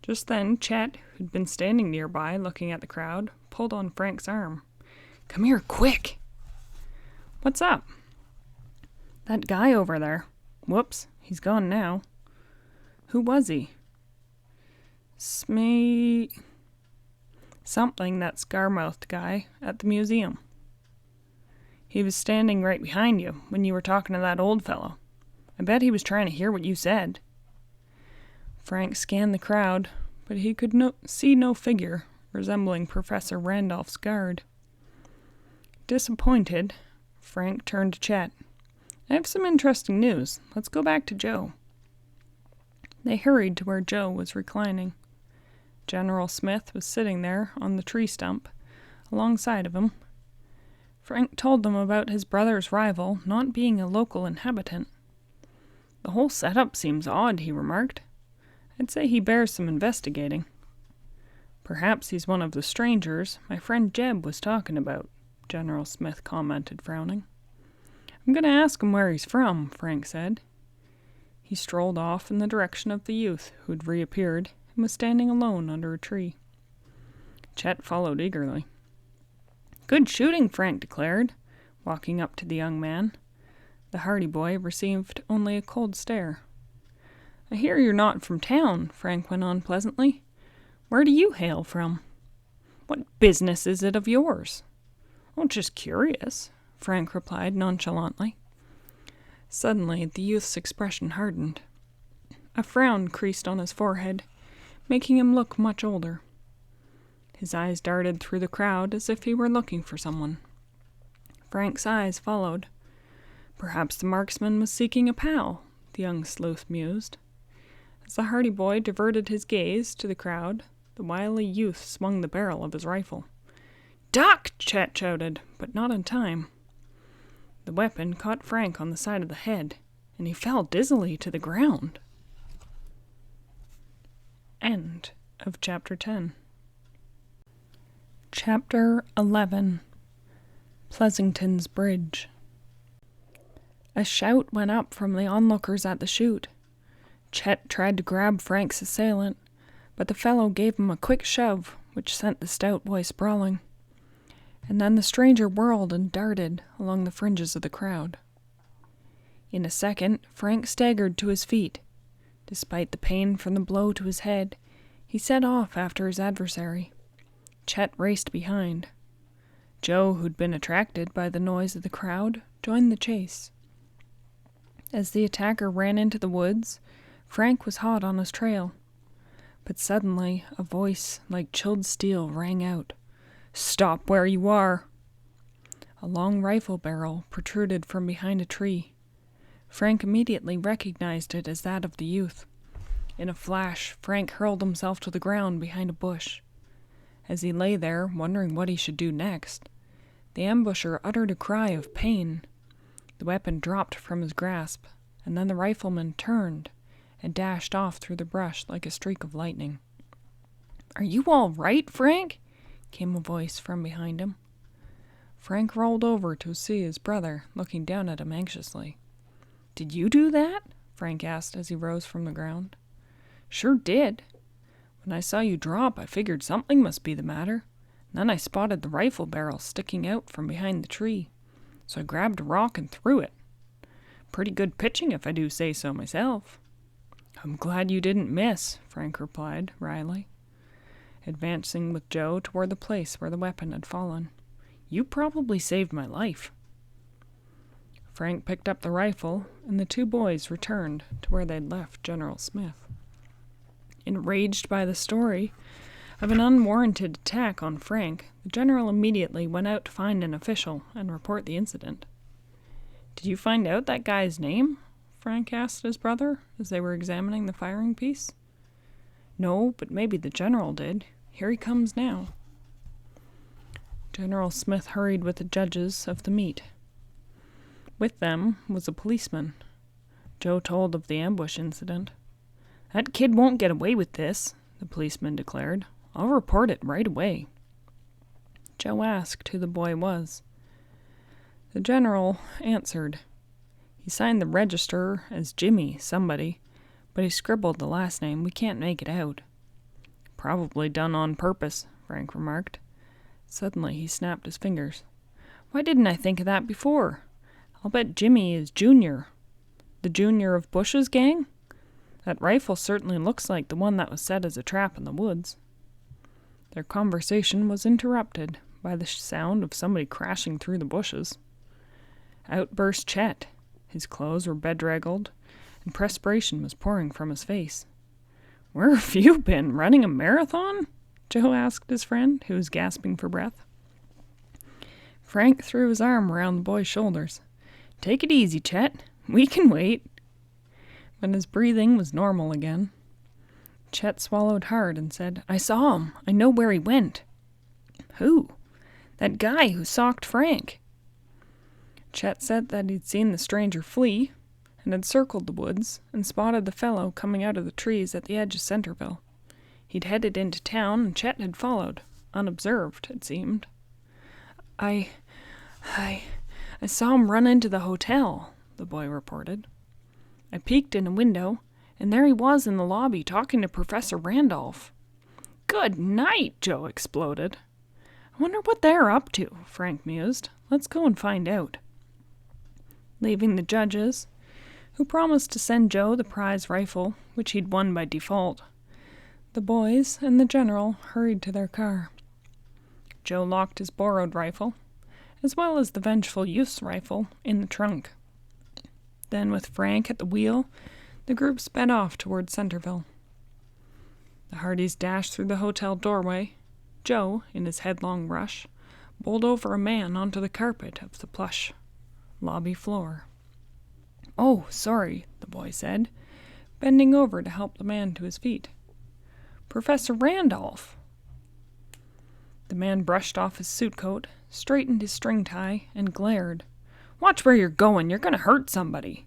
Just then Chet, who'd been standing nearby looking at the crowd, pulled on Frank's arm. "Come here, quick!" "What's up?" "That guy over there." "Whoops, he's gone now." "Who was he?" Something, that scar-mouthed guy at the museum." "He was standing right behind you when you were talking to that old fellow. I bet he was trying to hear what you said." Frank scanned the crowd, but he could see no figure resembling Professor Randolph's guard. Disappointed, Frank turned to Chet. "I have some interesting news. Let's go back to Joe." They hurried to where Joe was reclining. General Smith was sitting there on the tree stump, alongside of him. Frank told them about his brother's rival not being a local inhabitant. "The whole setup seems odd," he remarked. "I'd say he bears some investigating." "Perhaps he's one of the strangers my friend Jeb was talking about," General Smith commented, frowning. "I'm going to ask him where he's from," Frank said. He strolled off in the direction of the youth, who had reappeared and was standing alone under a tree. Chet followed eagerly. "Good shooting," Frank declared, walking up to the young man. The hardy boy received only a cold stare. "I hear you're not from town," Frank went on pleasantly. "Where do you hail from?" "What business is it of yours?" "Oh, just curious," Frank replied nonchalantly. Suddenly, the youth's expression hardened. A frown creased on his forehead, making him look much older. His eyes darted through the crowd as if he were looking for someone. Frank's eyes followed. Perhaps the marksman was seeking a pal, the young sleuth mused. As the hardy boy diverted his gaze to the crowd, the wily youth swung the barrel of his rifle. "Duck!" Chet shouted, but not in time. The weapon caught Frank on the side of the head, and he fell dizzily to the ground. End of Chapter 10. Chapter 11. Pleasington's Bridge. A shout went up from the onlookers at the shoot. Chet tried to grab Frank's assailant, but the fellow gave him a quick shove, which sent the stout boy sprawling. And then the stranger whirled and darted along the fringes of the crowd. In a second, Frank staggered to his feet. Despite the pain from the blow to his head, he set off after his adversary. Chet raced behind. Joe, who'd been attracted by the noise of the crowd, joined the chase. As the attacker ran into the woods, Frank was hot on his trail. But suddenly, a voice like chilled steel rang out. "Stop where you are!" A long rifle barrel protruded from behind a tree. Frank immediately recognized it as that of the youth. In a flash, Frank hurled himself to the ground behind a bush. As he lay there, wondering what he should do next, the ambusher uttered a cry of pain. The weapon dropped from his grasp, and then the rifleman turned and dashed off through the brush like a streak of lightning. "Are you all right, Frank?" came a voice from behind him. Frank rolled over to see his brother looking down at him anxiously. "Did you do that?" Frank asked as he rose from the ground. "Sure did. When I saw you drop, I figured something must be the matter. Then I spotted the rifle barrel sticking out from behind the tree, so I grabbed a rock and threw it. Pretty good pitching, if I do say so myself." "I'm glad you didn't miss," Frank replied wryly, advancing with Joe toward the place where the weapon had fallen. "You probably saved my life." Frank picked up the rifle, and the two boys returned to where they'd left General Smith. Enraged by the story of an unwarranted attack on Frank, the general immediately went out to find an official and report the incident. "Did you find out that guy's name?" Frank asked his brother as they were examining the firing piece. "No, but maybe the general did. Here he comes now." General Smith hurried with the judges of the meet. With them was a policeman. Joe told of the ambush incident. "That kid won't get away with this," the policeman declared. "I'll report it right away." Joe asked who the boy was. The general answered. He signed the register as Jimmy somebody, but he scribbled the last name. We can't make it out. "Probably done on purpose," Frank remarked. Suddenly he snapped his fingers. "Why didn't I think of that before? I'll bet Jimmy is Junior. The Junior of Bush's gang? That rifle certainly looks like the one that was set as a trap in the woods." Their conversation was interrupted by the sound of somebody crashing through the bushes. Out burst Chet. His clothes were bedraggled, and perspiration was pouring from his face. "Where have you been, running a marathon?" Joe asked his friend, who was gasping for breath. Frank threw his arm around the boy's shoulders. "Take it easy, Chet. We can wait." When his breathing was normal again, Chet swallowed hard and said, "I saw him. I know where he went." "Who?" "That guy who socked Frank." Chet said that he'd seen the stranger flee and had circled the woods and spotted the fellow coming out of the trees at the edge of Centerville. He'd headed into town and Chet had followed, unobserved, it seemed. I saw him run into the hotel," the boy reported. "I peeked in a window, and there he was in the lobby talking to Professor Randolph." "Good night!" Joe exploded. "I wonder what they're up to," Frank mused. "Let's go and find out." Leaving the judges, who promised to send Joe the prize rifle, which he'd won by default, the boys and the general hurried to their car. Joe locked his borrowed rifle, as well as the vengeful youth's rifle, in the trunk. Then, with Frank at the wheel, the group sped off toward Centerville. The Hardys dashed through the hotel doorway. Joe, in his headlong rush, bowled over a man onto the carpet of the plush lobby floor. "Oh, sorry," the boy said, bending over to help the man to his feet. "Professor Randolph." The man brushed off his suit coat, straightened his string tie, and glared. "Watch where you're going. You're going to hurt somebody."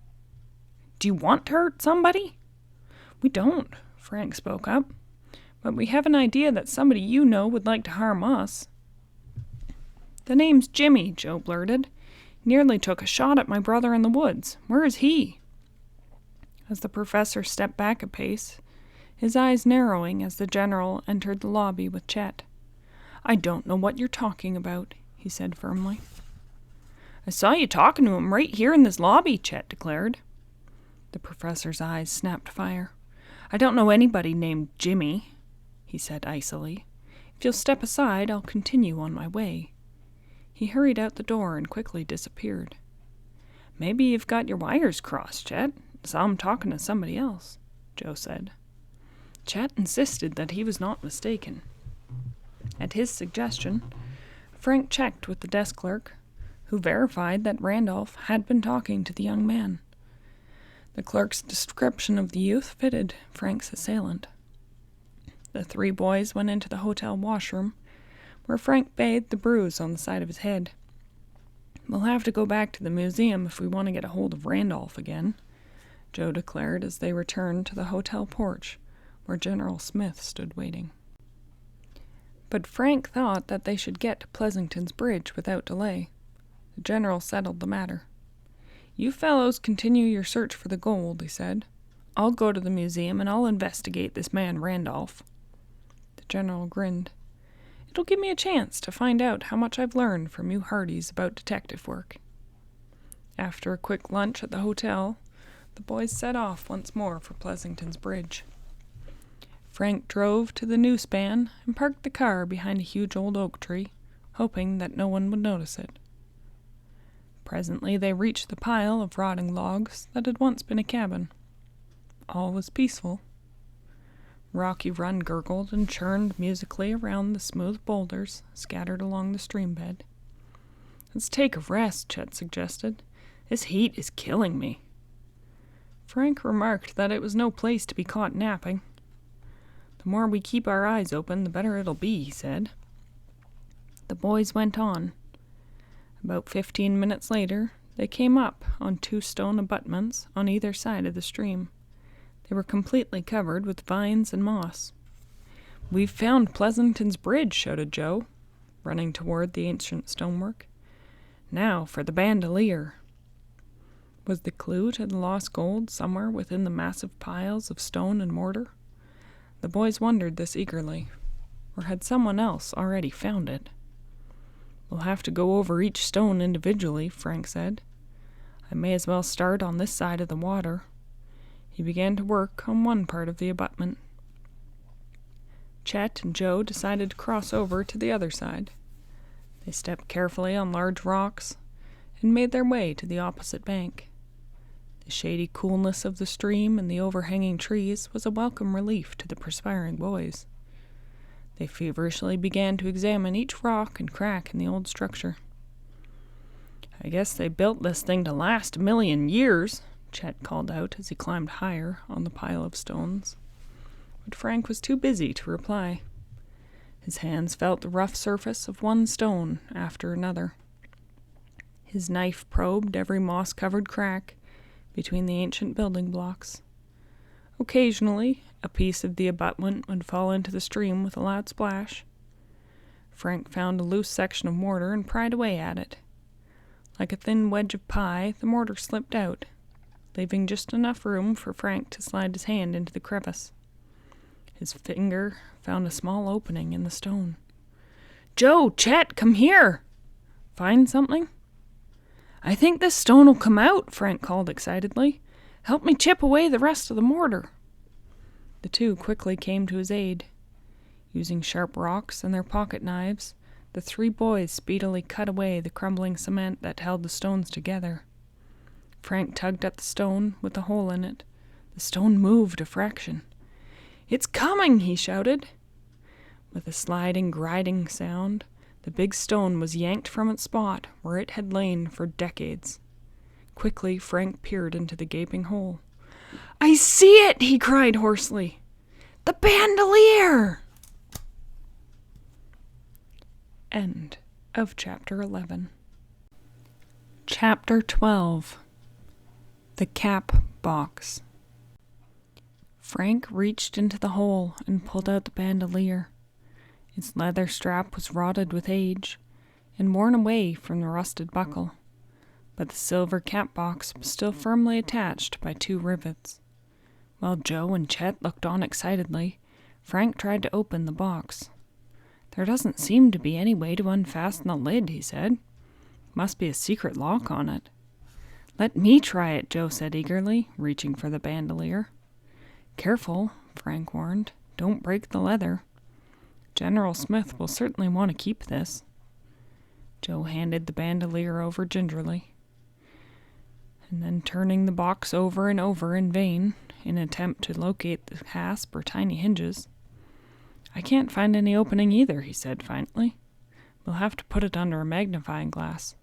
"Do you want to hurt somebody?" "We don't," Frank spoke up. "But we have an idea that somebody you know would like to harm us." "The name's Jimmy," Joe blurted. "Nearly took a shot at my brother in the woods. Where is he?" As the professor stepped back a pace, his eyes narrowing as the general entered the lobby with Chet. "I don't know what you're talking about," he said firmly. "I saw you talking to him right here in this lobby," Chet declared. The professor's eyes snapped fire. "I don't know anybody named Jimmy," he said icily. "If you'll step aside, I'll continue on my way." He hurried out the door and quickly disappeared. "Maybe you've got your wires crossed, Chet. Saw him talking to somebody else," Joe said. Chet insisted that he was not mistaken. At his suggestion, Frank checked with the desk clerk, who verified that Randolph had been talking to the young man. The clerk's description of the youth fitted Frank's assailant. The three boys went into the hotel washroom, where Frank bathed the bruise on the side of his head. "We'll have to go back to the museum if we want to get a hold of Randolph again," Joe declared as they returned to the hotel porch, where General Smith stood waiting. But Frank thought that they should get to Pleasanton's Bridge without delay. The general settled the matter. "You fellows continue your search for the gold," he said. "I'll go to the museum and I'll investigate this man Randolph." The general grinned. "It'll give me a chance to find out how much I've learned from you Hardys about detective work." After a quick lunch at the hotel, the boys set off once more for Pleasanton's Bridge. Frank drove to the new span and parked the car behind a huge old oak tree, hoping that no one would notice it. Presently they reached the pile of rotting logs that had once been a cabin. All was peaceful. Rocky Run gurgled and churned musically around the smooth boulders scattered along the stream bed. "Let's take a rest," Chet suggested. "This heat is killing me." Frank remarked that it was no place to be caught napping. "The more we keep our eyes open, the better it'll be," he said. The boys went on. About 15 minutes later, they came up on 2 stone abutments on either side of the stream. They were completely covered with vines and moss. "We've found Pleasanton's Bridge," shouted Joe, running toward the ancient stonework. "Now for the bandolier." Was the clue to the lost gold somewhere within the massive piles of stone and mortar? The boys wondered this eagerly. Or had someone else already found it? "We'll have to go over each stone individually," Frank said. "I may as well start on this side of the water." He began to work on one part of the abutment. Chet and Joe decided to cross over to the other side. They stepped carefully on large rocks and made their way to the opposite bank. The shady coolness of the stream and the overhanging trees was a welcome relief to the perspiring boys. They feverishly began to examine each rock and crack in the old structure. "I guess they built this thing to last 1,000,000 years, Chet called out as he climbed higher on the pile of stones. But Frank was too busy to reply. His hands felt the rough surface of one stone after another. His knife probed every moss-covered crack between the ancient building blocks. Occasionally, a piece of the abutment would fall into the stream with a loud splash. Frank found a loose section of mortar and pried away at it. Like a thin wedge of pie, the mortar slipped out, leaving just enough room for Frank to slide his hand into the crevice. His finger found a small opening in the stone. "Joe, Chet, come here!" "Find something?" "I think this stone will come out," Frank called excitedly. "Help me chip away the rest of the mortar." The two quickly came to his aid. Using sharp rocks and their pocket knives, The three boys speedily cut away the crumbling cement that held the stones together. Frank tugged at the stone with a hole in it. The stone moved a fraction. "It's coming!" he shouted. With a sliding, grinding sound, the big stone was yanked from its spot where it had lain for decades. Quickly, Frank peered into the gaping hole. "I see it!" he cried hoarsely. "The bandolier!" End of Chapter 11. Chapter 12. The Cap Box. Frank reached into the hole and pulled out the bandolier. Its leather strap was rotted with age and worn away from the rusted buckle, but the silver cap box was still firmly attached by 2 rivets. While Joe and Chet looked on excitedly, Frank tried to open the box. "There doesn't seem to be any way to unfasten the lid," he said. "Must be a secret lock on it." "Let me try it," Joe said eagerly, reaching for the bandolier. "Careful," Frank warned. "Don't break the leather. General Smith will certainly want to keep this." Joe handed the bandolier over gingerly, and then turning the box over and over in vain in an attempt to locate the hasp or tiny hinges. "I can't find any opening either," he said finally. "We'll have to put it under a magnifying glass."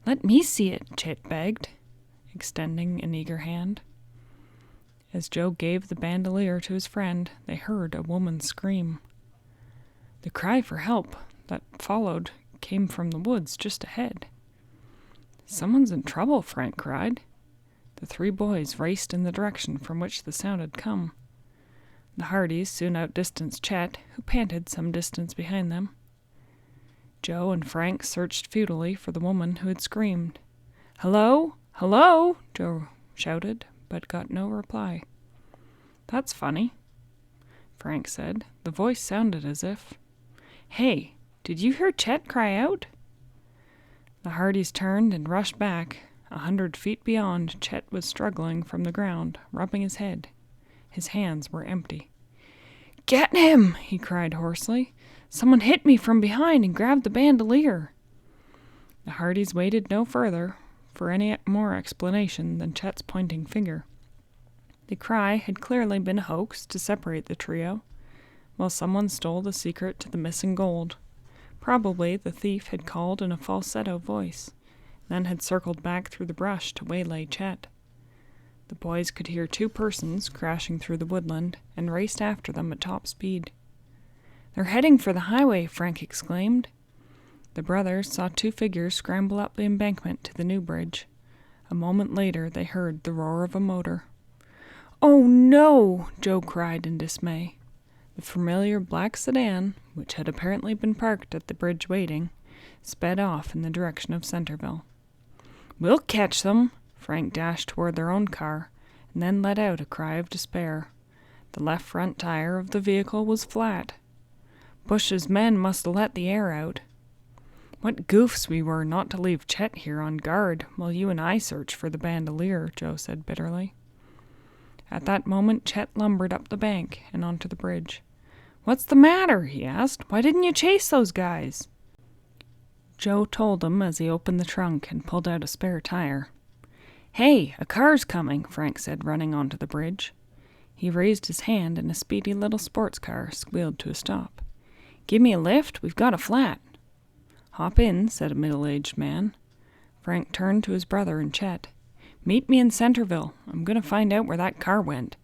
"Let me see it," Chet begged, extending an eager hand. As Joe gave the bandolier to his friend, they heard a woman scream. The cry for help that followed came from the woods just ahead. "Someone's in trouble," Frank cried. The 3 boys raced in the direction from which the sound had come. The Hardys soon outdistanced Chet, who panted some distance behind them. Joe and Frank searched futilely for the woman who had screamed. "Hello? Hello?" Joe shouted, but got no reply. "That's funny," Frank said. The voice sounded as if... "Hey, did you hear Chet cry out?" The Hardys turned and rushed back. 100 feet beyond, Chet was struggling from the ground, rubbing his head. His hands were empty. "Get him!" he cried hoarsely. "Someone hit me from behind and grabbed the bandolier." The Hardys waited no further for any more explanation than Chet's pointing finger. The cry had clearly been a hoax to separate the trio, while someone stole the secret to the missing gold. Probably the thief had called in a falsetto voice, then had circled back through the brush to waylay Chet. The boys could hear 2 persons crashing through the woodland and raced after them at top speed. "They're heading for the highway," Frank exclaimed. The brothers saw 2 figures scramble up the embankment to the new bridge. A moment later they heard the roar of a motor. "Oh no!" Joe cried in dismay. The familiar black sedan, which had apparently been parked at the bridge waiting, sped off in the direction of Centerville. "We'll catch them!" Frank dashed toward their own car, and then let out a cry of despair. The left front tire of the vehicle was flat. Bush's men must have let the air out. "What goofs we were not to leave Chet here on guard while you and I search for the bandolier," Joe said bitterly. At that moment Chet lumbered up the bank and onto the bridge. "What's the matter?" he asked. "Why didn't you chase those guys?" Joe told him as he opened the trunk and pulled out a spare tire. "Hey, a car's coming," Frank said, running onto the bridge. He raised his hand and a speedy little sports car squealed to a stop. "Give me a lift? We've got a flat." "Hop in," said a middle-aged man. Frank turned to his brother and Chet. "Meet me in Centerville. I'm going to find out where that car went."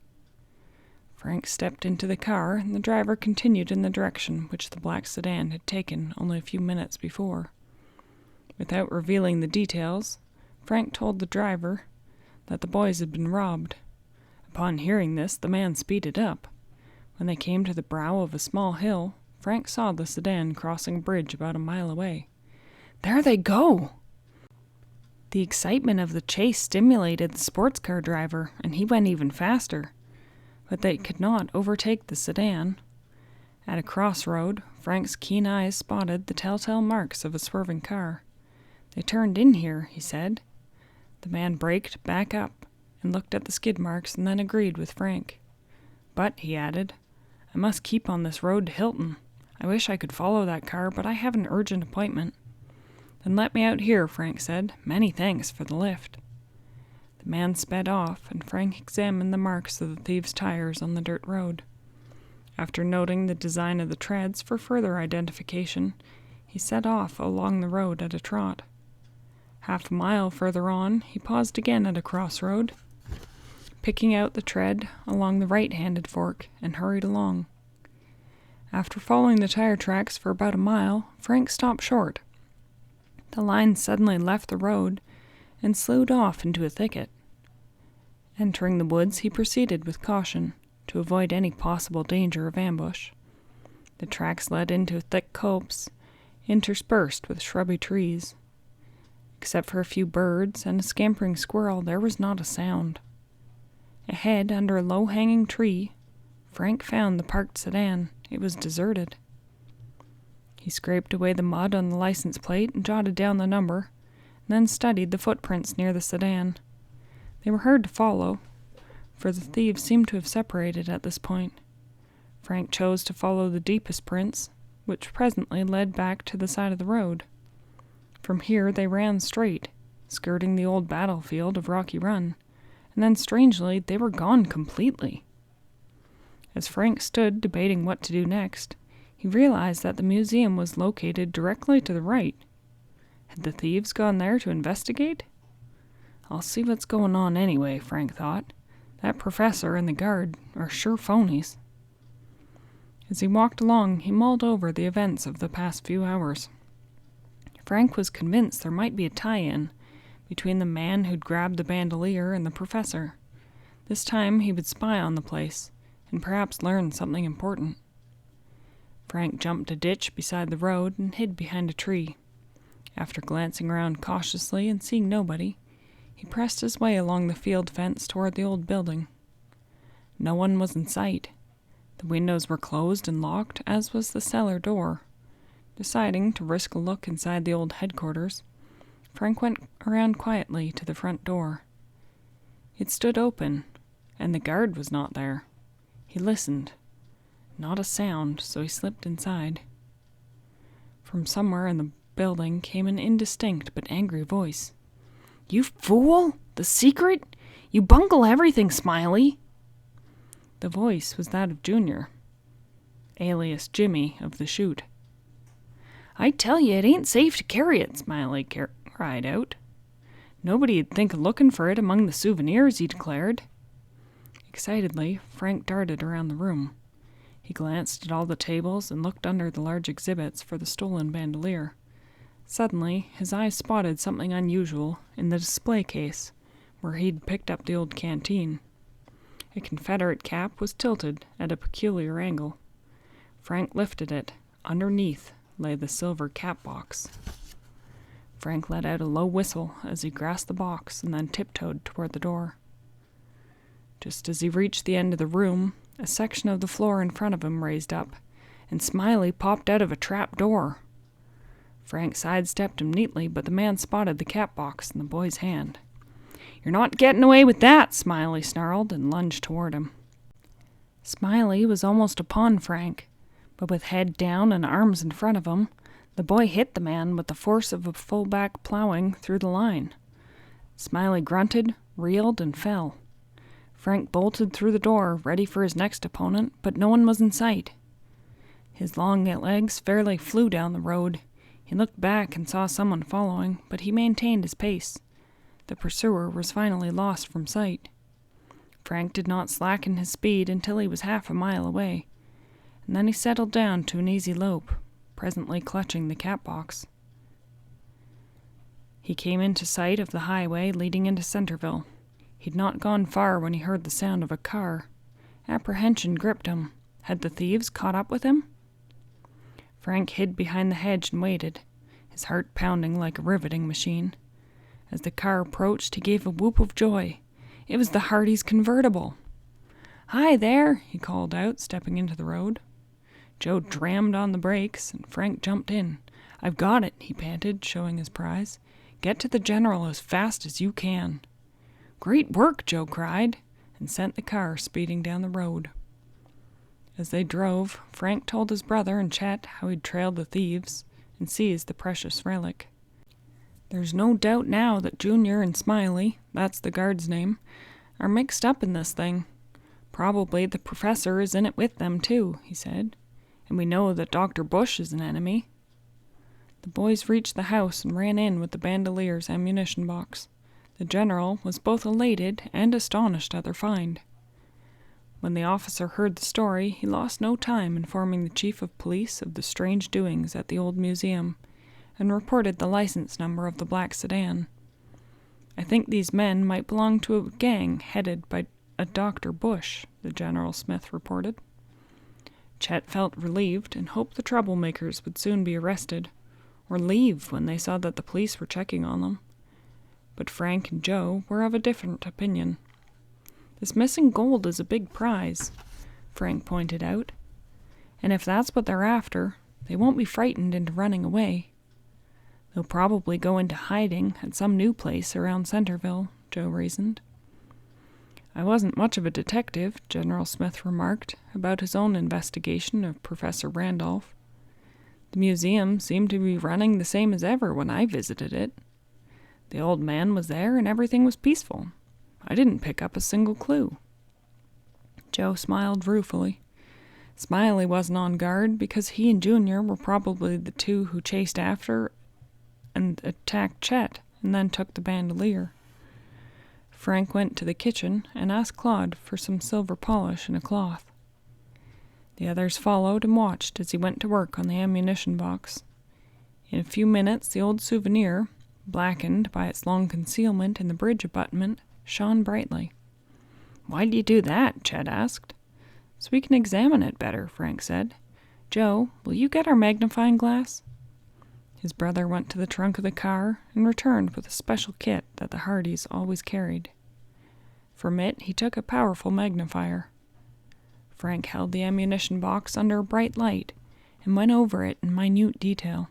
Frank stepped into the car, and the driver continued in the direction which the black sedan had taken only a few minutes before. Without revealing the details, Frank told the driver that the boys had been robbed. Upon hearing this, the man speeded up. When they came to the brow of a small hill, Frank saw the sedan crossing a bridge about a mile away. "There they go!" The excitement of the chase stimulated the sports car driver, and he went even faster. But they could not overtake the sedan. At a crossroad, Frank's keen eyes spotted the telltale marks of a swerving car. "They turned in here," he said. The man braked back up and looked at the skid marks and then agreed with Frank. "But," he added, "I must keep on this road to Hilton. I wish I could follow that car, but I have an urgent appointment." "Then let me out here," Frank said. "Many thanks for the lift." The man sped off, and Frank examined the marks of the thief's tires on the dirt road. After noting the design of the treads for further identification, he set off along the road at a trot. Half a mile further on, he paused again at a crossroad, picking out the tread along the right-handed fork, and hurried along. After following the tire tracks for about a mile, Frank stopped short. The line suddenly left the road and slewed off into a thicket. Entering the woods, he proceeded with caution to avoid any possible danger of ambush. The tracks led into thick copse, interspersed with shrubby trees. Except for a few birds and a scampering squirrel, there was not a sound. Ahead, under a low-hanging tree, Frank found the parked sedan. It was deserted. He scraped away the mud on the license plate and jotted down the number, and then studied the footprints near the sedan. They were hard to follow, for the thieves seemed to have separated at this point. Frank chose to follow the deepest prints, which presently led back to the side of the road. From here they ran straight, skirting the old battlefield of Rocky Run, and then strangely they were gone completely. As Frank stood debating what to do next, he realized that the museum was located directly to the right. Had the thieves gone there to investigate? "I'll see what's going on anyway," Frank thought. "That professor and the guard are sure phonies." As he walked along, he mulled over the events of the past few hours. Frank was convinced there might be a tie-in between the man who'd grabbed the bandolier and the professor. This time he would spy on the place and perhaps learn something important. Frank jumped a ditch beside the road and hid behind a tree. After glancing around cautiously and seeing nobody, he pressed his way along the field fence toward the old building. No one was in sight. The windows were closed and locked, as was the cellar door. Deciding to risk a look inside the old headquarters, Frank went around quietly to the front door. It stood open, and the guard was not there. He listened. Not a sound, so he slipped inside. From somewhere in the building came an indistinct but angry voice. "You fool! The secret? You bungle everything, Smiley!" The voice was that of Junior, alias Jimmy of the chute. "I tell you, it ain't safe to carry it," Smiley cried out. "Nobody'd think of looking for it among the souvenirs," he declared. Excitedly, Frank darted around the room. He glanced at all the tables and looked under the large exhibits for the stolen bandolier. Suddenly, his eyes spotted something unusual in the display case, where he'd picked up the old canteen. A Confederate cap was tilted at a peculiar angle. Frank lifted it. Underneath lay the silver cap box. Frank let out a low whistle as he grasped the box and then tiptoed toward the door. Just as he reached the end of the room, a section of the floor in front of him raised up, and Smiley popped out of a trap door. Frank sidestepped him neatly, but the man spotted the cap box in the boy's hand. "You're not getting away with that," Smiley snarled and lunged toward him. Smiley was almost upon Frank, but with head down and arms in front of him, the boy hit the man with the force of a fullback plowing through the line. Smiley grunted, reeled, and fell. Frank bolted through the door, ready for his next opponent, but no one was in sight. His long legs fairly flew down the road. He looked back and saw someone following, but he maintained his pace. The pursuer was finally lost from sight. Frank did not slacken his speed until he was half a mile away, and then he settled down to an easy lope, presently clutching the cap box. He came into sight of the highway leading into Centerville. He'd not gone far when he heard the sound of a car. Apprehension gripped him. Had the thieves caught up with him? Frank hid behind the hedge and waited, his heart pounding like a riveting machine. As the car approached, he gave a whoop of joy. It was the Hardy's convertible. "Hi there," he called out, stepping into the road. Joe drammed on the brakes, and Frank jumped in. "I've got it," he panted, showing his prize. "Get to the General as fast as you can." "Great work," Joe cried, and sent the car speeding down the road. As they drove, Frank told his brother and Chet how he'd trailed the thieves and seized the precious relic. "There's no doubt now that Junior and Smiley, that's the guard's name, are mixed up in this thing. Probably the professor is in it with them, too," he said. "And we know that Dr. Bush is an enemy." The boys reached the house and ran in with the bandoleer's ammunition box. The general was both elated and astonished at their find. When the officer heard the story, he lost no time informing the chief of police of the strange doings at the old museum, and reported the license number of the black sedan. "I think these men might belong to a gang headed by a Dr. Bush," the General Smith reported. Chet felt relieved and hoped the troublemakers would soon be arrested, or leave when they saw that the police were checking on them. But Frank and Joe were of a different opinion. "This missing gold is a big prize," Frank pointed out. "And if that's what they're after, they won't be frightened into running away. They'll probably go into hiding at some new place around Centerville," Joe reasoned. "I wasn't much of a detective," General Smith remarked about his own investigation of Professor Randolph. "The museum seemed to be running the same as ever when I visited it. The old man was there and everything was peaceful. I didn't pick up a single clue." Joe smiled ruefully. Smiley wasn't on guard because he and Junior were probably the two who chased after and attacked Chet and then took the bandolier. Frank went to the kitchen and asked Claude for some silver polish and a cloth. The others followed and watched as he went to work on the ammunition box. In a few minutes the old souvenir, blackened by its long concealment in the bridge abutment, shone brightly. "Why do you do that?" Chet asked. "So we can examine it better," Frank said. "Joe, will you get our magnifying glass?" His brother went to the trunk of the car and returned with a special kit that the Hardys always carried. From it he took a powerful magnifier. Frank held the ammunition box under a bright light and went over it in minute detail.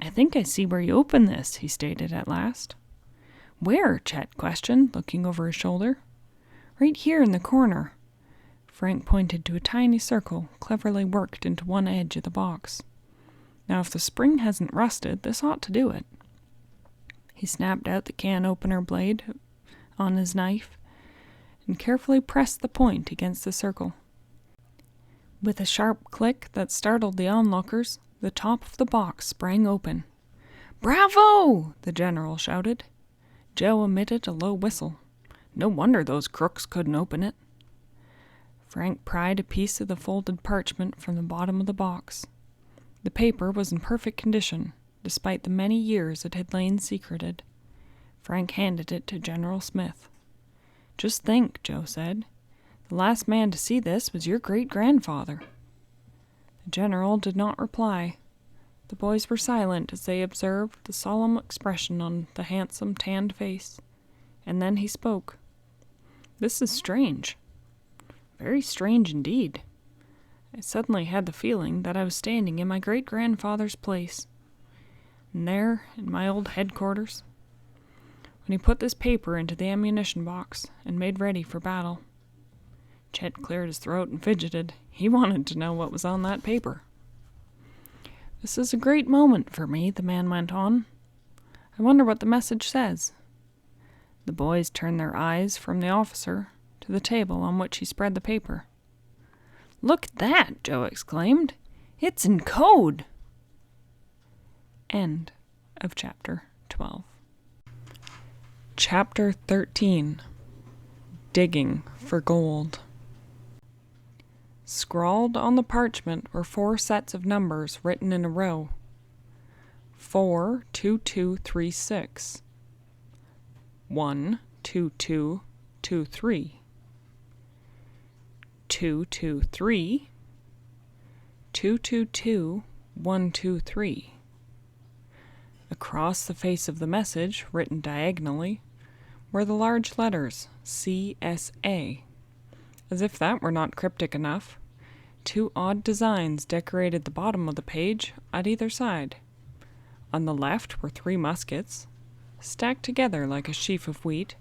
"I think I see where you open this," he stated at last. "Where?" Chet questioned, looking over his shoulder. "Right here in the corner." Frank pointed to a tiny circle cleverly worked into one edge of the box. "Now if the spring hasn't rusted, this ought to do it." He snapped out the can opener blade on his knife and carefully pressed the point against the circle. With a sharp click that startled the onlookers, the top of the box sprang open. "Bravo!" the general shouted. Joe emitted a low whistle. No wonder those crooks couldn't open it. Frank pried a piece of the folded parchment from the bottom of the box. The paper was in perfect condition, despite the many years it had lain secreted. Frank handed it to General Smith. "Just think," Joe said. "The last man to see this was your great-grandfather." The general did not reply. The boys were silent as they observed the solemn expression on the handsome, tanned face. And then he spoke. "This is strange. Very strange indeed. I suddenly had the feeling that I was standing in my great-grandfather's place. And there, in my old headquarters, when he put this paper into the ammunition box and made ready for battle." Chet cleared his throat and fidgeted. He wanted to know what was on that paper. "This is a great moment for me," the man went on. "I wonder what the message says." The boys turned their eyes from the officer to the table on which he spread the paper. "Look at that!" Joe exclaimed. "It's in code!" End of Chapter 12. Chapter 13. Digging for Gold. Scrawled on the parchment were 4 sets of numbers written in a row. 42236. 12223. 223. 222123. Across the face of the message, written diagonally, were the large letters CSA. As if that were not cryptic enough, 2 odd designs decorated the bottom of the page at either side. On the left were 3 muskets, stacked together like a sheaf of wheat,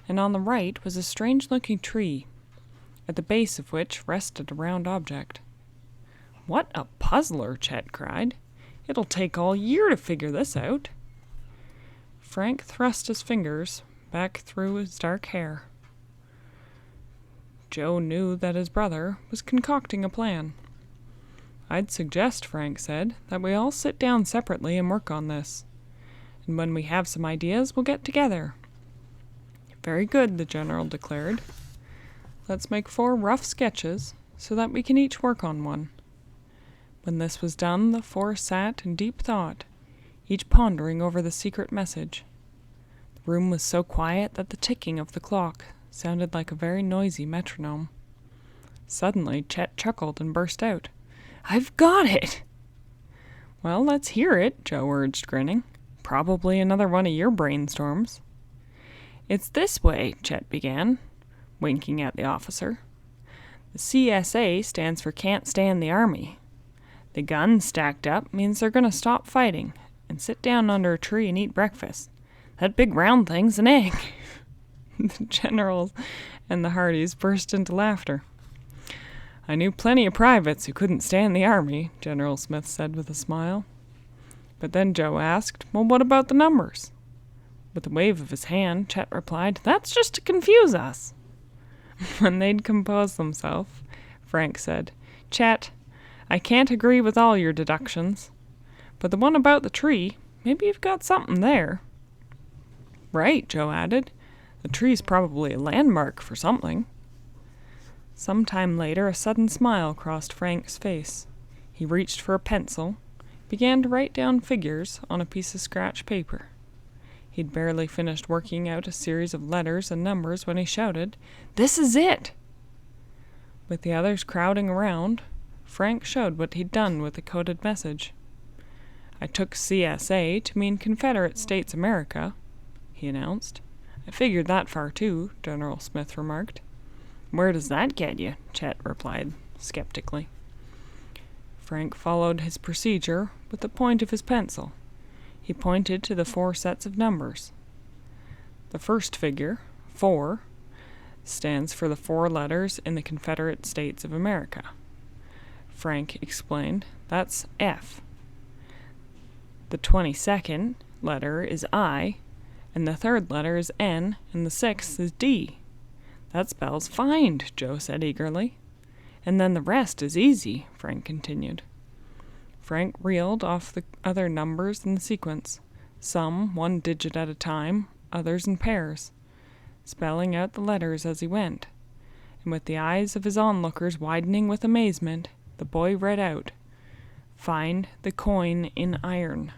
and on the right was a strange-looking tree, at the base of which rested a round object. "What a puzzler!" Chet cried. "It'll take all year to figure this out." Frank thrust his fingers back through his dark hair. Joe knew that his brother was concocting a plan. "I'd suggest," Frank said, "that we all sit down separately and work on this. And when we have some ideas, we'll get together." "Very good," the general declared. "Let's make 4 rough sketches so that we can each work on one." When this was done, the 4 sat in deep thought, each pondering over the secret message. The room was so quiet that the ticking of the clock sounded like a very noisy metronome. Suddenly, Chet chuckled and burst out, "I've got it!" "Well, let's hear it," Joe urged, grinning. "Probably another one of your brainstorms." "It's this way," Chet began, winking at the officer. "The CSA stands for Can't Stand the Army. The guns stacked up means they're going to stop fighting and sit down under a tree and eat breakfast. That big round thing's an egg." The generals and the Hardys burst into laughter. "I knew plenty of privates who couldn't stand the army," General Smith said with a smile. But then Joe asked, "Well, what about the numbers?" With a wave of his hand, Chet replied, "That's just to confuse us." When they'd composed themselves, Frank said, "Chet, I can't agree with all your deductions, but the one about the tree, maybe you've got something there." "Right," Joe added. "The tree's probably a landmark for something." Some time later, a sudden smile crossed Frank's face. He reached for a pencil, began to write down figures on a piece of scratch paper. He'd barely finished working out a series of letters and numbers when he shouted, "This is it!" With the others crowding around, Frank showed what he'd done with the coded message. "I took CSA to mean Confederate States America," he announced. "I figured that far too," General Smith remarked. "Where does that get you?" Chet replied skeptically. Frank followed his procedure with the point of his pencil. He pointed to the 4 sets of numbers. The first figure, 4, stands for the 4 letters in the Confederate States of America. Frank explained, "That's F. The 22nd letter is I, and the 3rd letter is N, and the 6th is D." "That spells find," Joe said eagerly. "And then the rest is easy," Frank continued. Frank reeled off the other numbers in the sequence, some 1 digit at a time, others in pairs, spelling out the letters as he went. And with the eyes of his onlookers widening with amazement, the boy read out, "Find the coin in iron."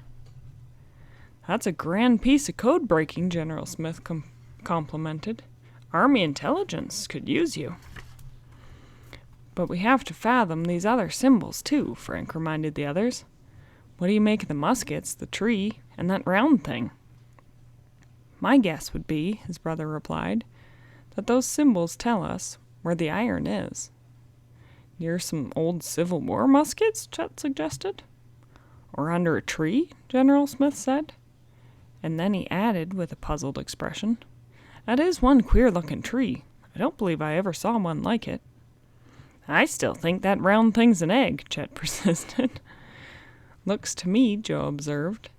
"That's a grand piece of code breaking," General Smith complimented. "Army intelligence could use you." "But we have to fathom these other symbols, too," Frank reminded the others. "What do you make of the muskets, the tree, and that round thing?" "My guess would be," his brother replied, "that those symbols tell us where the iron is." "Near some old Civil War muskets?" Chet suggested. "Or under a tree?" General Smith said. And then he added with a puzzled expression, "That is one queer-looking tree. I don't believe I ever saw one like it." "I still think that round thing's an egg," Chet persisted. "Looks to me," Joe observed,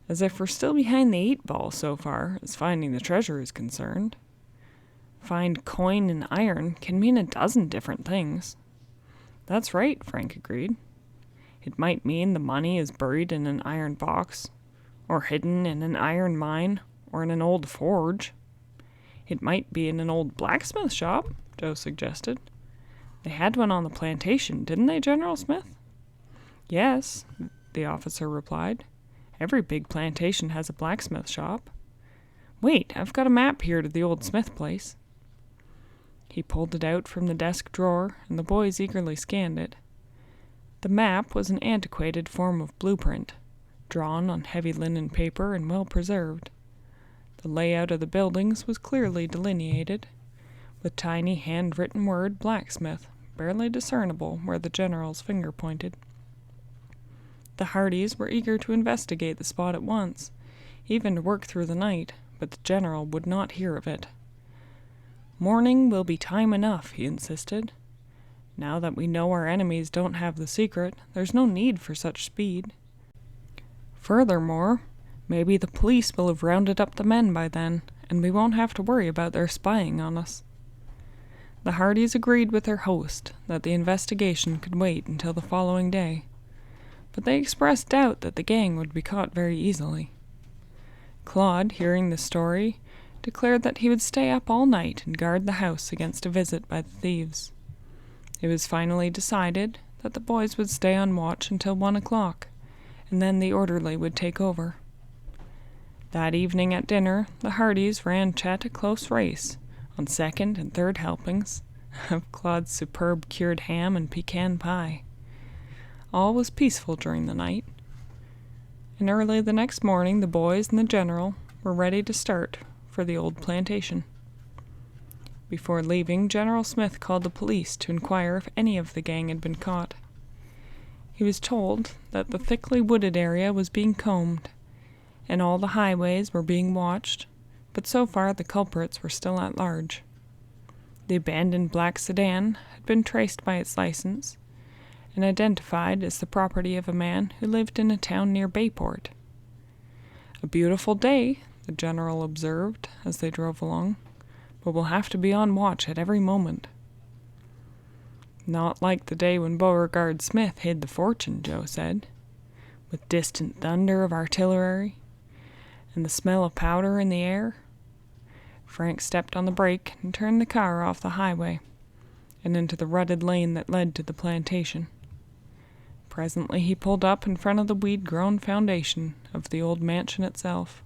"as if we're still behind the 8 ball so far as finding the treasure is concerned. Find coin in iron can mean a dozen different things." "That's right," Frank agreed. "It might mean the money is buried in an iron box, or hidden in an iron mine, or in an old forge." "It might be in an old blacksmith shop," Joe suggested. "They had one on the plantation, didn't they, General Smith?" "Yes," the officer replied. "Every big plantation has a blacksmith shop. Wait, I've got a map here to the old Smith place." He pulled it out from the desk drawer, and the boys eagerly scanned it. The map was an antiquated form of blueprint, drawn on heavy linen paper and well preserved. The layout of the buildings was clearly delineated, with tiny hand-written word blacksmith barely discernible where the general's finger pointed. The Hardys were eager to investigate the spot at once, even to work through the night, but the general would not hear of it. "Morning will be time enough," he insisted. "Now that we know our enemies don't have the secret, there's no need for such speed. Furthermore, maybe the police will have rounded up the men by then, and we won't have to worry about their spying on us." The Hardys agreed with their host that the investigation could wait until the following day, but they expressed doubt that the gang would be caught very easily. Claude, hearing the story, declared that he would stay up all night and guard the house against a visit by the thieves. It was finally decided that the boys would stay on watch until 1 o'clock, and then the orderly would take over. That evening at dinner, the Hardys ran Chet a close race on second and third helpings of Claude's superb cured ham and pecan pie. All was peaceful during the night, and early the next morning the boys and the general were ready to start for the old plantation. Before leaving, General Smith called the police to inquire if any of the gang had been caught. He was told that the thickly wooded area was being combed, and all the highways were being watched, but so far the culprits were still at large. The abandoned black sedan had been traced by its license, and identified as the property of a man who lived in a town near Bayport. "A beautiful day," the general observed as they drove along, "but we'll have to be on watch at every moment." "Not like the day when Beauregard Smith hid the fortune," Joe said, "with distant thunder of artillery and the smell of powder in the air." Frank stepped on the brake and turned the car off the highway and into the rutted lane that led to the plantation. Presently he pulled up in front of the weed-grown foundation of the old mansion itself.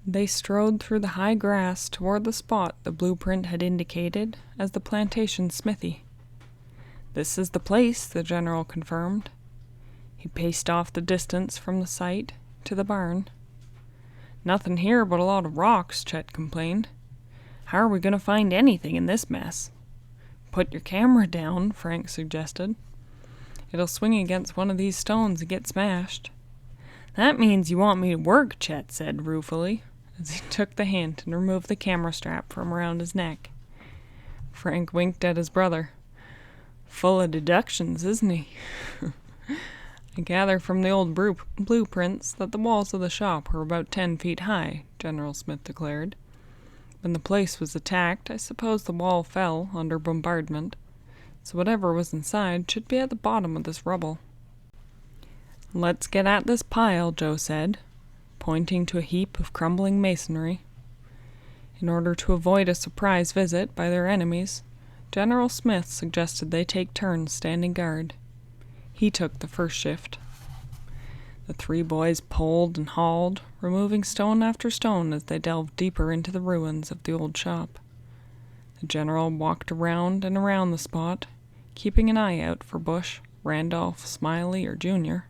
They strode through the high grass toward the spot the blueprint had indicated as the plantation smithy. "This is the place," the general confirmed. He paced off the distance from the site to the barn. "Nothing here but a lot of rocks," Chet complained. "How are we going to find anything in this mess?" "Put your camera down," Frank suggested. "It'll swing against one of these stones and get smashed." "That means you want me to work," Chet said ruefully, as he took the hint and removed the camera strap from around his neck. Frank winked at his brother. "Full of deductions, isn't he?" "I gather from the old blueprints that the walls of the shop were about 10 feet high," General Smith declared. "When the place was attacked, I suppose the wall fell under bombardment, so whatever was inside should be at the bottom of this rubble." "Let's get at this pile," Joe said, pointing to a heap of crumbling masonry. In order to avoid a surprise visit by their enemies, General Smith suggested they take turns standing guard. He took the first shift. The three boys pulled and hauled, removing stone after stone as they delved deeper into the ruins of the old shop. The general walked around and around the spot, keeping an eye out for Bush, Randolph, Smiley, or Junior.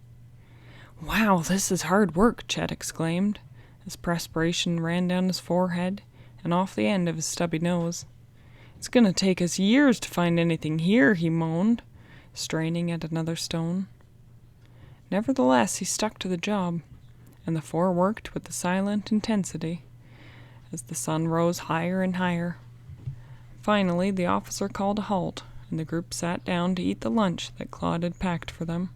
"Wow, this is hard work," Chet exclaimed, as perspiration ran down his forehead and off the end of his stubby nose. "It's going to take us years to find anything here," he moaned, straining at another stone. Nevertheless, he stuck to the job, and the four worked with a silent intensity as the sun rose higher and higher. Finally, the officer called a halt, and the group sat down to eat the lunch that Claude had packed for them.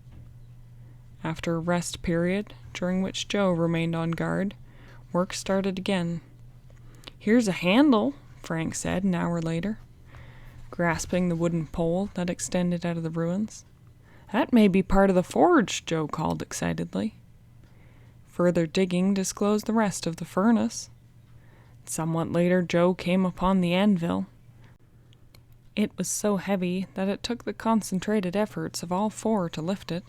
After a rest period, during which Joe remained on guard, work started again. "Here's a handle," Frank said an hour later, grasping the wooden pole that extended out of the ruins. "That may be part of the forge," Joe called excitedly. Further digging disclosed the rest of the furnace. Somewhat later, Joe came upon the anvil. It was so heavy that it took the concentrated efforts of all four to lift it.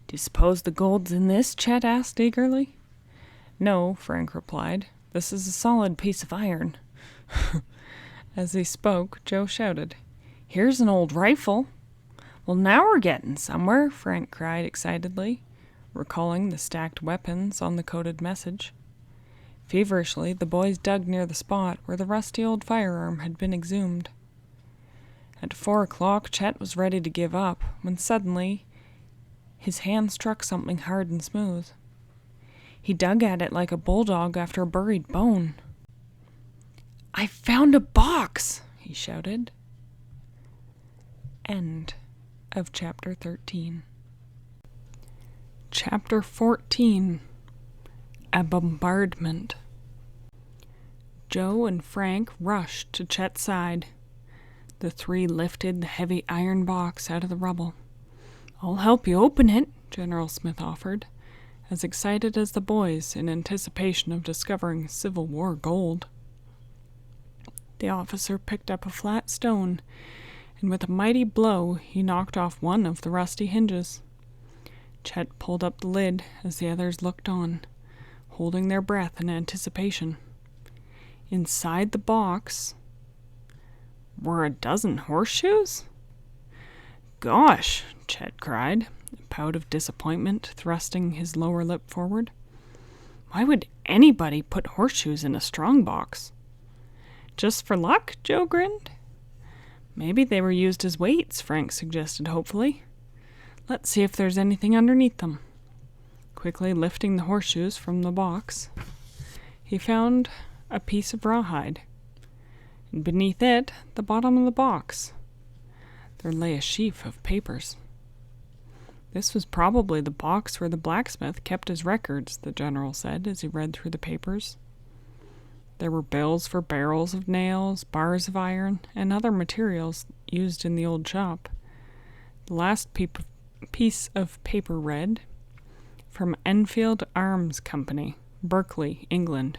"Do you suppose the gold's in this?" Chet asked eagerly. "No," Frank replied. "This is a solid piece of iron." As he spoke, Joe shouted, "Here's an old rifle!" "Well, now we're getting somewhere," Frank cried excitedly, recalling the stacked weapons on the coded message. Feverishly, the boys dug near the spot where the rusty old firearm had been exhumed. At 4 o'clock, Chet was ready to give up, when suddenly his hand struck something hard and smooth. He dug at it like a bulldog after a buried bone. "I found a box!" he shouted. End of Chapter 13. Chapter 14. A Bombardment. Joe and Frank rushed to Chet's side. The three lifted the heavy iron box out of the rubble. "I'll help you open it," General Smith offered, as excited as the boys in anticipation of discovering Civil War gold. The officer picked up a flat stone, and with a mighty blow he knocked off one of the rusty hinges. Chet pulled up the lid as the others looked on, holding their breath in anticipation. Inside the box were a dozen horseshoes? "Gosh!" Chet cried, a pout of disappointment thrusting his lower lip forward. "Why would anybody put horseshoes in a strong box?" "Just for luck?" Joe grinned. "Maybe they were used as weights," Frank suggested hopefully. "Let's see if there's anything underneath them." Quickly lifting the horseshoes from the box, he found a piece of rawhide, and beneath it, the bottom of the box, there lay a sheaf of papers. "This was probably the box where the blacksmith kept his records," the general said as he read through the papers. There were bills for barrels of nails, bars of iron, and other materials used in the old shop. The last piece of paper read, "From Enfield Arms Company, Berkeley, England.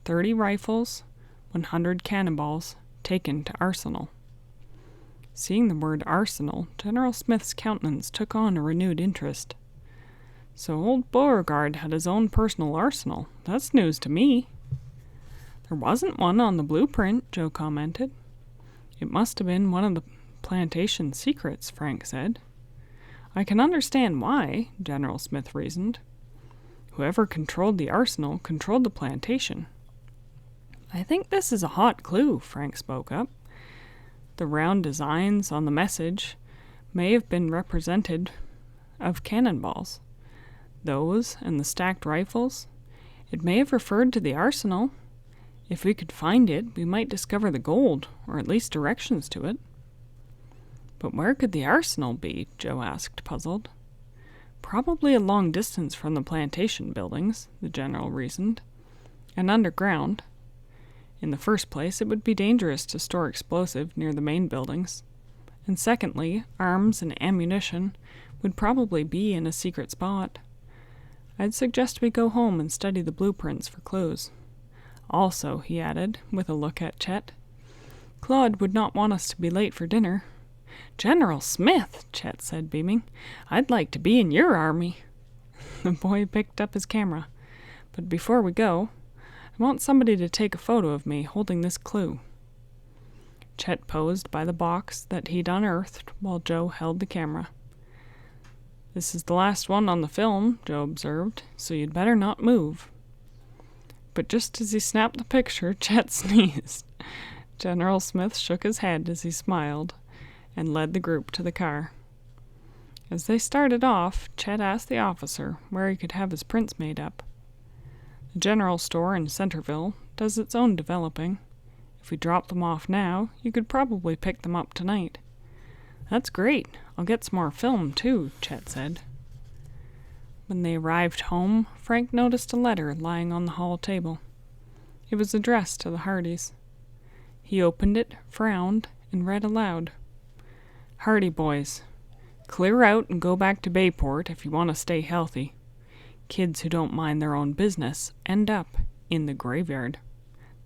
30 rifles, 100 cannonballs, taken to Arsenal." Seeing the word arsenal, General Smith's countenance took on a renewed interest. "So old Beauregard had his own personal arsenal. That's news to me." "There wasn't one on the blueprint," Joe commented. "It must have been one of the plantation secrets," Frank said. "I can understand why," General Smith reasoned. "Whoever controlled the arsenal controlled the plantation." "I think this is a hot clue," Frank spoke up. "The round designs on the message may have been representative of cannonballs. Those and the stacked rifles, it may have referred to the arsenal. If we could find it, we might discover the gold, or at least directions to it." "But where could the arsenal be?" Joe asked, puzzled. "Probably a long distance from the plantation buildings," the general reasoned, "and underground. In the first place, it would be dangerous to store explosive near the main buildings. And secondly, arms and ammunition would probably be in a secret spot. I'd suggest we go home and study the blueprints for clues. Also," he added, with a look at Chet, "Claude would not want us to be late for dinner." "General Smith," Chet said, beaming, "I'd like to be in your army." The boy picked up his camera. "But before we go, I want somebody to take a photo of me holding this clue." Chet posed by the box that he'd unearthed while Joe held the camera. "This is the last one on the film," Joe observed, "so you'd better not move." But just as he snapped the picture, Chet sneezed. General Smith shook his head as he smiled and led the group to the car. As they started off, Chet asked the officer where he could have his prints made up. "The general store in Centerville does its own developing. If we drop them off now, you could probably pick them up tonight." "That's great. I'll get some more film, too," Chet said. When they arrived home, Frank noticed a letter lying on the hall table. It was addressed to the Hardys. He opened it, frowned, and read aloud. "Hardy boys, clear out and go back to Bayport if you want to stay healthy. Kids who don't mind their own business end up in the graveyard."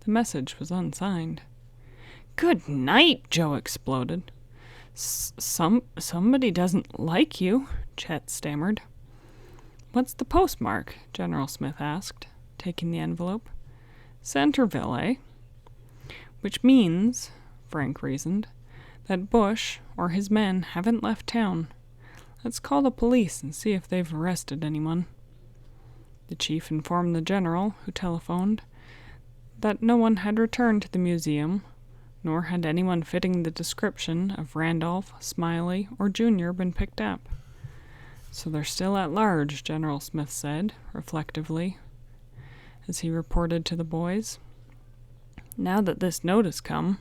The message was unsigned. "Good night!" Joe exploded. Somebody doesn't like you," Chet stammered. "What's the postmark?" General Smith asked, taking the envelope. "Centerville, eh?" "Which means," Frank reasoned, "that Bush or his men haven't left town. Let's call the police and see if they've arrested anyone." The chief informed the general, who telephoned, that no one had returned to the museum, nor had anyone fitting the description of Randolph, Smiley, or Junior been picked up. "So they're still at large," General Smith said, reflectively, as he reported to the boys. Now that this note has come,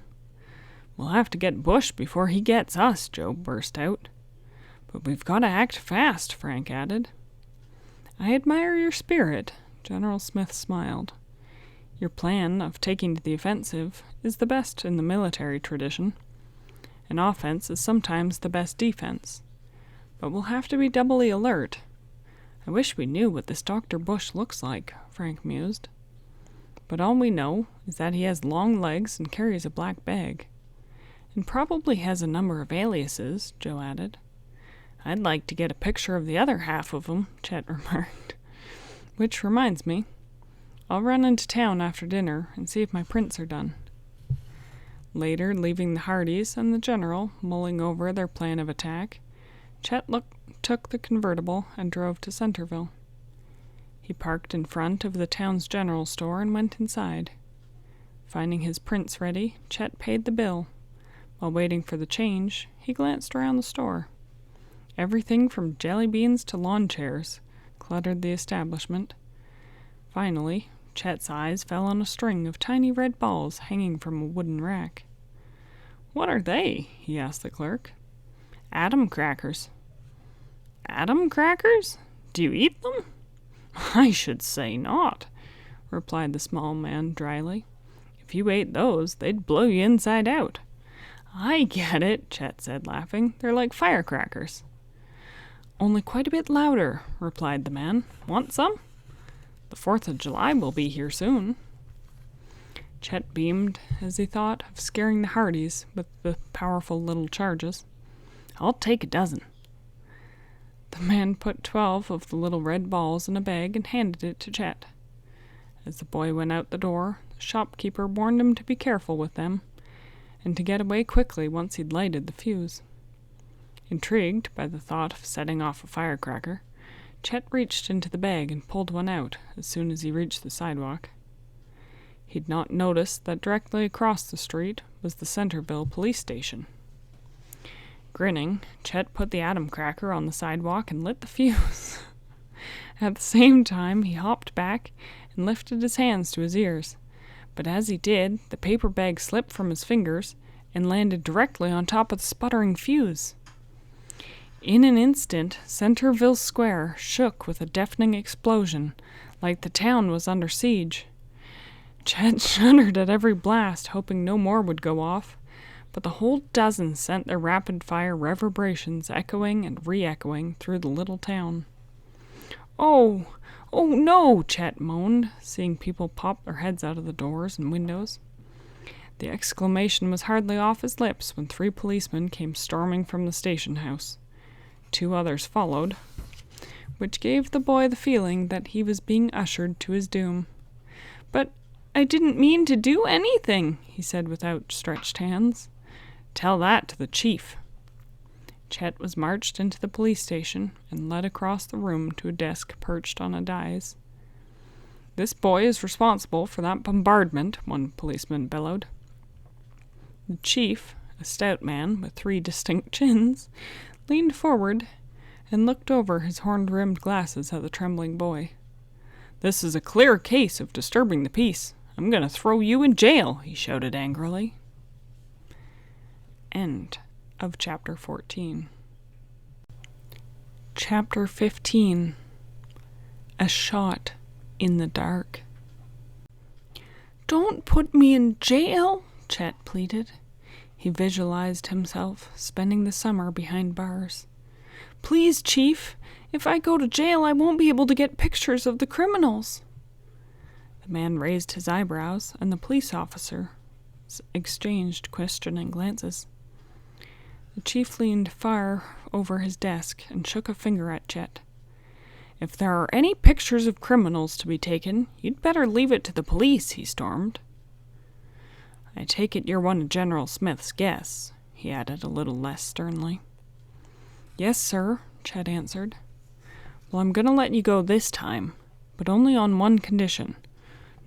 we'll have to get Bush before he gets us, Joe burst out. But we've got to act fast, Frank added. I admire your spirit, General Smith smiled. Your plan of taking to the offensive is the best in the military tradition. An offense is sometimes the best defense. But we'll have to be doubly alert. I wish we knew what this Dr. Bush looks like, Frank mused. But all we know is that he has long legs and carries a black bag. And probably has a number of aliases, Joe added. I'd like to get a picture of the other half of him, Chet remarked. Which reminds me, I'll run into town after dinner and see if my prints are done. Later, leaving the Hardys and the General mulling over their plan of attack, Chet took the convertible and drove to Centerville. He parked in front of the town's general store and went inside. Finding his prints ready, Chet paid the bill. While waiting for the change, he glanced around the store. Everything from jelly beans to lawn chairs cluttered the establishment. Finally, Chet's eyes fell on a string of tiny red balls hanging from a wooden rack. "What are they?" he asked the clerk. "Atom crackers." "Atom crackers? Do you eat them?" "I should say not," replied the small man dryly. "If you ate those, they'd blow you inside out." "I get it," Chet said, laughing. "They're like firecrackers." "Only quite a bit louder," replied the man. "Want some? The 4th of July will be here soon." Chet beamed as he thought of scaring the Hardys with the powerful little charges. "I'll take a dozen." The man put 12 of the little red balls in a bag and handed it to Chet. As the boy went out the door, the shopkeeper warned him to be careful with them, and to get away quickly once he'd lighted the fuse. Intrigued by the thought of setting off a firecracker, Chet reached into the bag and pulled one out as soon as he reached the sidewalk. He'd not noticed that directly across the street was the Centerville police station. Grinning, Chet put the atom cracker on the sidewalk and lit the fuse. At the same time, he hopped back and lifted his hands to his ears. But as he did, the paper bag slipped from his fingers and landed directly on top of the sputtering fuse. In an instant, Centerville Square shook with a deafening explosion, like the town was under siege. Chet shuddered at every blast, hoping no more would go off, but the whole dozen sent their rapid-fire reverberations echoing and re-echoing through the little town. "Oh! Oh no!" Chet moaned, seeing people pop their heads out of the doors and windows. The exclamation was hardly off his lips when 3 policemen came storming from the station house. 2 others followed, which gave the boy the feeling that he was being ushered to his doom. "But I didn't mean to do anything," he said with outstretched hands. "Tell that to the chief." Chet was marched into the police station and led across the room to a desk perched on a dais. "This boy is responsible for that bombardment," one policeman bellowed. The chief, a stout man with 3 distinct chins, leaned forward and looked over his horn-rimmed glasses at the trembling boy. "This is a clear case of disturbing the peace. I'm going to throw you in jail," he shouted angrily. End of Chapter 14. Chapter 15. A Shot in the Dark. "Don't put me in jail," Chet pleaded. He visualized himself spending the summer behind bars. "Please, Chief, if I go to jail, I won't be able to get pictures of the criminals." The man raised his eyebrows, and the police officer exchanged questioning glances. The chief leaned far over his desk and shook a finger at Chet. "If there are any pictures of criminals to be taken, you'd better leave it to the police," he stormed. "I take it you're one of General Smith's guests," he added a little less sternly. "Yes, sir," Chet answered. "Well, I'm going to let you go this time, but only on one condition.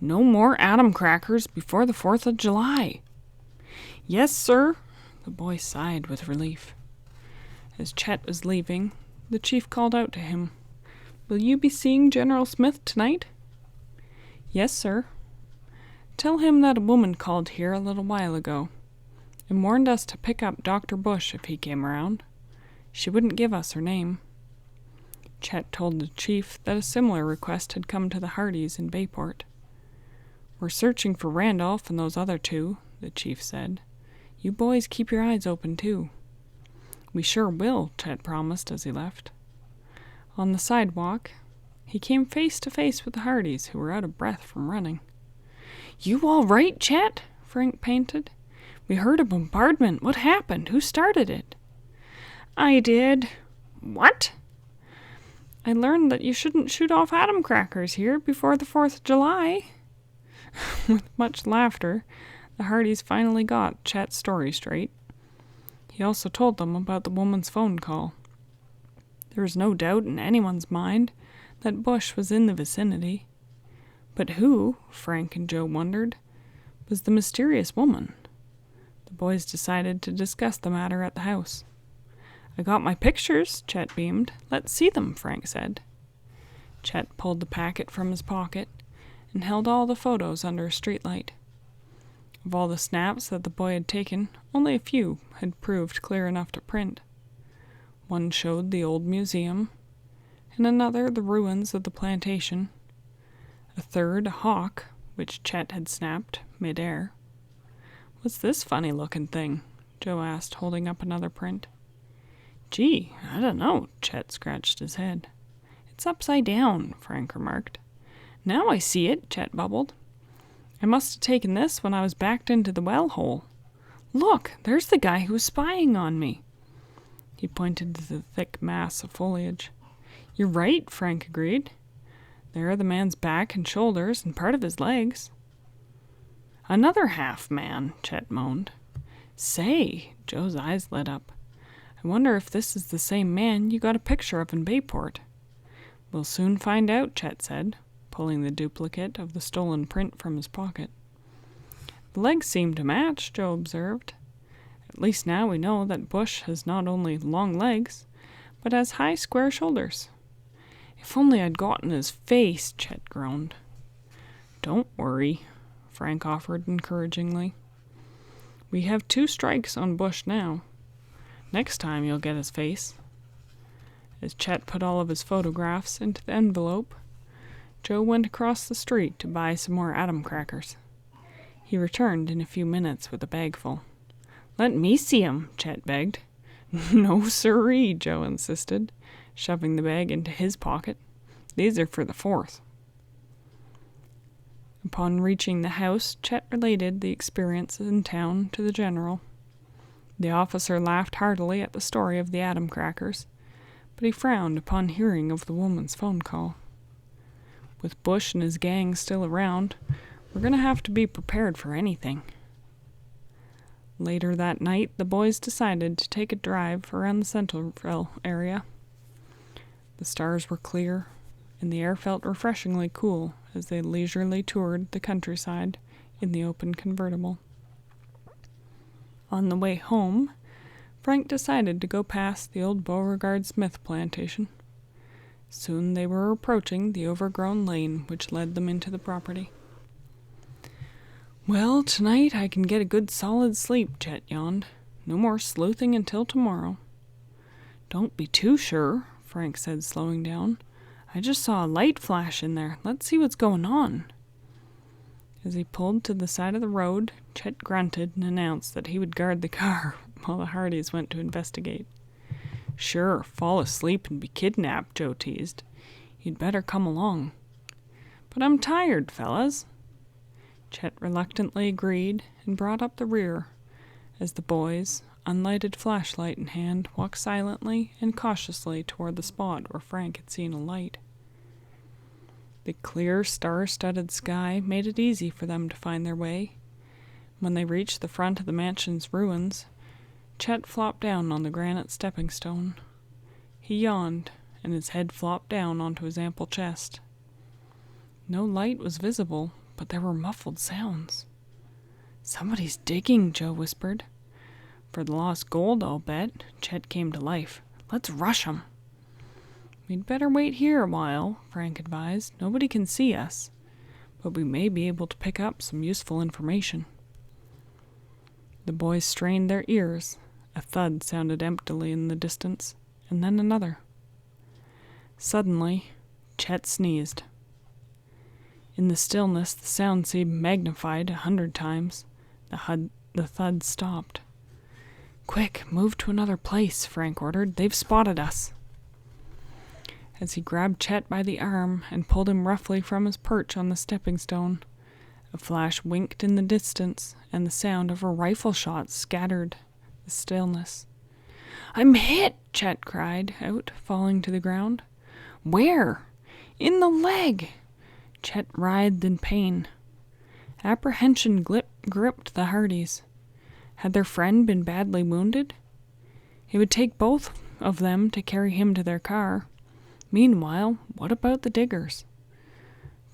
No more atom crackers before the 4th of July." "Yes, sir." The boy sighed with relief. As Chet was leaving, the chief called out to him, "Will you be seeing General Smith tonight?" "Yes, sir." Tell him that a woman called here a little while ago and warned us to pick up Dr. Bush if he came around. She wouldn't give us her name." Chet told the chief that a similar request had come to the Hardys in Bayport. "We're searching for Randolph and those other two," the chief said. "You boys keep your eyes open, too." "We sure will," Chet promised as he left. On the sidewalk, he came face to face with the Hardys, who were out of breath from running. "You all right, Chet?" Frank panted. "We heard a bombardment. What happened? Who started it?" "I did." "What?" "I learned that you shouldn't shoot off atom crackers here before the 4th of July. With much laughter, the Hardys finally got Chet's story straight. He also told them about the woman's phone call. There was no doubt in anyone's mind that Bush was in the vicinity. But who, Frank and Joe wondered, was the mysterious woman? The boys decided to discuss the matter at the house. "I got my pictures," Chet beamed. "Let's see them," Frank said. Chet pulled the packet from his pocket and held all the photos under a streetlight. Of all the snaps that the boy had taken, only a few had proved clear enough to print. One showed the old museum, and another the ruins of the plantation. A third a hawk, which Chet had snapped mid-air. "What's this funny-looking thing?" Joe asked, holding up another print. "Gee, I don't know," Chet scratched his head. "It's upside down," Frank remarked. "Now I see it," Chet bubbled. "I must have taken this when I was backed into the well hole. Look, there's the guy who was spying on me." He pointed to the thick mass of foliage. "You're right," Frank agreed. "There are the man's back and shoulders and part of his legs." "Another half-man," Chet moaned. "Say," Joe's eyes lit up. "I wonder if this is the same man you got a picture of in Bayport." "We'll soon find out," Chet said, pulling the duplicate of the stolen print from his pocket. "The legs seem to match," Joe observed. "At least now we know that Bush has not only long legs, but has high square shoulders." "If only I'd gotten his face," Chet groaned. "Don't worry," Frank offered encouragingly. "We have 2 strikes on Bush now. Next time you'll get his face." As Chet put all of his photographs into the envelope, Joe went across the street to buy some more atom crackers. He returned in a few minutes with a bagful. "Let me see 'em," Chet begged. "No siree," Joe insisted, shoving the bag into his pocket. "These are for the 4th. Upon reaching the house, Chet related the experience in town to the general. The officer laughed heartily at the story of the atom crackers, but he frowned upon hearing of the woman's phone call. "With Bush and his gang still around, we're going to have to be prepared for anything." Later that night, the boys decided to take a drive around the Centralville area. The stars were clear, and the air felt refreshingly cool as they leisurely toured the countryside in the open convertible. On the way home, Frank decided to go past the old Beauregard Smith plantation. Soon they were approaching the overgrown lane which led them into the property. "Well, tonight I can get a good solid sleep," Chet yawned. "No more sleuthing until tomorrow." "Don't be too sure," Frank said, slowing down. "I just saw a light flash in there. Let's see what's going on." As he pulled to the side of the road, Chet grunted and announced that he would guard the car while the Hardys went to investigate. "Sure, fall asleep and be kidnapped," Joe teased. "You'd better come along." "But I'm tired, fellas." Chet reluctantly agreed and brought up the rear as the boys, unlighted flashlight in hand, walked silently and cautiously toward the spot where Frank had seen a light. The clear, star-studded sky made it easy for them to find their way. When they reached the front of the mansion's ruins, Chet flopped down on the granite stepping stone. He yawned, and his head flopped down onto his ample chest. No light was visible, but there were muffled sounds. "Somebody's digging," Joe whispered. "For the lost gold, I'll bet." Chet came to life. "Let's rush 'em." "We'd better wait here a while," Frank advised. "Nobody can see us. but we may be able to pick up some useful information." The boys strained their ears. A thud sounded emptily in the distance, and then another. Suddenly, Chet sneezed. In the stillness, the sound seemed magnified 100 times. The thud stopped. "Quick, move to another place," Frank ordered. "They've spotted us." As he grabbed Chet by the arm and pulled him roughly from his perch on the stepping stone, a flash winked in the distance, and the sound of a rifle shot scattered the stillness. "I'm hit!" Chet cried out, falling to the ground. "Where?" "In the leg!" Chet writhed in pain. Apprehension gripped the Hardys. Had their friend been badly wounded? It would take both of them to carry him to their car. Meanwhile, what about the diggers?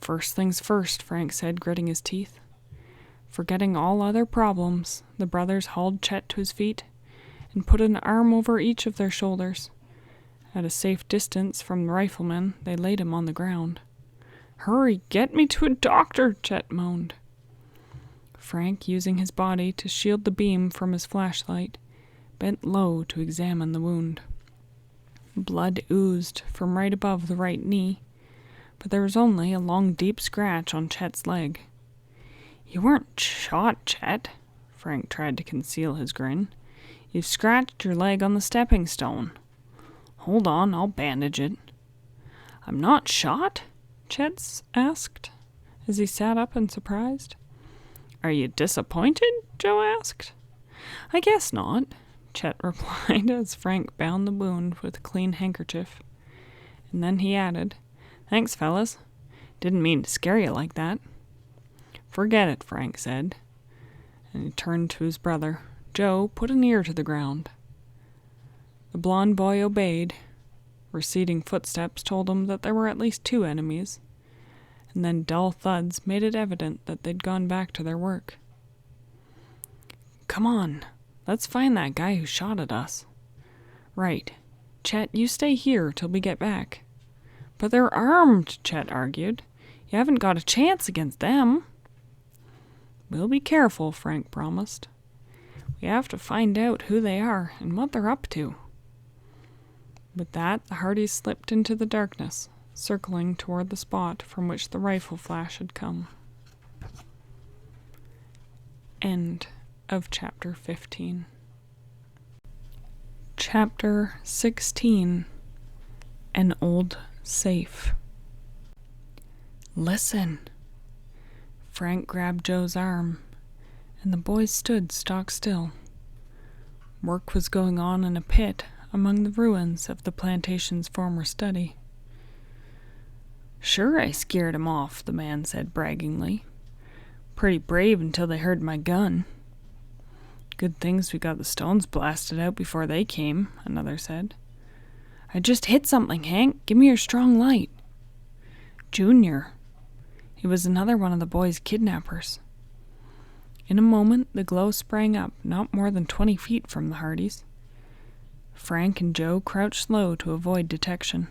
"First things first," Frank said, gritting his teeth. Forgetting all other problems, the brothers hauled Chet to his feet and put an arm over each of their shoulders. At a safe distance from the riflemen, they laid him on the ground. "Hurry, get me to a doctor," Chet moaned. Frank, using his body to shield the beam from his flashlight, bent low to examine the wound. Blood oozed from right above the right knee, but there was only a long, deep scratch on Chet's leg. "You weren't shot, Chet." Frank tried to conceal his grin. "You've scratched your leg on the stepping stone. Hold on, I'll bandage it." "I'm not shot?" Chet asked, as he sat up in surprise. "Are you disappointed?" Joe asked. "I guess not," Chet replied as Frank bound the wound with a clean handkerchief. And then he added, "Thanks, fellas. Didn't mean to scare you like that." "Forget it," Frank said, and he turned to his brother. "Joe, put an ear to the ground." The blond boy obeyed. Receding footsteps told him that there were at least 2 enemies, and then dull thuds made it evident that they'd gone back to their work. "Come on, let's find that guy who shot at us." "Right. Chet, you stay here till we get back." "But they're armed," Chet argued. "You haven't got a chance against them." "We'll be careful," Frank promised. "We have to find out who they are and what they're up to." With that, the Hardys slipped into the darkness, circling toward the spot from which the rifle flash had come. End of Chapter 15. Chapter 16. An Old Safe. "Listen." Frank grabbed Joe's arm, and the boys stood stock still. Work was going on in a pit among the ruins of the plantation's former study. "Sure, I scared 'em off," the man said braggingly. "Pretty brave until they heard my gun." "Good things we got the stones blasted out before they came," another said. "I just hit something, Hank. Give me your strong light." "Junior." It was another one of the boys' kidnappers. In a moment, the glow sprang up, not more than 20 feet from the Hardys. Frank and Joe crouched low to avoid detection,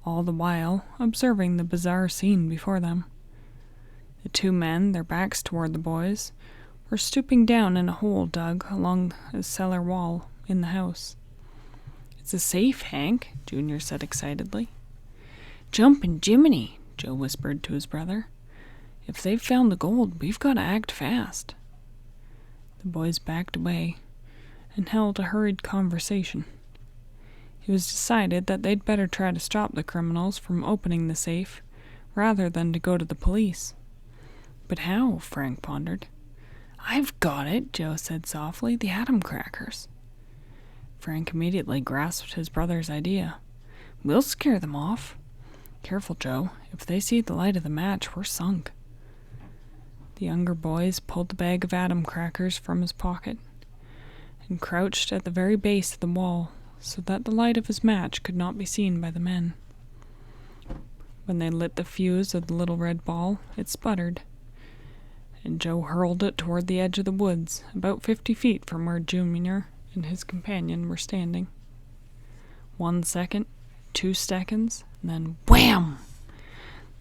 all the while observing the bizarre scene before them. The 2 men, their backs toward the boys, were stooping down in a hole dug along a cellar wall in the house. "It's a safe, Hank," Junior said excitedly. "Jumpin' Jiminy," Joe whispered to his brother. "If they've found the gold, we've got to act fast." The boys backed away and held a hurried conversation. It was decided that they'd better try to stop the criminals from opening the safe rather than to go to the police. "But how?" Frank pondered. "I've got it," Joe said softly. "The atom crackers." Frank immediately grasped his brother's idea. "We'll scare them off." "Careful, Joe. If they see the light of the match, we're sunk." The younger boys pulled the bag of atom crackers from his pocket and crouched at the very base of the wall so that the light of his match could not be seen by the men. When they lit the fuse of the little red ball, it sputtered, and Joe hurled it toward the edge of the woods, about 50 feet from where Junior and his companion were standing. 1 second, 2 seconds, and then wham!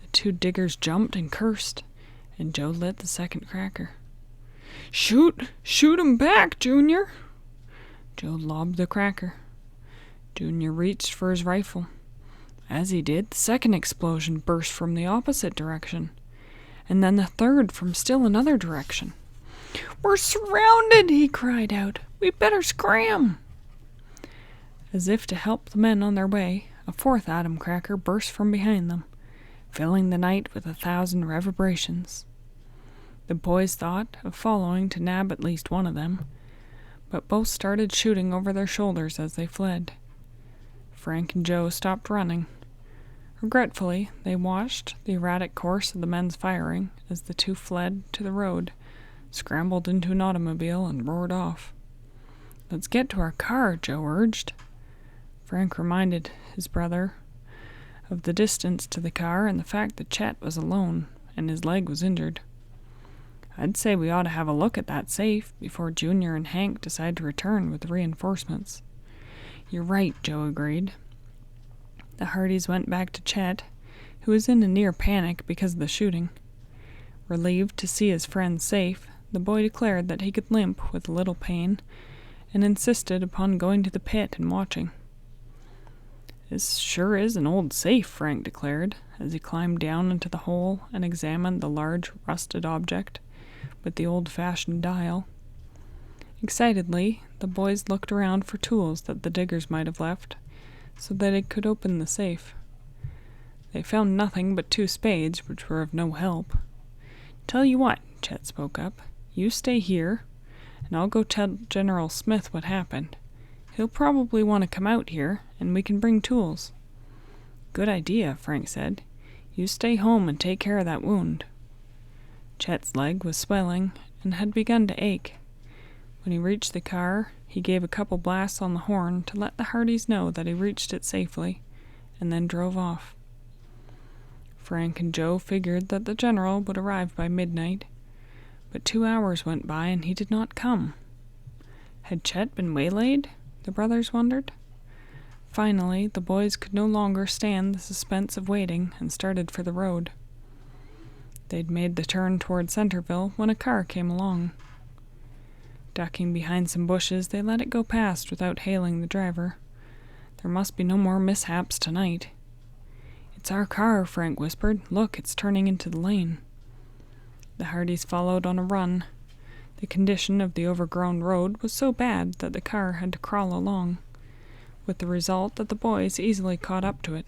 The 2 diggers jumped and cursed. and Joe lit the second cracker. Shoot 'em back, Junior! Joe lobbed the cracker. Junior reached for his rifle. As he did, the second explosion burst from the opposite direction, and then the third from still another direction. "We're surrounded!" he cried out. "We better scram!" As if to help the men on their way, a fourth atom cracker burst from behind them, filling the night with 1,000 reverberations. The boys thought of following to nab at least one of them, but both started shooting over their shoulders as they fled. Frank and Joe stopped running. Regretfully, they watched the erratic course of the men's firing as the two fled to the road, scrambled into an automobile, and roared off. "Let's get to our car," Joe urged. Frank reminded his brother of the distance to the car and the fact that Chet was alone and his leg was injured. "I'd say we ought to have a look at that safe before Junior and Hank decide to return with the reinforcements." "You're right," Joe agreed. The Hardys went back to Chet, who was in a near panic because of the shooting. Relieved to see his friend safe, the boy declared that he could limp with little pain and insisted upon going to the pit and watching. "This sure is an old safe," Frank declared, as he climbed down into the hole and examined the large rusted object with the old-fashioned dial. Excitedly, the boys looked around for tools that the diggers might have left, so that it could open the safe. They found nothing but 2 spades, which were of no help. "Tell you what," Chet spoke up, "you stay here, and I'll go tell General Smith what happened. He'll probably want to come out here, and we can bring tools." "Good idea," Frank said. "You stay home and take care of that wound." Chet's leg was swelling and had begun to ache. When he reached the car, he gave a couple blasts on the horn to let the Hardys know that he reached it safely, and then drove off. Frank and Joe figured that the general would arrive by midnight, but 2 hours went by and he did not come. Had Chet been waylaid? The brothers wondered. Finally, the boys could no longer stand the suspense of waiting and started for the road. They'd made the turn toward Centerville when a car came along. Ducking behind some bushes, they let it go past without hailing the driver. There must be no more mishaps tonight. "It's our car," Frank whispered. "Look, it's turning into the lane." The Hardys followed on a run. The condition of the overgrown road was so bad that the car had to crawl along, with the result that the boys easily caught up to it.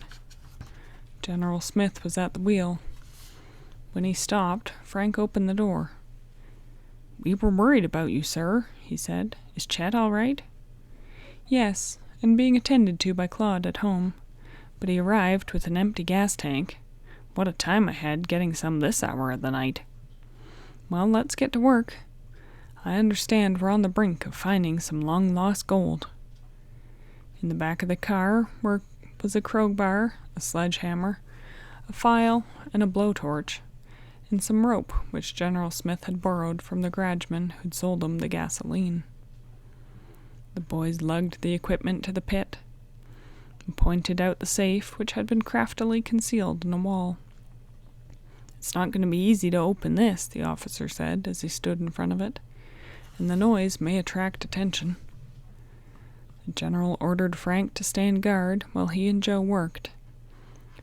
General Smith was at the wheel. When he stopped, Frank opened the door. "We were worried about you, sir," he said. "Is Chet all right?" "Yes, and being attended to by Claude at home. But he arrived with an empty gas tank. What a time I had getting some this hour of the night." "Well, let's get to work. I understand we're on the brink of finding some long-lost gold." In the back of the car was a crowbar, a sledgehammer, a file, and a blowtorch, and some rope which General Smith had borrowed from the garageman who'd sold him the gasoline. The boys lugged the equipment to the pit and pointed out the safe, which had been craftily concealed in a wall. "It's not going to be easy to open this," the officer said as he stood in front of it, "and the noise may attract attention." The general ordered Frank to stand guard while he and Joe worked.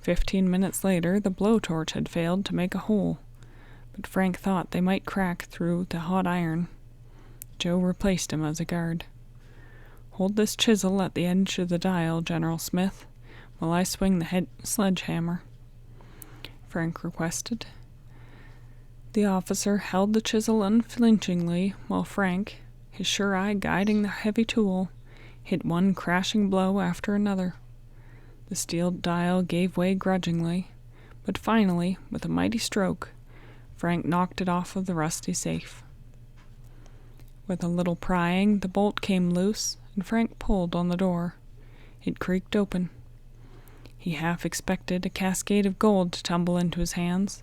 15 minutes later, the blowtorch had failed to make a hole, but Frank thought they might crack through the hot iron. Joe replaced him as a guard. "Hold this chisel at the edge of the dial, General Smith, while I swing the sledgehammer," Frank requested. The officer held the chisel unflinchingly while Frank, his sure eye guiding the heavy tool, hit one crashing blow after another. The steel dial gave way grudgingly, but finally, with a mighty stroke, Frank knocked it off of the rusty safe. With a little prying, the bolt came loose, and Frank pulled on the door. It creaked open. He half expected a cascade of gold to tumble into his hands,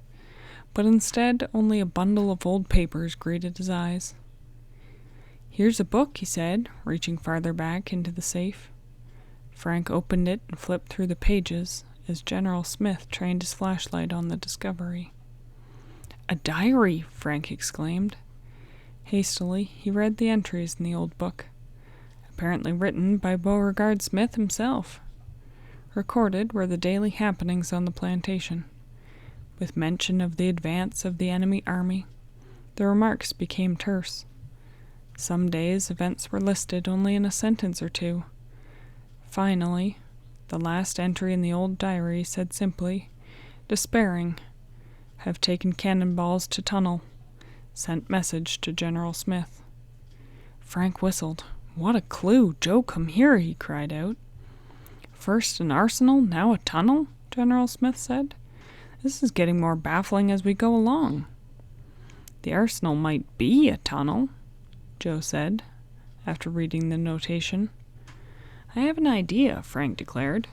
but instead only a bundle of old papers greeted his eyes. "Here's a book," he said, reaching farther back into the safe. Frank opened it and flipped through the pages as General Smith trained his flashlight on the discovery. "A A diary, Frank exclaimed. Hastily, he read the entries in the old book, apparently written by Beauregard Smith himself. Recorded were the daily happenings on the plantation. With mention of the advance of the enemy army, the remarks became terse. Some days events were listed only in a sentence or two. Finally, the last entry in the old diary said simply, "Despairing. Have taken cannonballs to tunnel. Sent message to General Smith." Frank whistled. "What a clue! Joe, come here," he cried out. "First an arsenal, now a tunnel?" General Smith said. "This is getting more baffling as we go along." "The arsenal might be a tunnel," Joe said, after reading the notation. "I have an idea," Frank declared,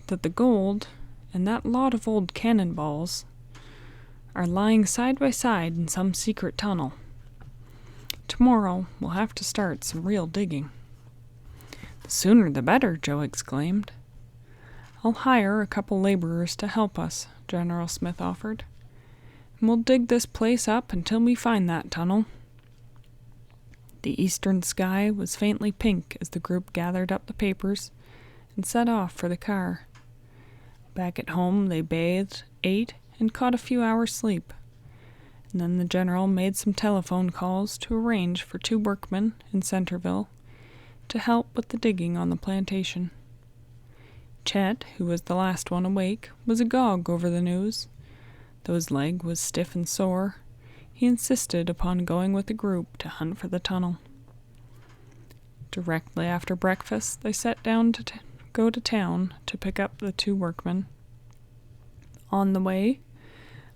"that the gold and that lot of old cannonballs are lying side by side in some secret tunnel. Tomorrow we'll have to start some real digging." "The sooner the better," Joe exclaimed. "I'll hire a couple laborers to help us," General Smith offered, "and we'll dig this place up until we find that tunnel." The eastern sky was faintly pink as the group gathered up the papers and set off for the car. Back at home they bathed, ate, and caught a few hours' sleep. And then the general made some telephone calls to arrange for 2 workmen in Centerville to help with the digging on the plantation. Chet, who was the last one awake, was agog over the news. Though his leg was stiff and sore, he insisted upon going with the group to hunt for the tunnel. Directly after breakfast, they sat down to go to town to pick up the 2 workmen. On the way,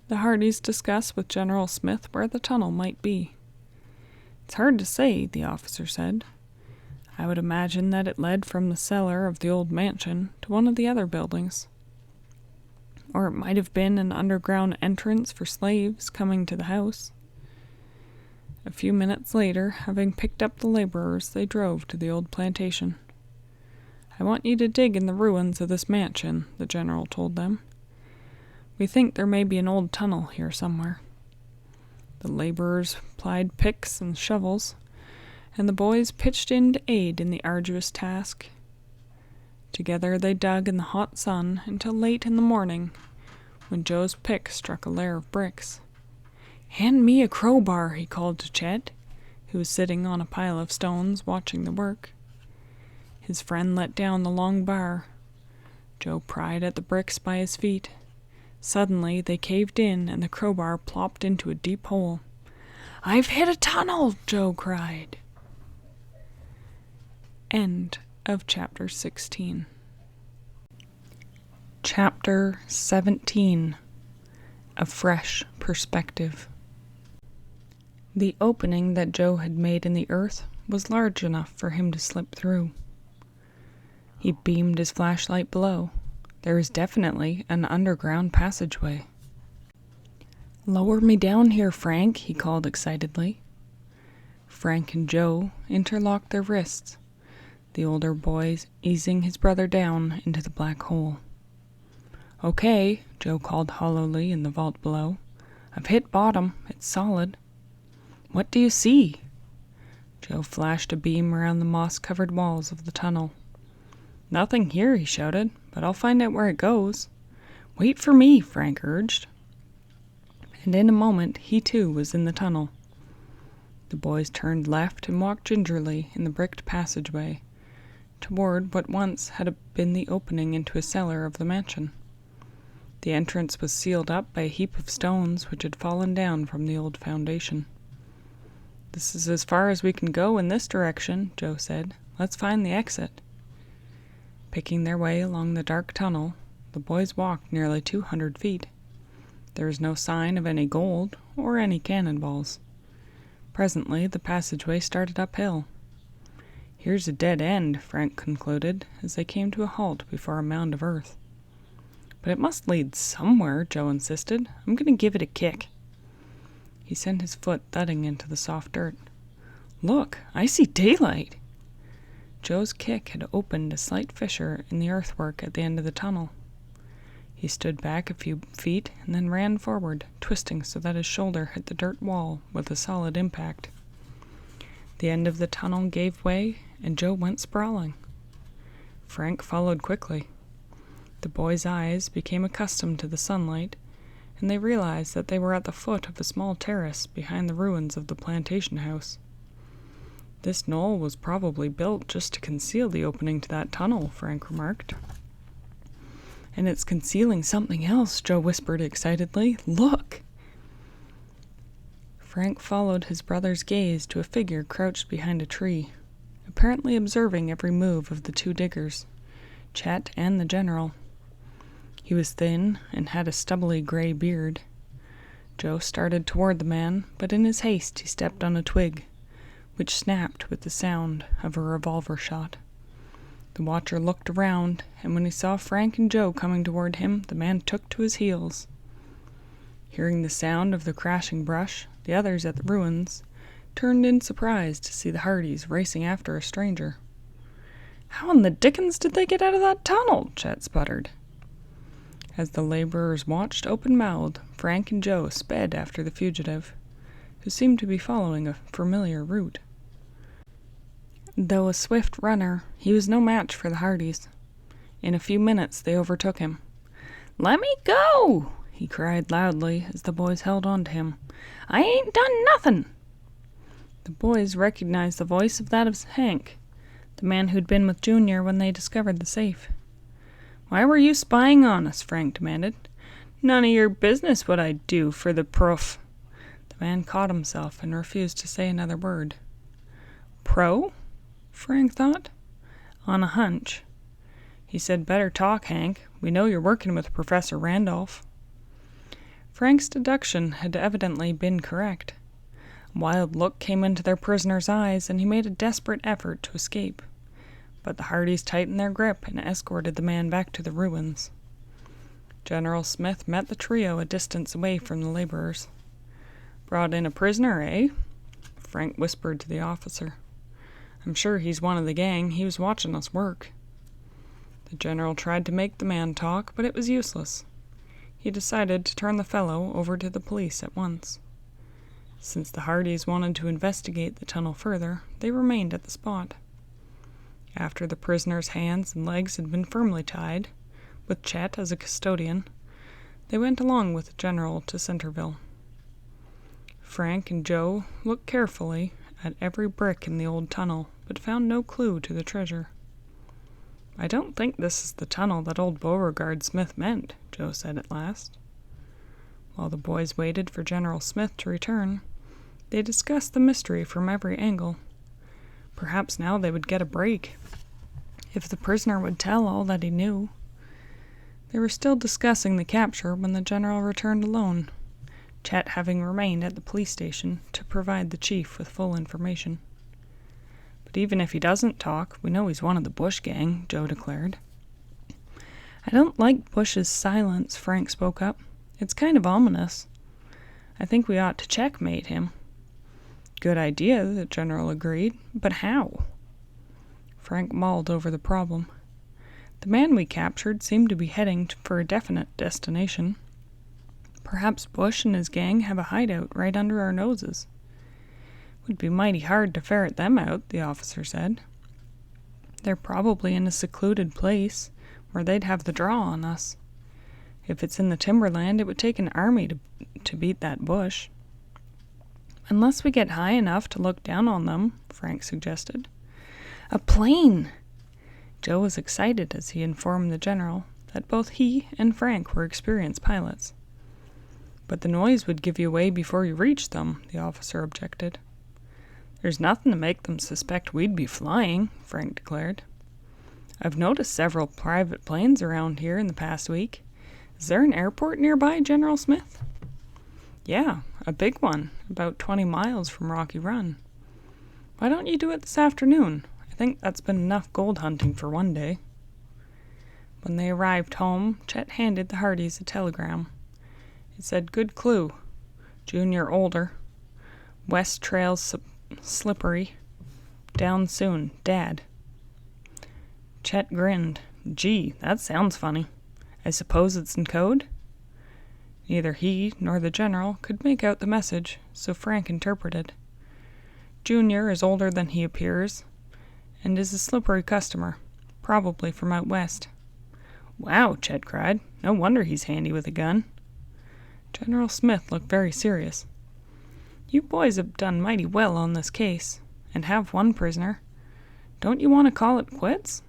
the Hardys discussed with General Smith where the tunnel might be. "It's hard to say," the officer said. "I would imagine that it led from the cellar of the old mansion to one of the other buildings. Or it might have been an underground entrance for slaves coming to the house." A few minutes later, having picked up the laborers, they drove to the old plantation. "I want you to dig in the ruins of this mansion," the general told them. "We think there may be an old tunnel here somewhere." The laborers plied picks and shovels, and the boys pitched in to aid in the arduous task. Together they dug in the hot sun until late in the morning, when Joe's pick struck a layer of bricks. "Hand me a crowbar," he called to Chet, who was sitting on a pile of stones watching the work. His friend let down the long bar. Joe pried at the bricks by his feet. Suddenly they caved in and the crowbar plopped into a deep hole. "I've hit a tunnel!" Joe cried. End of chapter 16. Chapter 17. A Fresh Perspective. The opening that Joe had made in the earth was large enough for him to slip through. He beamed his flashlight below. There is definitely an underground passageway. "Lower me down here, Frank," he called excitedly. Frank and Joe interlocked their wrists, the older boy easing his brother down into the black hole. "Okay," Joe called hollowly in the vault below. "I've hit bottom. It's solid." "What do you see?" Joe flashed a beam around the moss-covered walls of the tunnel. "Nothing here," he shouted, "but I'll find out where it goes." "Wait for me," Frank urged. And in a moment he too was in the tunnel. The boys turned left and walked gingerly in the bricked passageway toward what once had been the opening into a cellar of the mansion. The entrance was sealed up by a heap of stones which had fallen down from the old foundation. "This is as far as we can go in this direction," Joe said. "Let's find the exit." Picking their way along the dark tunnel, the boys walked nearly 200 feet. There was no sign of any gold or any cannonballs. Presently the passageway started uphill. "Here's a dead end," Frank concluded, as they came to a halt before a mound of earth. "But it must lead somewhere," Joe insisted. "I'm going to give it a kick." He sent his foot thudding into the soft dirt. "Look, I see daylight!" Joe's kick had opened a slight fissure in the earthwork at the end of the tunnel. He stood back a few feet and then ran forward, twisting so that his shoulder hit the dirt wall with a solid impact. The end of the tunnel gave way, and Joe went sprawling. Frank followed quickly. The boys' eyes became accustomed to the sunlight, and they realized that they were at the foot of a small terrace behind the ruins of the plantation house. This knoll was probably built just to conceal the opening to that tunnel, Frank remarked. And it's concealing something else, Joe whispered excitedly. Look! Frank followed his brother's gaze to a figure crouched behind a tree, apparently observing every move of the two diggers, Chet and the general. He was thin and had a stubbly gray beard. Joe started toward the man, but in his haste he stepped on a twig, which snapped with the sound of a revolver shot. The watcher looked around, and when he saw Frank and Joe coming toward him, the man took to his heels. Hearing the sound of the crashing brush, the others at the ruins turned in surprise to see the Hardys racing after a stranger. "How in the dickens did they get out of that tunnel?" Chet sputtered. As the laborers watched open-mouthed, Frank and Joe sped after the fugitive, who seemed to be following a familiar route. Though a swift runner, he was no match for the Hardys. In a few minutes they overtook him. "Let me go!" he cried loudly as the boys held on to him. "I ain't done nothing!" The boys recognized the voice of that of Hank, the man who'd been with Junior when they discovered the safe. "Why were you spying on us?" Frank demanded. "None of your business what I'd do for the prof." The man caught himself and refused to say another word. "Pro?" Frank thought. On a hunch. He said, "Better talk, Hank. We know you're working with Professor Randolph." Frank's deduction had evidently been correct. A wild look came into their prisoner's eyes, and he made a desperate effort to escape. But the Hardys tightened their grip and escorted the man back to the ruins. General Smith met the trio a distance away from the laborers. "Brought in a prisoner, eh?" Frank whispered to the officer. "I'm sure he's one of the gang. He was watching us work." The general tried to make the man talk, but it was useless. He decided to turn the fellow over to the police at once. Since the Hardys wanted to investigate the tunnel further, they remained at the spot. After the prisoner's hands and legs had been firmly tied, with Chet as a custodian, they went along with the general to Centerville. Frank and Joe looked carefully at every brick in the old tunnel, but found no clue to the treasure. "I don't think this is the tunnel that old Beauregard Smith meant," Joe said at last. While the boys waited for General Smith to return, they discussed the mystery from every angle. Perhaps now they would get a break, if the prisoner would tell all that he knew. They were still discussing the capture when the general returned alone, Chet having remained at the police station to provide the chief with full information. "But even if he doesn't talk, we know he's one of the Bush gang," Joe declared. "I don't like Bush's silence," Frank spoke up. "It's kind of ominous. I think we ought to checkmate him." "Good idea," the general agreed. "But how?" Frank mulled over the problem. The man we captured seemed to be heading for a definite destination. Perhaps Bush and his gang have a hideout right under our noses. "Would be mighty hard to ferret them out," the officer said. "They're probably in a secluded place where they'd have the draw on us. If it's in the timberland, it would take an army to beat that Bush." "Unless we get high enough to look down on them," Frank suggested. "A plane!" Joe was excited as he informed the general that both he and Frank were experienced pilots. "But the noise would give you away before you reached them," the officer objected. "There's nothing to make them suspect we'd be flying," Frank declared. "I've noticed several private planes around here in the past week. Is there an airport nearby, General Smith?" "Yeah, a big one, about 20 miles from Rocky Run. Why don't you do it this afternoon? I think that's been enough gold hunting for one day." When they arrived home, Chet handed the Hardys a telegram. It said, "Good clue. Junior older. West trails slippery. Down soon. Dad." Chet grinned. "Gee, that sounds funny. I suppose it's in code?" Neither he nor the general could make out the message, so Frank interpreted. "Junior is older than he appears, and is a slippery customer, probably from out west." "Wow," Chet cried. "No wonder he's handy with a gun." General Smith looked very serious. "You boys have done mighty well on this case, and have one prisoner. Don't you want to call it quits?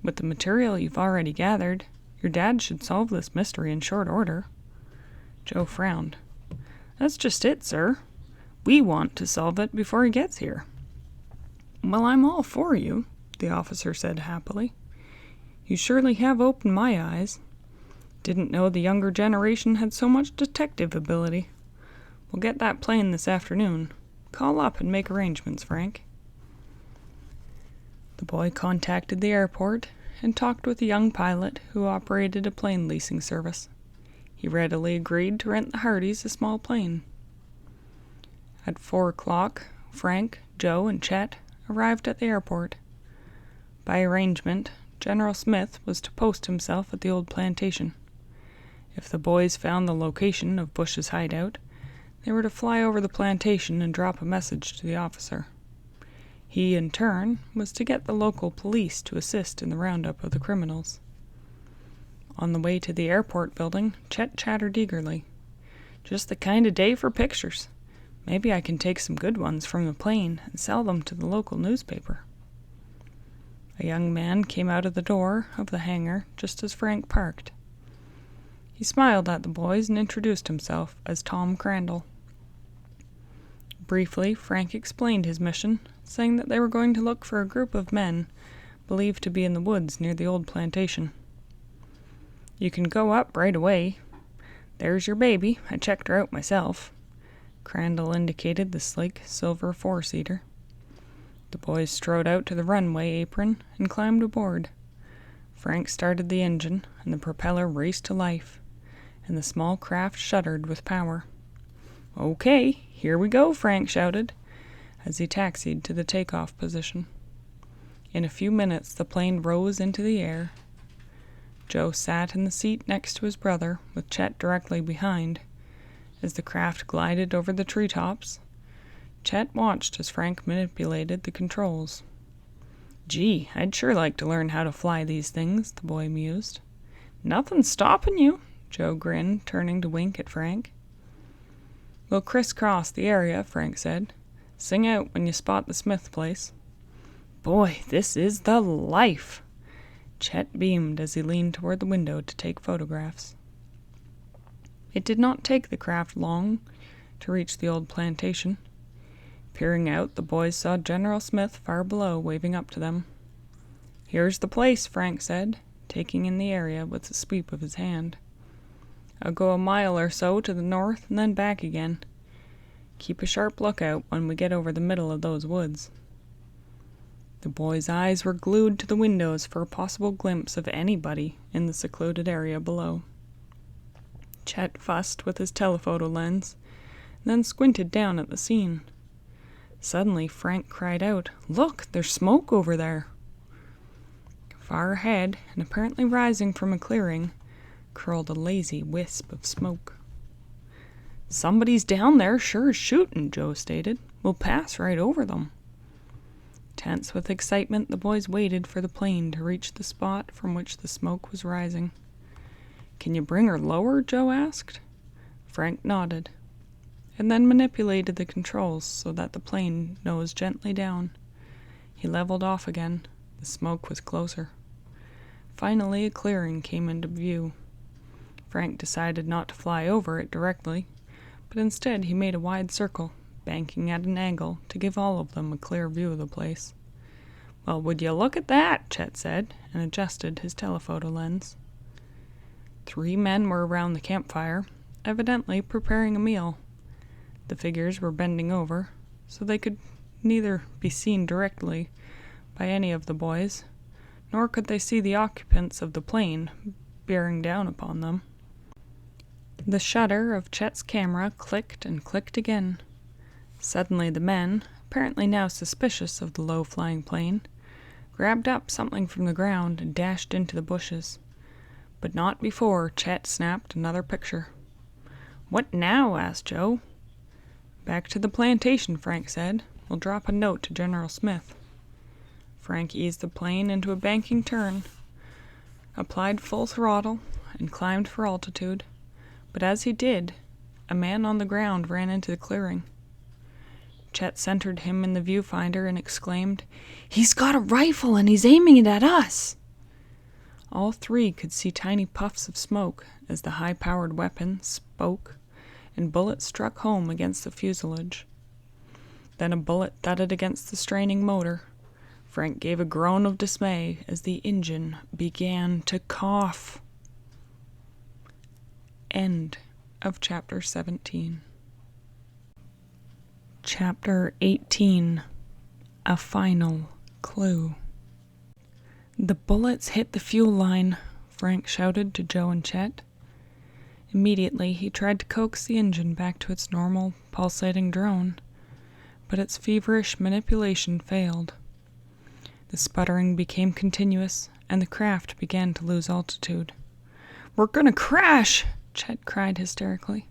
With the material you've already gathered, your dad should solve this mystery in short order." Joe frowned. "That's just it, sir. We want to solve it before he gets here." "Well, I'm all for you," the officer said happily. "You surely have opened my eyes. Didn't know the younger generation had so much detective ability. We'll get that plane this afternoon. Call up and make arrangements, Frank." The boy contacted the airport and talked with a young pilot who operated a plane leasing service. He readily agreed to rent the Hardys a small plane. At 4 o'clock, Frank, Joe, and Chet arrived at the airport. By arrangement, General Smith was to post himself at the old plantation. If the boys found the location of Bush's hideout, they were to fly over the plantation and drop a message to the officer. He, in turn, was to get the local police to assist in the roundup of the criminals. On the way to the airport building, Chet chattered eagerly. "Just the kind of day for pictures. Maybe I can take some good ones from the plane and sell them to the local newspaper." A young man came out of the door of the hangar just as Frank parked. He smiled at the boys and introduced himself as Tom Crandall. Briefly, Frank explained his mission, saying that they were going to look for a group of men believed to be in the woods near the old plantation. "You can go up right away. There's your baby. I checked her out myself." Crandall indicated the sleek silver four-seater. The boys strode out to the runway apron and climbed aboard. Frank started the engine, and the propeller raced to life, and the small craft shuddered with power. "Okay, here we go," Frank shouted, as he taxied to the takeoff position. In a few minutes the plane rose into the air. Joe sat in the seat next to his brother, with Chet directly behind. As the craft glided over the treetops, Chet watched as Frank manipulated the controls. "Gee, I'd sure like to learn how to fly these things," the boy mused. "Nothing's stopping you," Joe grinned, turning to wink at Frank. "We'll crisscross the area," Frank said. "Sing out when you spot the Smith place." "Boy, this is the life!" Chet beamed as he leaned toward the window to take photographs. It did not take the craft long to reach the old plantation. Peering out, the boys saw General Smith far below, waving up to them. "Here's the place," Frank said, taking in the area with a sweep of his hand. "I'll go a mile or so to the north and then back again. Keep a sharp lookout when we get over the middle of those woods." The boys' eyes were glued to the windows for a possible glimpse of anybody in the secluded area below. Chet fussed with his telephoto lens, and then squinted down at the scene. Suddenly Frank cried out, "Look, there's smoke over there!" Far ahead, and apparently rising from a clearing, curled a lazy wisp of smoke. "Somebody's down there sure as shooting," Joe stated. "We'll pass right over them." Tense with excitement, the boys waited for the plane to reach the spot from which the smoke was rising. "Can you bring her lower?" Joe asked. Frank nodded, and then manipulated the controls so that the plane nosed gently down. He leveled off again. The smoke was closer. Finally, a clearing came into view. Frank decided not to fly over it directly, but instead he made a wide circle, banking at an angle to give all of them a clear view of the place. "Well, would you look at that?" Chet said, and adjusted his telephoto lens. 3 men were around the campfire, evidently preparing a meal. The figures were bending over, so they could neither be seen directly by any of the boys, nor could they see the occupants of the plane bearing down upon them. The shutter of Chet's camera clicked and clicked again. Suddenly the men, apparently now suspicious of the low-flying plane, grabbed up something from the ground and dashed into the bushes. But not before Chet snapped another picture. "What now?" asked Joe. "Back to the plantation," Frank said. "We'll drop a note to General Smith." Frank eased the plane into a banking turn, applied full throttle, and climbed for altitude. But as he did, a man on the ground ran into the clearing. Chet centered him in the viewfinder and exclaimed, "He's got a rifle and he's aiming it at us!" All three could see tiny puffs of smoke as the high-powered weapon spoke and bullets struck home against the fuselage. Then a bullet thudded against the straining motor. Frank gave a groan of dismay as the engine began to cough. End of Chapter 17. Chapter 18. A Final Clue. "The bullets hit the fuel line," Frank shouted to Joe and Chet. Immediately he tried to coax the engine back to its normal, pulsating drone, but its feverish manipulation failed. The sputtering became continuous, and the craft began to lose altitude. "We're gonna crash!" Chet cried hysterically.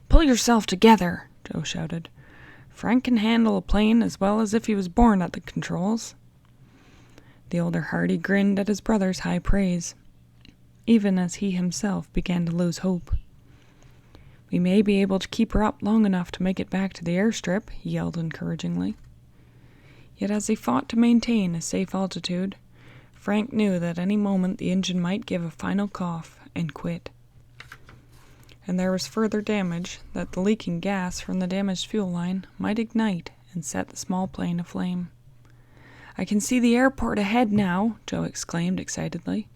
"Pull yourself together," Joe shouted. "Frank can handle a plane as well as if he was born at the controls." The older Hardy grinned at his brother's high praise, even as he himself began to lose hope. "We may be able to keep her up long enough to make it back to the airstrip," he yelled encouragingly. Yet as he fought to maintain a safe altitude, Frank knew that any moment the engine might give a final cough and quit. And there was further damage that the leaking gas from the damaged fuel line might ignite and set the small plane aflame. "I can see the airport ahead now," Joe exclaimed excitedly.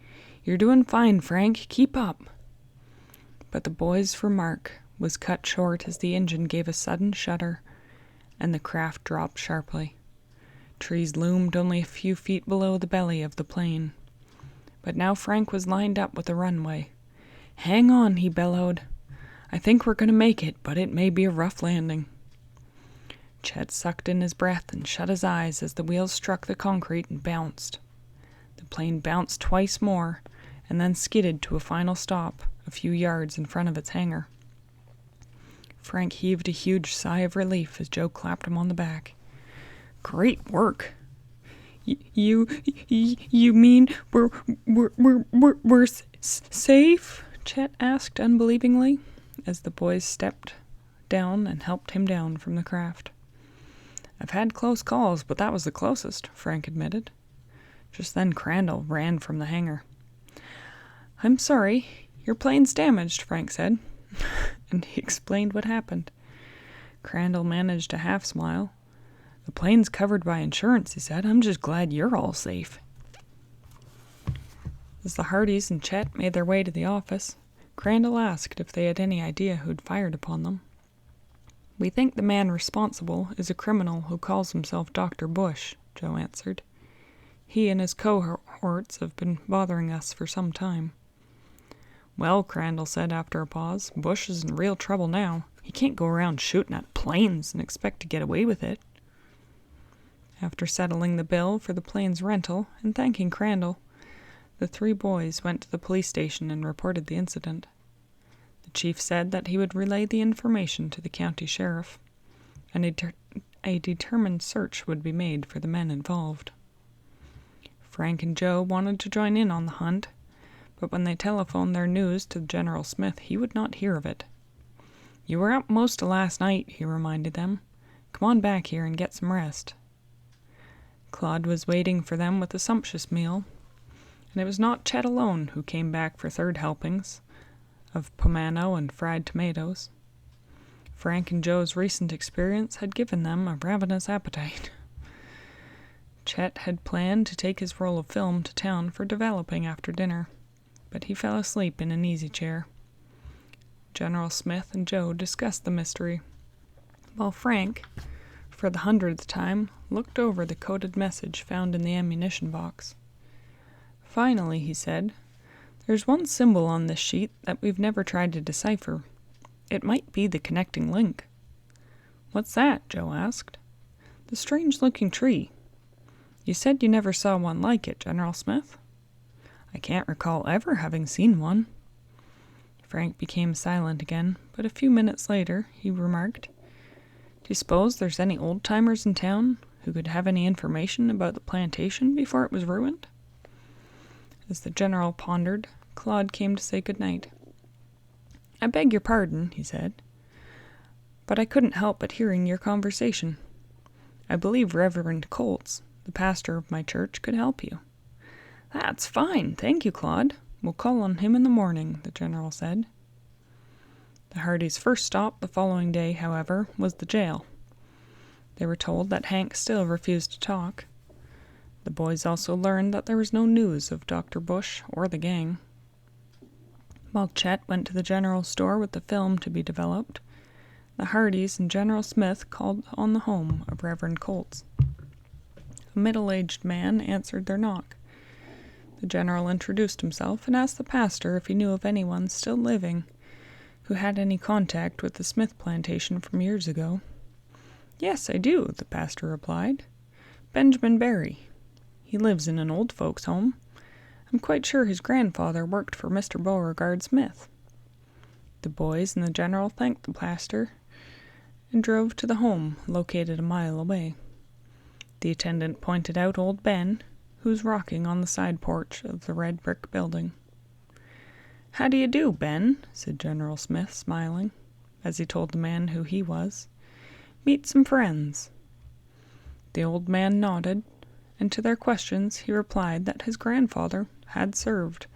"You're doing fine, Frank. Keep up." But the boy's remark was cut short as the engine gave a sudden shudder, and the craft dropped sharply. Trees loomed only a few feet below the belly of the plane. But now Frank was lined up with the runway. "Hang on," he bellowed. "I think we're going to make it, but it may be a rough landing." Chet sucked in his breath and shut his eyes as the wheels struck the concrete and bounced. The plane bounced twice more and then skidded to a final stop a few yards in front of its hangar. Frank heaved a huge sigh of relief as Joe clapped him on the back. "Great work." You mean we're safe?" Chet asked unbelievingly, as the boys stepped down and helped him down from the craft. "I've had close calls, but that was the closest," Frank admitted. Just then Crandall ran from the hangar. "I'm sorry, your plane's damaged," Frank said, and he explained what happened. Crandall managed a half smile. "The plane's covered by insurance," he said. "I'm just glad you're all safe." As the Hardys and Chet made their way to the office, Crandall asked if they had any idea who'd fired upon them. "We think the man responsible is a criminal who calls himself Dr. Bush," Joe answered. "He and his cohorts have been bothering us for some time." "Well," Crandall said after a pause, "Bush is in real trouble now. He can't go around shooting at planes and expect to get away with it." After settling the bill for the plane's rental and thanking Crandall, the three boys went to the police station and reported the incident. The chief said that he would relay the information to the county sheriff, and a determined search would be made for the men involved. Frank and Joe wanted to join in on the hunt, but when they telephoned their news to General Smith, he would not hear of it. "You were up most of last night," he reminded them. "Come on back here and get some rest." Claude was waiting for them with a sumptuous meal, and it was not Chet alone who came back for third helpings of pomano and fried tomatoes. Frank and Joe's recent experience had given them a ravenous appetite. Chet had planned to take his roll of film to town for developing after dinner, but he fell asleep in an easy chair. General Smith and Joe discussed the mystery, while Frank, for the 100th time, looked over the coded message found in the ammunition box. "Finally," he said, "there's one symbol on this sheet that we've never tried to decipher. It might be the connecting link." "What's that?" Joe asked. "The strange-looking tree. You said you never saw one like it, General Smith." I can't recall ever having seen one." Frank became silent again, but a few minutes later he remarked, "Do you suppose there's any old-timers in town who could have any information about the plantation before it was ruined?" As the general pondered, Claude came to say good night. "I beg your pardon," he said, "but I couldn't help but hearing your conversation. I believe Reverend Colts, the pastor of my church, could help you." "That's fine. Thank you, Claude. We'll call on him in the morning," the general said. The Hardys' first stop the following day, however, was the jail. They were told that Hank still refused to talk. The boys also learned that there was no news of Dr. Bush or the gang. While Chet went to the general store with the film to be developed, the Hardys and General Smith called on the home of Reverend Colts. A middle-aged man answered their knock. The general introduced himself and asked the pastor if he knew of anyone still living who had any contact with the Smith plantation from years ago. "Yes, I do," the pastor replied. "Benjamin Barry. He lives in an old folks' home. I'm quite sure his grandfather worked for Mr. Beauregard Smith." The boys and the general thanked the pastor and drove to the home located a mile away. The attendant pointed out old Ben, who was rocking on the side porch of the red brick building. "How do you do, Ben?" said General Smith, smiling, as he told the man who he was. "Meet some friends." The old man nodded, and to their questions he replied that his grandfather had served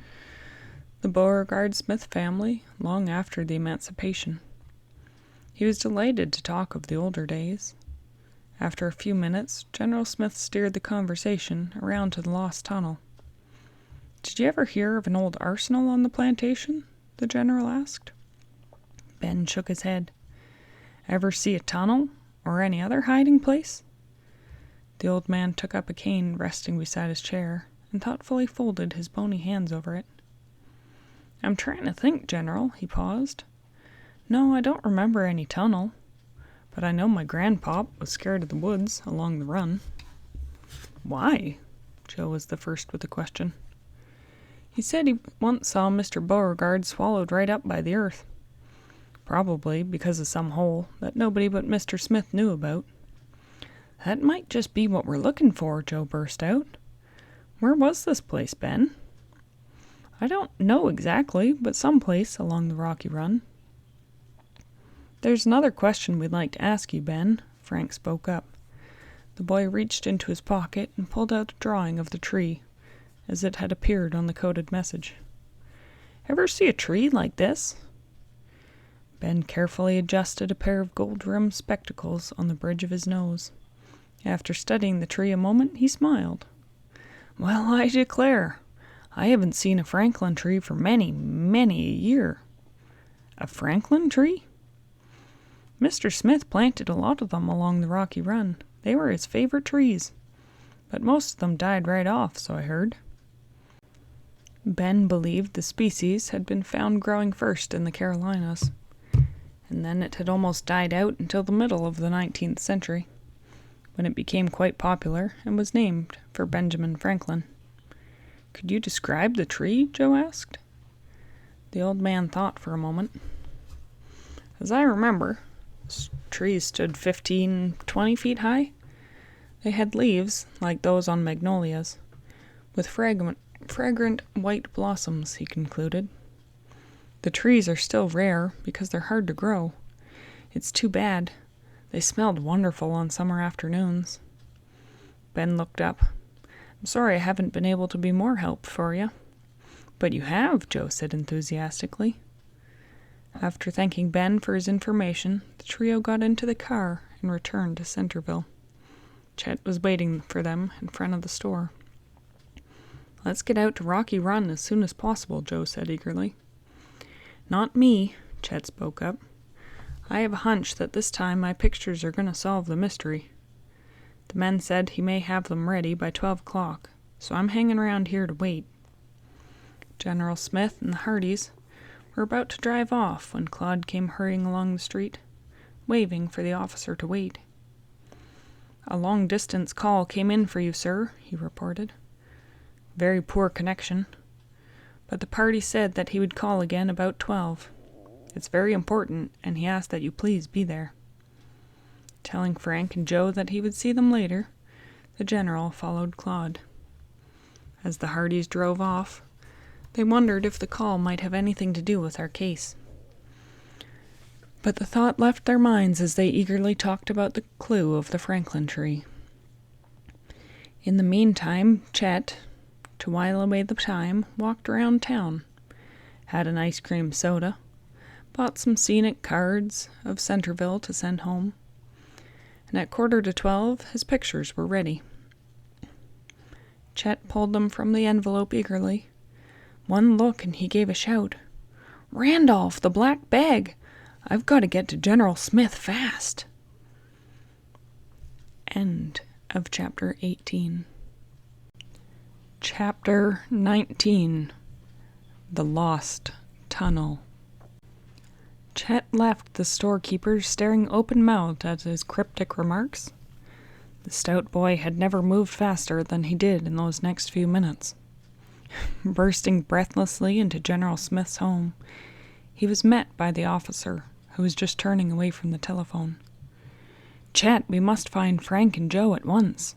the Beauregard Smith family long after the emancipation. He was delighted to talk of the older days. After a few minutes, General Smith steered the conversation around to the lost tunnel. "Did you ever hear of an old arsenal on the plantation?" the general asked. Ben shook his head. "Ever see a tunnel or any other hiding place?" The old man took up a cane resting beside his chair and thoughtfully folded his bony hands over it. "I'm trying to think, General," he paused. "No, I don't remember any tunnel, but I know my grandpop was scared of the woods along the run." "Why?" Joe was the first with a question. "He said he once saw Mr. Beauregard swallowed right up by the earth. Probably because of some hole that nobody but Mr. Smith knew about." "That might just be what we're looking for," Joe burst out. "Where was this place, Ben?" "I don't know exactly, but someplace along the rocky run." "There's another question we'd like to ask you, Ben," Frank spoke up. The boy reached into his pocket and pulled out a drawing of the tree, as it had appeared on the coded message. "Ever see a tree like this?" Ben carefully adjusted a pair of gold-rimmed spectacles on the bridge of his nose. After studying the tree a moment, he smiled. "Well, I declare, I haven't seen a Franklin tree for many, many a year." "A Franklin tree?" "Mr. Smith planted a lot of them along the rocky run. They were his favorite trees. But most of them died right off, so I heard." Ben believed the species had been found growing first in the Carolinas, and then it had almost died out until the middle of the 19th century, when it became quite popular and was named for Benjamin Franklin. "Could you describe the tree?" Joe asked. The old man thought for a moment. "As I remember, trees stood 15-20 feet high. They had leaves like those on magnolias, with fragrant white blossoms," he concluded. "The trees are still rare because they're hard to grow. It's too bad. They smelled wonderful on summer afternoons." Ben looked up. "I'm sorry I haven't been able to be more help for you." "But you have," Joe said enthusiastically. After thanking Ben for his information, the trio got into the car and returned to Centerville. Chet was waiting for them in front of the store. "Let's get out to Rocky Run as soon as possible," Joe said eagerly. "Not me," Chet spoke up. "I have a hunch that this time my pictures are going to solve the mystery. The men said he may have them ready by 12 o'clock, so I'm hanging around here to wait." General Smith and the Hardys were about to drive off when Claude came hurrying along the street, waving for the officer to wait. "A long-distance call came in for you, sir," he reported. "Very poor connection. but the party said that he would call again about 12. It's very important, and he asked that you please be there. Telling Frank and Joe that he would see them later, the general followed Claude. As the Hardys drove off, they wondered if the call might have anything to do with our case. But the thought left their minds as they eagerly talked about the clue of the Franklin tree. In the meantime, Chet, to while away the time, walked around town, had an ice cream soda, bought some scenic cards of Centerville to send home, and at 11:45 his pictures were ready. Chet pulled them from the envelope eagerly. One look and he gave a shout. "Randolph, the black bag! I've got to get to General Smith fast." End of Chapter 18. Chapter 19. The Lost Tunnel. Chet left the storekeeper staring open-mouthed at his cryptic remarks. The stout boy had never moved faster than he did in those next few minutes. Bursting breathlessly into General Smith's home, he was met by the officer, who was just turning away from the telephone. "Chet, we must find Frank and Joe at once."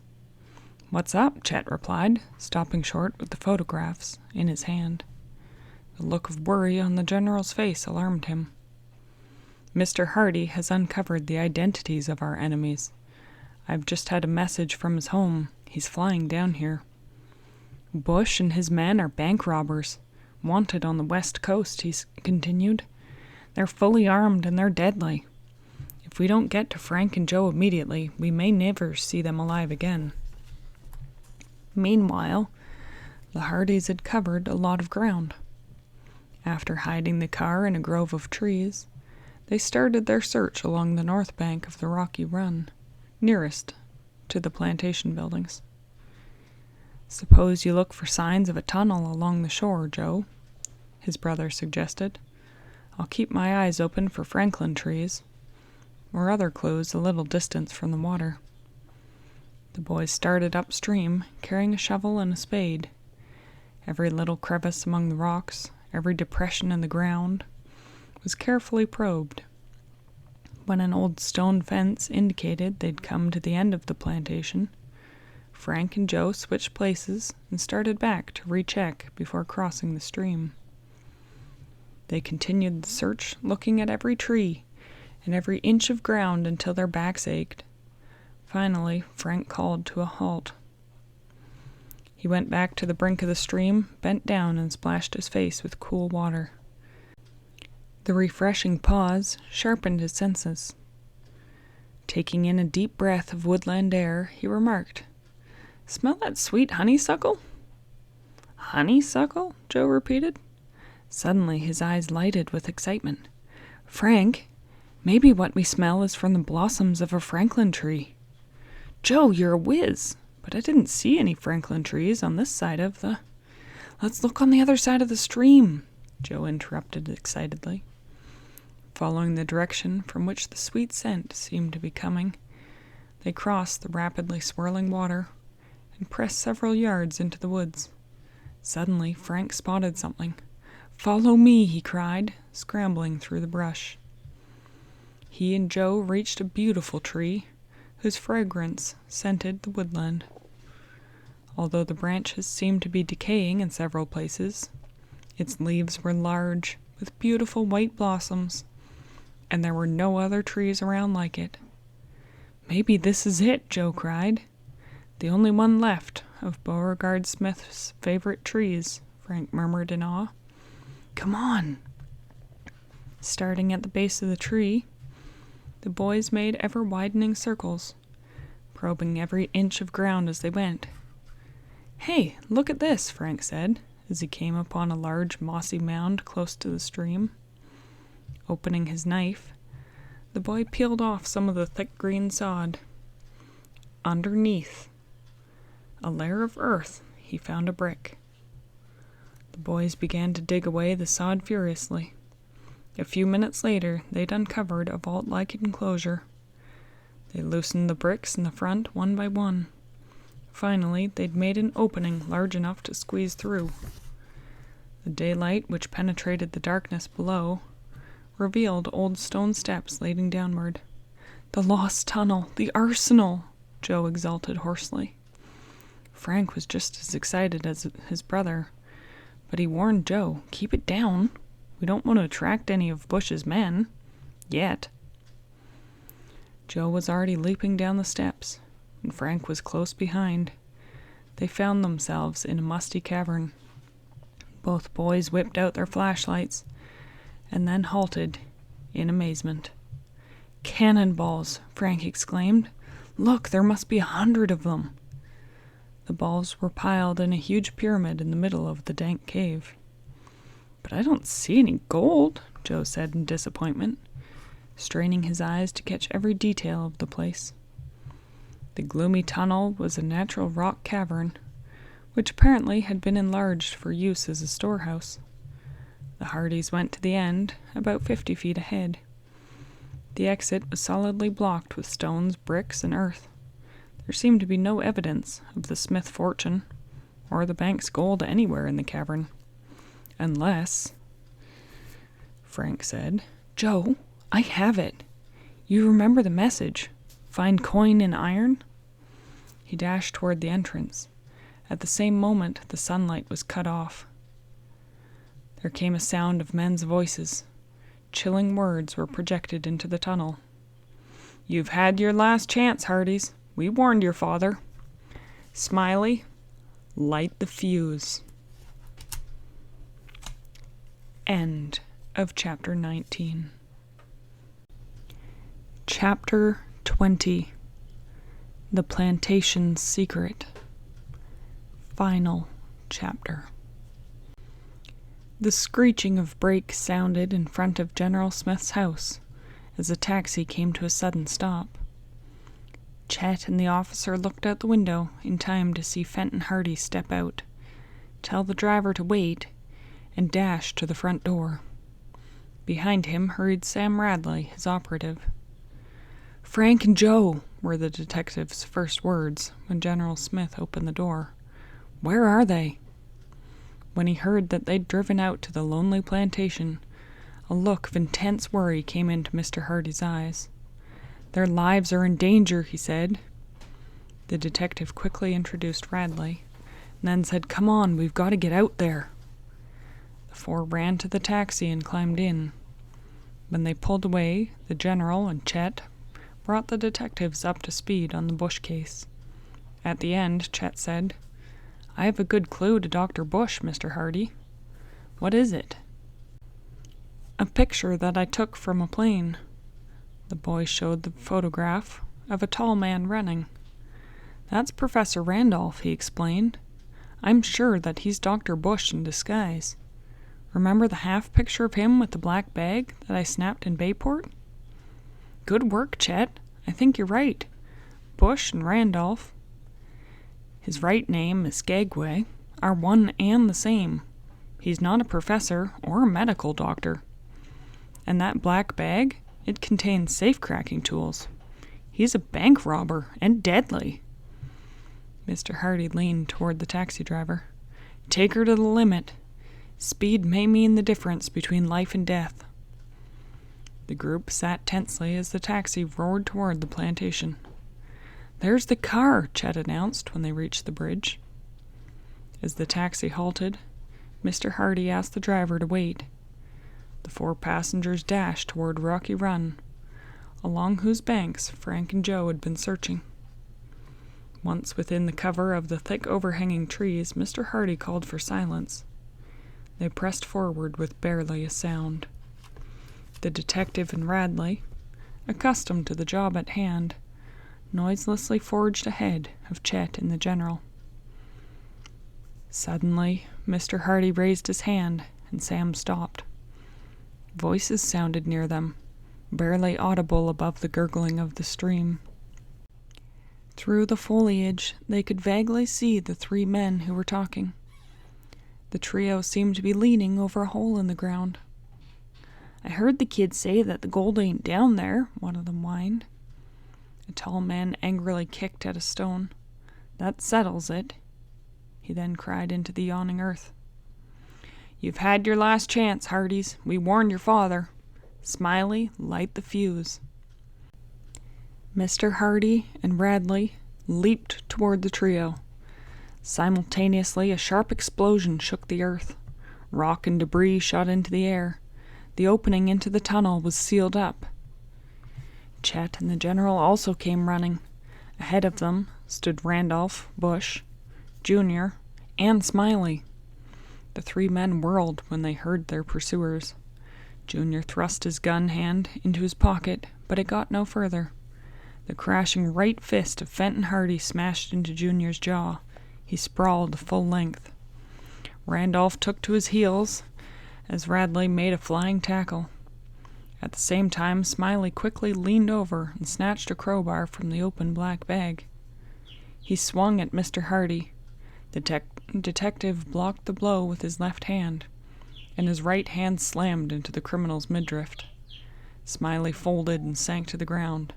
"What's up?" Chet replied, stopping short with the photographs in his hand. The look of worry on the general's face alarmed him. "Mr. Hardy has uncovered the identities of our enemies. I've just had a message from his home. He's flying down here. Bush and his men are bank robbers, wanted on the West Coast," he continued. "They're fully armed and they're deadly. If we don't get to Frank and Joe immediately, we may never see them alive again." Meanwhile, the Hardys had covered a lot of ground. After hiding the car in a grove of trees, they started their search along the north bank of the rocky run, nearest to the plantation buildings. "Suppose you look for signs of a tunnel along the shore, Joe," his brother suggested. "I'll keep my eyes open for Franklin trees, or other clues a little distance from the water." The boys started upstream, carrying a shovel and a spade. Every little crevice among the rocks, every depression in the ground, was carefully probed. When an old stone fence indicated they'd come to the end of the plantation, Frank and Joe switched places and started back to recheck before crossing the stream. They continued the search, looking at every tree and every inch of ground until their backs ached. Finally, Frank called to a halt. He went back to the brink of the stream, bent down, and splashed his face with cool water. The refreshing pause sharpened his senses. Taking in a deep breath of woodland air, he remarked, "Smell that sweet honeysuckle?" "Honeysuckle?" Joe repeated. Suddenly his eyes lighted with excitement. "Frank, maybe what we smell is from the blossoms of a Franklin tree." "Joe, you're a whiz, but I didn't see any Franklin trees on this side of the—" "Let's look on the other side of the stream," Joe interrupted excitedly. Following the direction from which the sweet scent seemed to be coming, they crossed the rapidly swirling water and pressed several yards into the woods. Suddenly, Frank spotted something. "Follow me," he cried, scrambling through the brush. He and Joe reached a beautiful tree whose fragrance scented the woodland. Although the branches seemed to be decaying in several places, its leaves were large, with beautiful white blossoms, and there were no other trees around like it. "Maybe this is it," Joe cried. "The only one left of Beauregard Smith's favorite trees," Frank murmured in awe. "Come on." Starting at the base of the tree, the boys made ever-widening circles, probing every inch of ground as they went. "Hey, look at this," Frank said, as he came upon a large mossy mound close to the stream. Opening his knife, the boy peeled off some of the thick green sod. Underneath a layer of earth, he found a brick. The boys began to dig away the sod furiously. A few minutes later, they'd uncovered a vault-like enclosure. They loosened the bricks in the front one by one. Finally, they'd made an opening large enough to squeeze through. The daylight, which penetrated the darkness below, revealed old stone steps leading downward. "The lost tunnel! The arsenal!" Joe exulted hoarsely. Frank was just as excited as his brother, but he warned Joe, "Keep it down. We don't want to attract any of Bush's men. Yet." Joe was already leaping down the steps, and Frank was close behind. They found themselves in a musty cavern. Both boys whipped out their flashlights, and then halted in amazement. "Cannonballs!" Frank exclaimed. "Look, there must be 100 of them." The balls were piled in a huge pyramid in the middle of the dank cave. "But I don't see any gold," Joe said in disappointment, straining his eyes to catch every detail of the place. The gloomy tunnel was a natural rock cavern, which apparently had been enlarged for use as a storehouse. The Hardys went to the end, about 50 feet ahead. The exit was solidly blocked with stones, bricks, and earth. There seemed to be no evidence of the Smith fortune or the bank's gold anywhere in the cavern. Unless, Frank said, "Joe, I have it. You remember the message? Find coin in iron?" He dashed toward the entrance. At the same moment, the sunlight was cut off. There came a sound of men's voices. Chilling words were projected into the tunnel. "You've had your last chance, Hardys. We warned your father. Smiley, light the fuse." End of Chapter 19. Chapter 20. The Plantation's Secret. Final chapter. The screeching of brakes sounded in front of General Smith's house as the taxi came to a sudden stop. Chet and the officer looked out the window in time to see Fenton Hardy step out, tell the driver to wait, and dash to the front door. Behind him hurried Sam Radley, his operative. "Frank and Joe," were the detective's first words when General Smith opened the door. "Where are they?" When he heard that they'd driven out to the lonely plantation, a look of intense worry came into Mr. Hardy's eyes. "Their lives are in danger," he said. The detective quickly introduced Radley, and then said, "Come on, we've got to get out there." The four ran to the taxi and climbed in. When they pulled away, the general and Chet brought the detectives up to speed on the Bush case. At the end, Chet said, "I have a good clue to Dr. Bush, Mr. Hardy." "What is it?" "A picture that I took from a plane." The boy showed the photograph of a tall man running. "That's Professor Randolph," he explained. "I'm sure that he's Dr. Bush in disguise. Remember the half picture of him with the black bag that I snapped in Bayport?" "Good work, Chet. I think you're right. Bush and Randolph, his right name is Skagway, are one and the same. He's not a professor or a medical doctor. And that black bag? It contains safe-cracking tools. He's a bank robber, and deadly." Mr. Hardy leaned toward the taxi driver. "Take her to the limit. Speed may mean the difference between life and death." The group sat tensely as the taxi roared toward the plantation. "There's the car," Chet announced when they reached the bridge. As the taxi halted, Mr. Hardy asked the driver to wait. The four passengers dashed toward Rocky Run, along whose banks Frank and Joe had been searching. Once within the cover of the thick overhanging trees, Mr. Hardy called for silence. They pressed forward with barely a sound. The detective and Radley, accustomed to the job at hand, noiselessly forged ahead of Chet and the general. Suddenly, Mr. Hardy raised his hand, and Sam stopped. Voices sounded near them, barely audible above the gurgling of the stream. Through the foliage, they could vaguely see the three men who were talking. The trio seemed to be leaning over a hole in the ground. "I heard the kid say that the gold ain't down there," one of them whined. A tall man angrily kicked at a stone. "That settles it," he then cried into the yawning earth. "You've had your last chance, Hardys. We warned your father. Smiley, light the fuse." Mr. Hardy and Radley leaped toward the trio. Simultaneously, a sharp explosion shook the earth. Rock and debris shot into the air. The opening into the tunnel was sealed up. Chet and the general also came running. Ahead of them stood Randolph, Bush, Junior, and Smiley. The three men whirled when they heard their pursuers. Junior thrust his gun hand into his pocket, but it got no further. The crashing right fist of Fenton Hardy smashed into Junior's jaw. He sprawled full length. Randolph took to his heels as Radley made a flying tackle. At the same time, Smiley quickly leaned over and snatched a crowbar from the open black bag. He swung at Mr. Hardy. The detective blocked the blow with his left hand, and his right hand slammed into the criminal's midriff. Smiley folded and sank to the ground.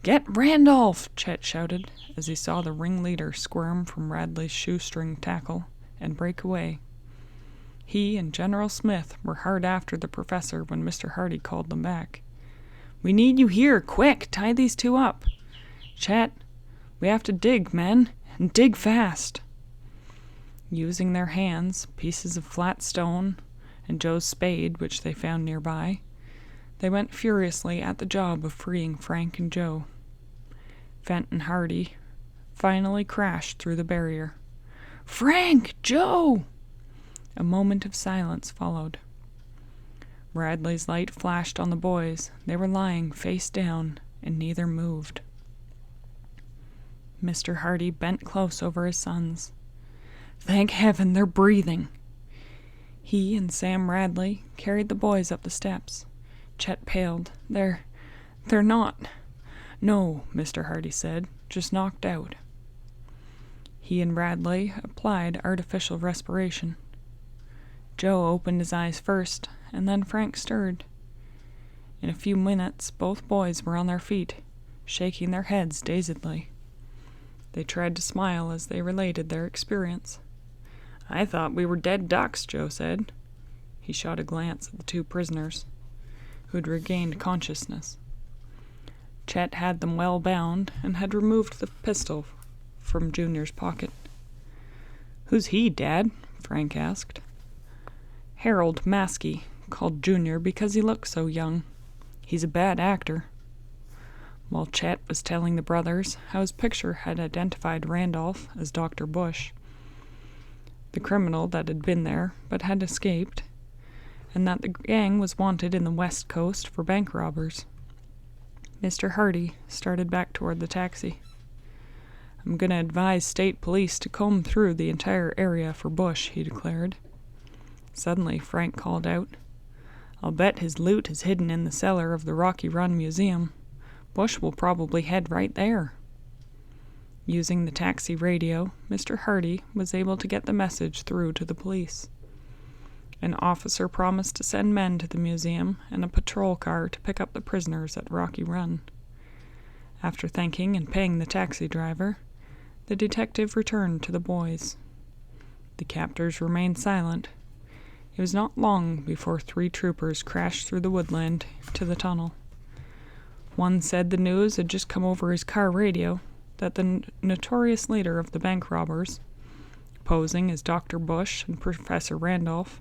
"Get Randolph!" Chet shouted, as he saw the ringleader squirm from Radley's shoestring tackle and break away. He and General Smith were hard after the professor when Mr. Hardy called them back. "We need you here, quick! Tie these two up! Chet, we have to dig, men, and dig fast!" Using their hands, pieces of flat stone, and Joe's spade, which they found nearby, they went furiously at the job of freeing Frank and Joe. Fenton Hardy finally crashed through the barrier. "Frank! Joe!" A moment of silence followed. Radley's light flashed on the boys. They were lying face down, and neither moved. Mr. Hardy bent close over his sons. "Thank heaven they're breathing." He and Sam Radley carried the boys up the steps. Chet paled. They're not." "No," Mr. Hardy said, "just knocked out." He and Radley applied artificial respiration. Joe opened his eyes first, and then Frank stirred. In a few minutes, both boys were on their feet, shaking their heads dazedly. They tried to smile as they related their experience. "I thought we were dead ducks," Joe said. He shot a glance at the two prisoners, who had regained consciousness. Chet had them well bound and had removed the pistol from Junior's pocket. "Who's he, Dad?" Frank asked. "Harold Maskey, called Junior because he looked so young. He's a bad actor." While Chet was telling the brothers how his picture had identified Randolph as Dr. Bush, the criminal that had been there but had escaped, and that the gang was wanted in the West Coast for bank robbers, Mr. Hardy started back toward the taxi. "I'm going to advise state police to comb through the entire area for Bush," he declared. Suddenly, Frank called out, "I'll bet his loot is hidden in the cellar of the Rocky Run Museum. Bush will probably head right there." Using the taxi radio, Mr. Hardy was able to get the message through to the police. An officer promised to send men to the museum and a patrol car to pick up the prisoners at Rocky Run. After thanking and paying the taxi driver, the detective returned to the boys. The captors remained silent. It was not long before 3 troopers crashed through the woodland to the tunnel. One said the news had just come over his car radio that the notorious leader of the bank robbers, posing as Dr. Bush and Professor Randolph,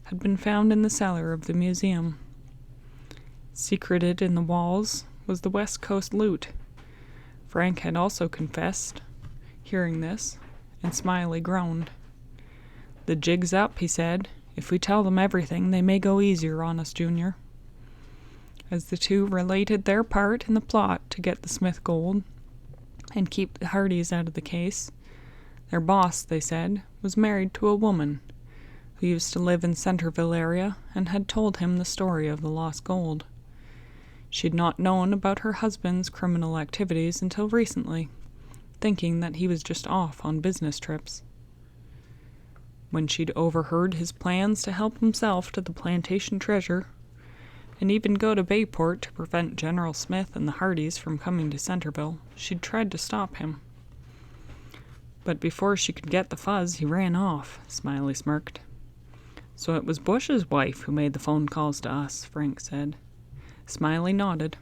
had been found in the cellar of the museum. Secreted in the walls was the West Coast loot. Frank had also confessed, hearing this, and Smiley groaned. "The jig's up," he said. "If we tell them everything, they may go easier on us, Junior." As the two related their part in the plot to get the Smith gold and keep the Hardys out of the case, their boss, they said, was married to a woman who used to live in Centerville area and had told him the story of the lost gold. She'd not known about her husband's criminal activities until recently, thinking that he was just off on business trips. When she'd overheard his plans to help himself to the plantation treasure, and even go to Bayport to prevent General Smith and the Hardys from coming to Centerville, she'd tried to stop him. But before she could get the fuzz, he ran off, Smiley smirked. "So it was Bush's wife who made the phone calls to us," Frank said. Smiley nodded.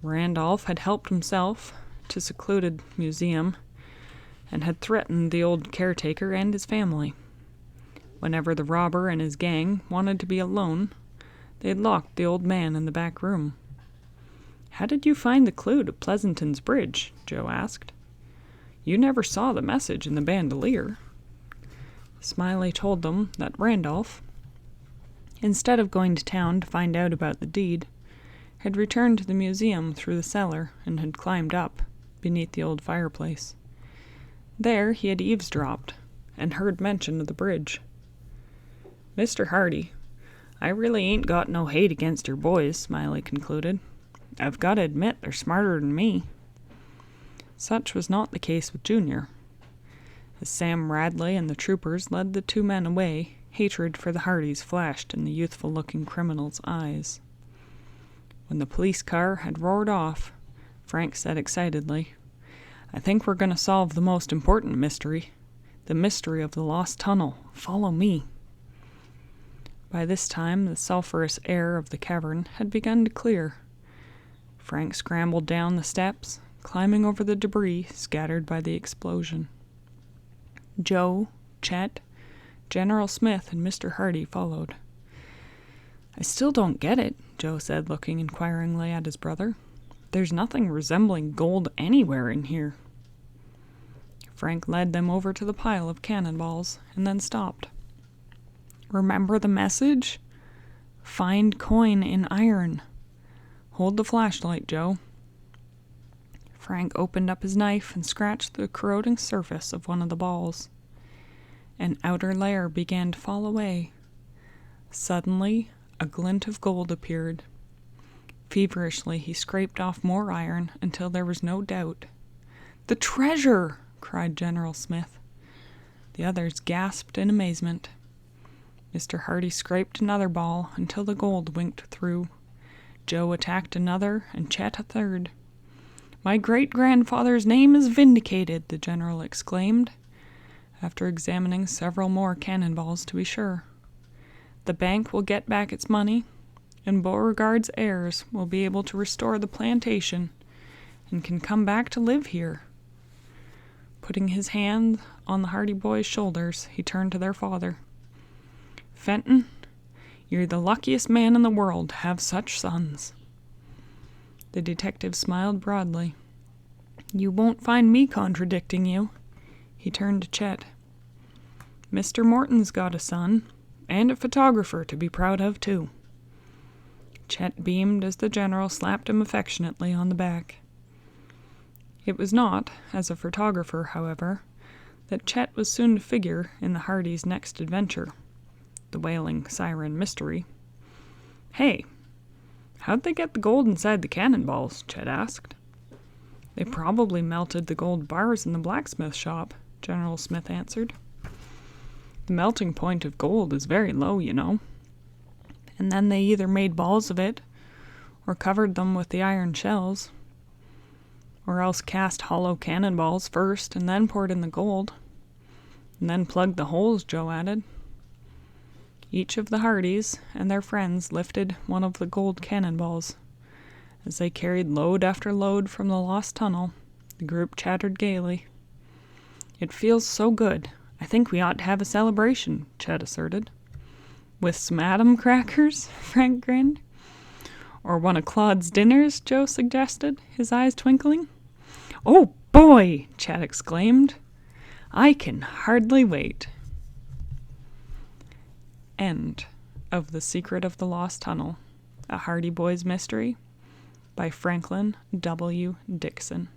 Randolph had helped himself to a secluded museum and had threatened the old caretaker and his family. Whenever the robber and his gang wanted to be alone, they had locked the old man in the back room. "How did you find the clue to Pleasanton's Bridge?" Joe asked. "You never saw the message in the bandolier." Smiley told them that Randolph, instead of going to town to find out about the deed, had returned to the museum through the cellar and had climbed up beneath the old fireplace. There he had eavesdropped and heard mention of the bridge. "Mr. Hardy, I really ain't got no hate against your boys," Smiley concluded. "I've got to admit they're smarter than me." Such was not the case with Junior. As Sam Radley and the troopers led the two men away, hatred for the Hardys flashed in the youthful-looking criminal's eyes. When the police car had roared off, Frank said excitedly, "I think we're going to solve the most important mystery, the mystery of the lost tunnel. Follow me." By this time, the sulphurous air of the cavern had begun to clear. Frank scrambled down the steps, climbing over the debris scattered by the explosion. Joe, Chet, General Smith, and Mr. Hardy followed. "I still don't get it," Joe said, looking inquiringly at his brother. "There's nothing resembling gold anywhere in here." Frank led them over to the pile of cannonballs and then stopped. "Remember the message? Find coin in iron. Hold the flashlight, Joe." Frank opened up his knife and scratched the corroding surface of one of the balls. An outer layer began to fall away. Suddenly, a glint of gold appeared. Feverishly, he scraped off more iron until there was no doubt. "The treasure!" cried General Smith. The others gasped in amazement. Mr. Hardy scraped another ball until the gold winked through. Joe attacked another, and Chet a third. "My great-grandfather's name is vindicated," the general exclaimed, after examining several more cannonballs to be sure. "The bank will get back its money, and Beauregard's heirs will be able to restore the plantation and can come back to live here." Putting his hand on the Hardy boys' shoulders, he turned to their father. "Fenton, you're the luckiest man in the world to have such sons." The detective smiled broadly. "You won't find me contradicting you." He turned to Chet. "Mr. Morton's got a son, and a photographer to be proud of, too." Chet beamed as the general slapped him affectionately on the back. It was not, as a photographer, however, that Chet was soon to figure in the Hardys' next adventure, the wailing siren mystery. "Hey, how'd they get the gold inside the cannonballs?" Chet asked. "They probably melted the gold bars in the blacksmith shop," General Smith answered. "The melting point of gold is very low, you know. And then they either made balls of it, or covered them with the iron shells, or else cast hollow cannonballs first and then poured in the gold, and then plugged the holes," Joe added. Each of the Hardys and their friends lifted one of the gold cannonballs. As they carried load after load from the lost tunnel, the group chattered gaily. "It feels so good. I think we ought to have a celebration," Chet asserted. "With some atom crackers?" Frank grinned. "Or one of Claude's dinners?" Joe suggested, his eyes twinkling. "Oh, boy!" Chet exclaimed. "I can hardly wait." End of The Secret of the Lost Tunnel, a Hardy Boys mystery by Franklin W. Dixon.